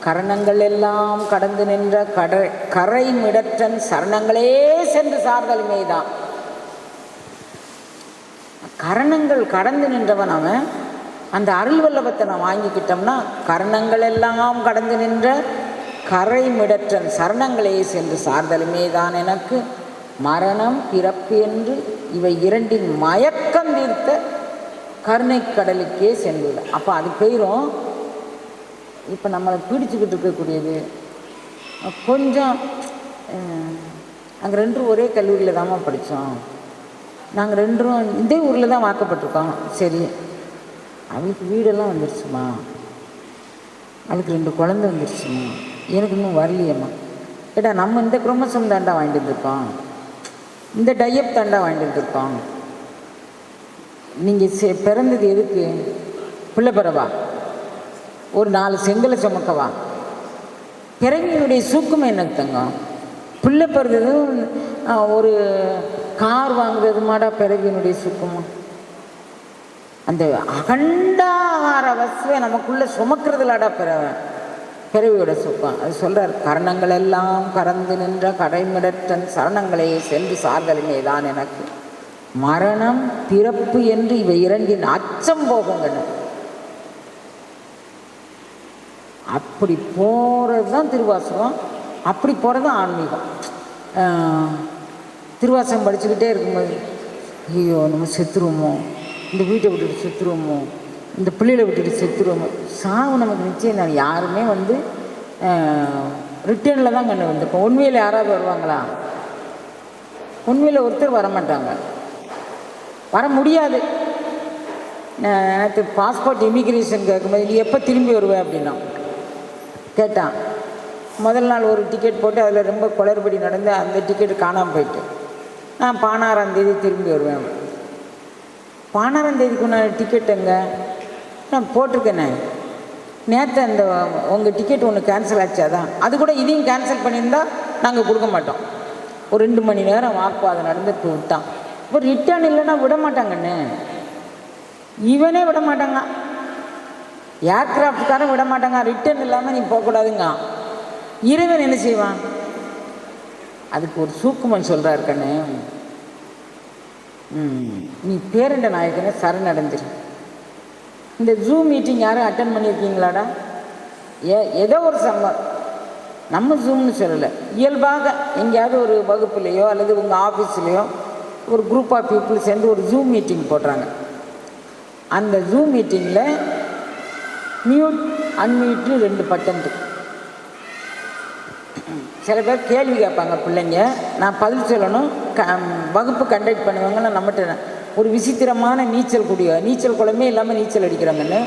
கரணங்கள் எல்லாம் கடந்து நின்ற கரை மிடற்றன் சரணங்களே சென்று சார்தலுமே தான். கரணங்கள் கடந்து நின்றவன் அவன். அந்த அருள் வல்லபத்தை நான் வாங்கிக்கிட்டோம்னா, கரணங்கள் எல்லாம் கடந்து நின்ற கரை மிடற்றன் சரணங்களே சென்று சார்தலுமே தான் எனக்கு மரணம் பிறப்பு என்று இவை இரண்டின் மயக்கம் தீர்த்த கருணை கடலுக்கே சென்றுவிட. அப்போ அது போயிடும். இப்போ நம்மளை பிடிச்சிக்கிட்டு இருக்கக்கூடியது கொஞ்சம், நாங்கள் 2 ஒரே கல்லூரியில் தான்மா படித்தோம், நாங்கள் 2 இதே ஊரில் தான் வாக்கப்பட்டிருக்கோம். சரி, அவளுக்கு வீடெல்லாம் வந்துருச்சுமா, அவளுக்கு 2 குழந்தை வந்துருச்சுமா, எனக்கு இன்னும் வரலையம்மா. ஏடா நம்ம இந்த குரோமோசோம் தாண்டா வாங்கிட்டு வந்துருக்கோம், இந்த டையப் தாண்டா வாங்கிட்டு வந்துருக்கோம். நீங்கள் பிறந்தது எதுக்கு? பிள்ளை பெறவா? ஒரு 4 செங்கலை சுமக்கவா? பிறவியினுடைய சூக்கம் எனக்கு தங்கம். பிள்ளை பிறந்ததும் ஒரு கார் வாங்குறது மாடா பிறவியினுடைய சூக்கமா? அந்த அகண்டாகார வசுவை நமக்குள்ளே சுமக்கிறதுலாடா பிறவியோட சுக்கம். அது சொல்கிறார், கரணங்கள் எல்லாம் கறந்து நின்ற கடைமிடற்றன் சரணங்களே சென்று சார்தலுமே தான் எனக்கு மரணம் பிறப்பு என்று இவை இரண்டின் அச்சம் போகுங்கன்னு. அப்படி போகிறது தான் திருவாசகம், அப்படி போகிறது தான் ஆன்மீகம். திருவாசகம் படிச்சுக்கிட்டே இருக்கும்போது, ஐயோ நம்ம செத்துருவோமோ, இந்த வீட்டை விட்டுட்டு செத்துருவோமோ, இந்த பிள்ளைகளை விட்டுட்டு செத்துருவோம். சாவு நமக்கு நிச்சயம் தான். யாருமே வந்து ரிட்டர்னில் தான் கண்டு வந்திருப்போம். உண்மையில் யாராவது வருவாங்களா? உண்மையில் ஒருத்தர் வரமாட்டாங்க, வர முடியாது. நேற்று பாஸ்போர்ட் இமிக்ரேஷன் கேட்கும்போது நீ எப்போ திரும்பி வருவேன் அப்படின்னா கேட்டான். முதல் நாள் ஒரு டிக்கெட் போட்டு அதில் ரொம்ப குளறுபடி நடந்து அந்த டிக்கெட்டு காணாமல் போயிட்டு நான் 16ஆம் திரும்பி வருவேன். 16ஆம் நான் டிக்கெட் எங்கே நான் போட்டிருக்கேனே, நேற்று அந்த உங்கள் டிக்கெட் ஒன்று கேன்சல் ஆச்சாதான், அது கூட இதையும் கேன்சல் பண்ணியிருந்தால் நாங்கள் கொடுக்க மாட்டோம். ஒரு 2 மணி நேரம் வாக்குவாதம் நடந்துட்டு விட்டான். இப்போ ரிட்டர்ன் இல்லைன்னா விட மாட்டாங்கண்ணே, இவனே விட மாட்டாங்க, ஏர்க்ராஃப்ட்காரன் விட மாட்டாங்க. ரிட்டர்ன் இல்லாமல் நீ போகக்கூடாதுங்க. இறைவன் என்ன செய்வான்? அதுக்கு ஒரு சூக்குமன் சொல்கிறார் கண்ணு, நீ பேரண்ட நாயகனை சரணடைஞ்சிரு. இந்த ஜூம் மீட்டிங் யாரும் அட்டன் பண்ணியிருக்கீங்களாடா? ஏதோ ஒரு நம்ம ஜூம்னு சொல்லலை, இயல்பாக எங்கேயாவது ஒரு வகுப்புலையோ அல்லது உங்கள் ஆஃபீஸ்லேயோ ஒரு குரூப் ஆஃப் பீப்புள் சேர்ந்து ஒரு ஜூம் மீட்டிங் போடுறாங்க. அந்த ஜூம் மீட்டிங்கில் மியூட் அன்மியூட்னு 2 பட்டன் இருக்கு. சில பேர் கேள்வி கேட்பாங்க பிள்ளைங்க, நான் பதில் சொல்லணும். வகுப்பு கண்டக்ட் பண்ணுவாங்கன்னு நம்மகிட்ட ஒரு விசித்திரமான நீச்சல் குளமே இல்லாமல் நீச்சல் அடிக்கிறாங்கன்னு.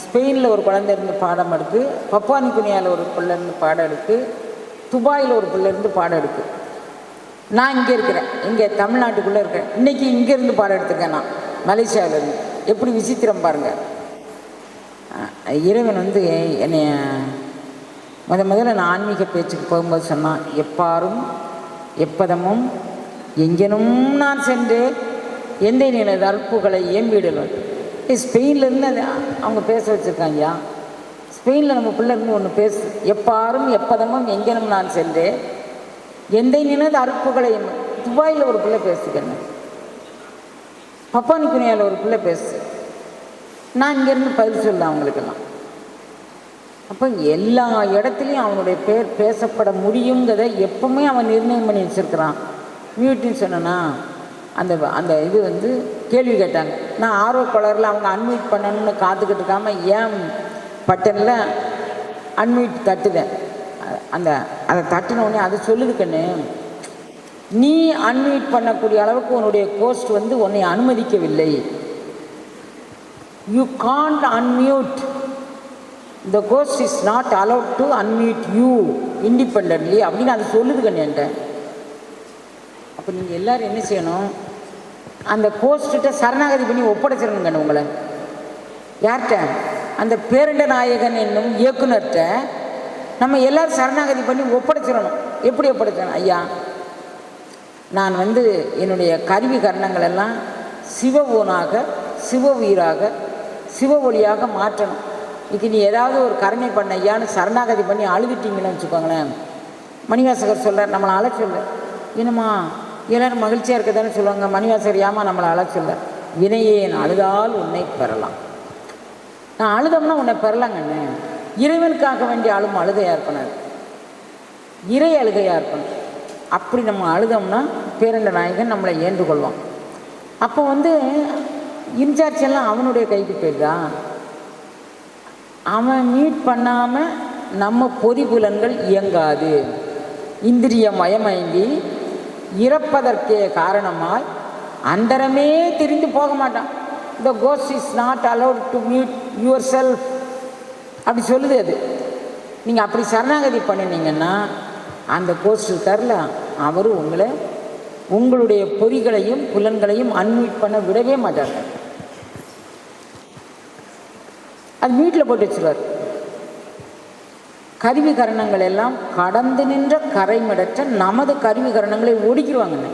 ஸ்பெயினில் ஒரு குழந்தை இருந்து பாடம் எடுக்கு, பப்பானி குனியாவில் ஒரு பிள்ளை இருந்து பாடம் எடுக்கு, துபாயில் ஒரு பிள்ளை இருந்து பாடம் எடுக்கு. நான் இங்கே இருக்கிறேன், இங்கே தமிழ்நாட்டுக்குள்ளே இருக்கேன். இன்றைக்கி இங்கேருந்து பாடம் எடுத்துருக்கேன் நான் மலேசியாவிலேருந்து. எப்படி விசித்திரம் பாருங்கள். இறைவன் வந்து என்னைய முதல்ல நான் ஆன்மீக பேச்சுக்கு போகும்போது சொன்னான், எப்பாரும் எப்பதமும் எங்கெனும் நான் சென்று எந்த நினைவு அற்புகளை ஏம்பிடலாம். ஸ்பெயின்லேருந்து அது அவங்க பேச வச்சுருக்காங்கய்யா. ஸ்பெயினில் நம்ம பிள்ளை இருந்து ஒன்று பேசு, எப்பாரும் எப்பதமும் எங்கெனும் நான் சென்று எந்த நினைவு அற்புகளை. துபாயில் ஒரு பிள்ளை பேசுகிறேன், பப்பானி குனியாவில் ஒரு பிள்ளை பேசு. நான் இங்கேருந்து பதில் சொல்ல அவங்களுக்கெல்லாம். அப்போ எல்லா இடத்துலையும் அவனுடைய பேர் பேசப்பட முடியுங்கிறத எப்பவுமே அவன் நிர்ணயம் பண்ணி வச்சுருக்கிறான். மியூட்னு சொன்னேன்னா அந்த இது வந்து கேள்வி கேட்டாங்க. நான் ஆர்வக்கோளரில் அவங்க அன்மியூட் பண்ணணும்னு காத்துக்கிட்டு இருக்காமல் ஏன் பட்டனில் அன்மியூட் தட்டுதேன். அதை தட்டினோடனே அது சொல்லுது கண்ணு, நீ அன்மியூட் பண்ணக்கூடிய அளவுக்கு உன்னுடைய கோஸ்ட் வந்து உன்னை அனுமதிக்கவில்லை. You can't unmute, the ghost is not allowed to unmute you independently அப்படின்னு அது சொல்லுது கண்ணு என்கிட்ட. அப்போ நீங்கள் எல்லோரும் என்ன செய்யணும்? அந்த கோஸ்ட்டை சரணாகதி பண்ணி ஒப்படைச்சிடணும் கண்ணு உங்களை. யார்கிட்ட? அந்த பேரண்ட நாயகன் என்னும் இயக்குனர்கிட்ட நம்ம எல்லோரும் சரணாகதி பண்ணி ஒப்படைச்சிடணும். எப்படி ஒப்படைச்சிடணும்? ஐயா, நான் வந்து என்னுடைய கருவி கரணங்கள் எல்லாம் சிவ ஊனாக, சிவ உயிராக, சிவ ஒளியாக மாற்றணும். இன்றைக்கி நீ ஏதாவது ஒரு கருணை பண்ண ஐயான்னு சரணாகதி பண்ணி அழுதுட்டிங்கன்னு வச்சுக்கோங்களேன். மணிவாசகர் சொல்கிறார், நம்மளை அழ சொல்ல. என்னம்மா எல்லோரும் மகிழ்ச்சியாக இருக்க தானே சொல்லுவாங்க. மணிவாசகர் ஏமா நம்மளை அழ சொல்ல, வினையேன் அழுதால் உன்னை பெறலாம். நான் அழுதோம்னா உன்னை பெறலாங்கண்ணே. இறைவனுக்காக வேண்டிய அழும் அழுகையாக இருக்கணும், இறை அழுகையாக இருக்கணும். அப்படி நம்ம அழுதோம்னா பேரண்ட நாயகன் நம்மளை ஏற்றுக்கொள்வான். அப்போ வந்து இன்சார்ஜ் எல்லாம் அவனுடைய கைக்கு போயிடுதா. அவன் மீட் பண்ணாமல் நம்ம பொறிபுலன்கள் இயங்காது. இந்திரிய மயமயங்கி இறப்பதற்கே காரணமாய் அந்தரமே திரிந்து போக மாட்டான். The ghost is not allowed to meet yourself அப்படி சொல்லுது அது. நீங்கள் அப்படி சரணாகதி பண்ணினீங்கன்னா அந்த கோஸ்ட் தரல, அவர் உங்களுடைய பொறிகளையும் புலன்களையும் அன்மீட் பண்ண விடவே மாட்டாங்க. அது வீட்டில் போட்டு வச்சுருவார். கருவி கரணங்கள் எல்லாம் கடந்து நின்ற கரைமிடற்ற நமது கருவி கரணங்களை ஒடுக்கிடுவாங்கண்ணே.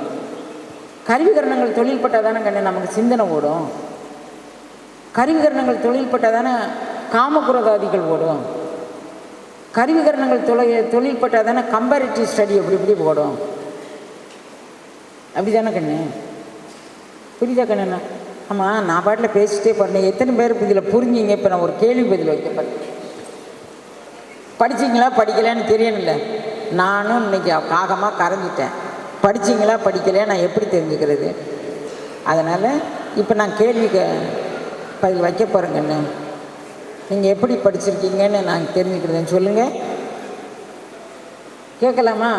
கருவி கரணங்கள் தொழில்பட்டால் தானே கண்ணே நமக்கு சிந்தனை ஓடும். கருவி கரணங்கள் தொழில்பட்டால் தானே காமகுரதாதிகள் ஓடும். கருவி கரணங்கள் தொழில்பட்டால் தானே கம்பேரிட்டிவ் ஸ்டடி எப்படி ஓடும். அப்படி தானே கண்ணு? புரியுதா கண்ணா? ஆமாம், நான் பாட்டில் பேசிட்டே போகிறேன். எத்தனை பேர் இதில் புரிஞ்சிங்க? இப்போ நான் ஒரு கேள்வி பதில் வைக்கப்பேன். படிச்சிங்களா படிக்கலான்னு தெரியணும்ல. நானும் இன்றைக்கி காகமாக கரைஞ்சிட்டேன். படிச்சிங்களா படிக்கலையா நான் எப்படி தெரிஞ்சுக்கிறது? அதனால் இப்போ நான் பதில் வைக்க போகிறேங்கண்ணே. நீங்கள் எப்படி படிச்சிருக்கீங்கன்னு நான் தெரிஞ்சுக்கிறேன். சொல்லுங்கள், கேட்கலாமா?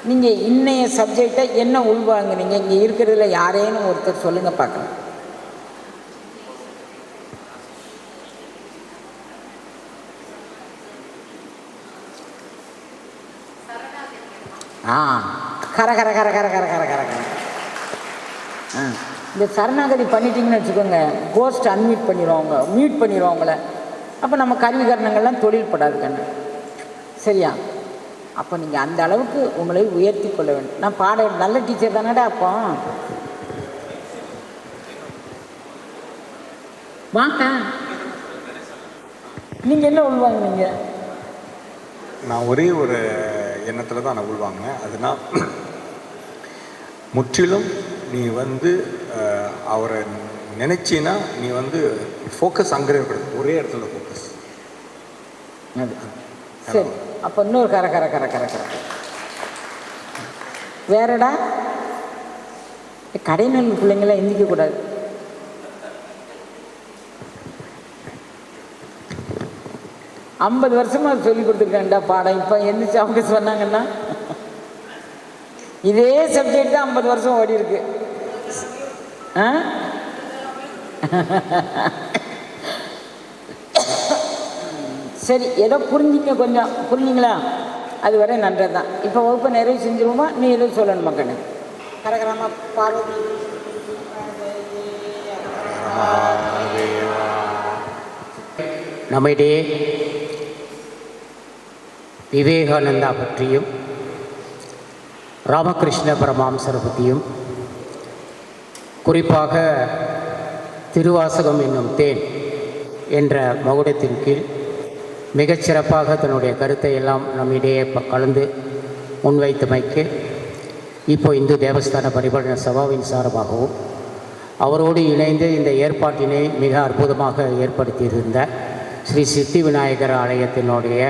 நீங்கள் இன்னைய சப்ஜெக்டை என்ன உள்வாங்குனீங்க? இங்கே இருக்கிறதுல யாரேன்னு ஒருத்தர் சொல்லுங்கள் பார்க்கலாம். கர கர கர கர கர கர கர கர இந்த சரணாகதி பண்ணிட்டீங்கன்னு வச்சுக்கோங்க, கோஸ்ட் அன்மியூட் பண்ணிடுவாங்க, மியூட் பண்ணிடுவாங்கள. அப்போ நம்ம கல்வி கரணங்கள்லாம் தொழில் படாது கண்ணு. சரியா? அப்போ நீங்கள் அந்த அளவுக்கு உங்களை உயர்த்தி கொள்ள வேண்டும். நான் பாட நல்ல டீச்சர் தானடா. அப்போ வாங்க, நீங்கள் என்ன உள்வாங்குனீங்க? நான் ஒரே ஒரு எண்ணத்தில் தான் நான் உள்வாங்கினேன். அதுனா முற்றிலும் நீ அவரை நினைச்சின்னா நீ ஃபோக்கஸ் அங்கே இருக்கணும், ஒரே இடத்துல ஃபோக்கஸ். அது சரி. அப்போ இன்னொரு கர கர கர கர கர வேறடா, கடைநல்லூர் பிள்ளைங்களாம் எந்திக்கக்கூடாது. ஐம்பது வருஷமாக சொல்லி கொடுத்துருக்கேன்டா பாடம். இப்போ எந்திரிச்சு அவங்க சொன்னாங்கன்னா இதே சப்ஜெக்ட் தான் 50 வருஷம் ஓடி இருக்கு. சரி, ஏதோ புரிஞ்சிங்க, கொஞ்சம் புரிஞ்சிங்களா? அது வரை நன்றது தான். இப்போ வகுப்பை நிறைய செஞ்சுருவோமா? நீ எதுவும் சொல்லணும் மக்கள். கரகரமா பார்வதி நம்மிடையே விவேகானந்தா பற்றியும் ராமகிருஷ்ண பரமஹம்சர் பற்றியும், குறிப்பாக திருவாசகம் என்னும் தேன் என்ற மகுடத்தின் கீழ் மிகச்சிறப்பாக தன்னுடைய கருத்தை எல்லாம் நம்மிடையே கலந்து முன்வைத்தமைக்கு இப்போ இந்து தேவஸ்தான பரிபாலன சபாவின் சார்பாகவும் அவரோடு இணைந்து இந்த ஏற்பாட்டினை மிக அற்புதமாக ஏற்படுத்தியிருந்த ஸ்ரீ சித்தி விநாயகர் ஆலயத்தினுடைய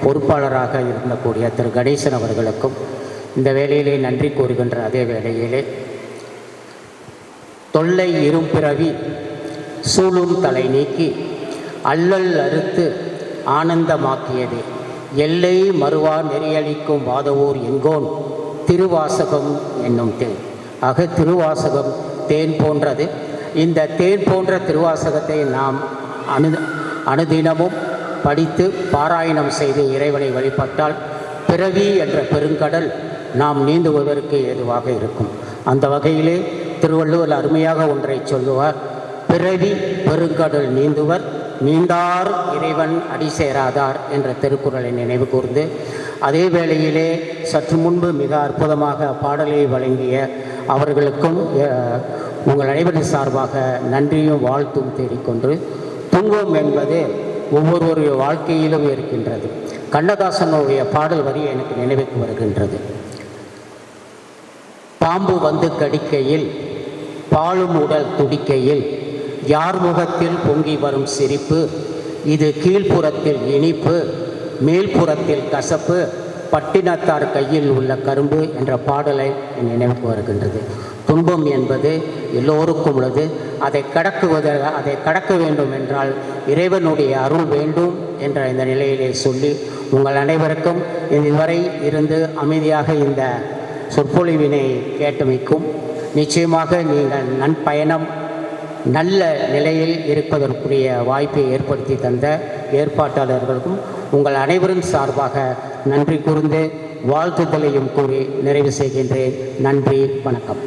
பொறுப்பாளராக இருந்தக்கூடிய திரு கணேசன் அவர்களுக்கும் இந்த வேளையிலே நன்றி கூறுகின்ற அதே வேளையிலே, தொல்லை இரும்பிறவி சூழும் தலை நீக்கி அல்லல் அறுத்து ஆனந்தமாக்கியதே எல்லை மறுவா நெறியளிக்கும் வாதவூர் எங்கோன் திருவாசகம் என்னும் தேன். ஆக திருவாசகம் தேன் போன்றது. இந்த தேன் போன்ற திருவாசகத்தை நாம் அனுதினமும் படித்து பாராயணம் செய்து இறைவனை வழிபட்டால் பிறவி என்ற பெருங்கடல் நாம் நீந்துவதற்கு ஏதுவாக இருக்கும். அந்த வகையிலே திருவள்ளுவர் அருமையாக ஒன்றை சொல்லுவார்: பிறவி பெருங்கடல் நீந்துவர், நீந்தார் இறைவன் அடி சேராதார் என்ற திருக்குறளை நினைவு கூர்ந்து, அதே வேளையிலே சற்று முன்பு மிக அற்புதமாக பாடலை வழங்கிய அவர்களுக்கும் உங்கள் அனைவரின் சார்பாக நன்றியும் வாழ்த்தும் தேடிக்கொண்டு, துன்பம் என்பது ஒவ்வொருவருடைய வாழ்க்கையிலும் இருக்கின்றது. கண்ணதாசனுடைய பாடல் வரி எனக்கு நினைவுக்கு வருகின்றது: பாம்பு வந்து கடிக்கையில் பாலும் உடல் துடிக்கையில் யார் முகத்தில் பொங்கி வரும் சிரிப்பு, இது கீழ்ப்புறத்தில் இனிப்பு மேல்புறத்தில் கசப்பு பட்டினத்தார் கையில் உள்ள கரும்பு என்ற பாடலை நினைவுக்கு வருகின்றது. துன்பம் என்பது எல்லோருக்கும் உள்ளது. அதை கடக்க வேண்டும் என்றால் இறைவனுடைய அருள் வேண்டும் என்ற இந்த நிலையிலே சொல்லி, உங்கள் அனைவருக்கும் இதுவரை இருந்து அமைதியாக இந்த சொற்பொழிவினை கேட்டமைக்கும் நிச்சயமாக நீங்கள் நன்பயணம் நல்ல நிலையில் இருப்பதற்குரிய வாய்ப்பை ஏற்படுத்தி தந்த ஏற்பாட்டாளர்களுக்கும் உங்கள் அனைவரும் சார்பாக நன்றி கூர்ந்து வாழ்த்துதலையும் கூறி நிறைவு செய்கின்றேன். நன்றி, வணக்கம்.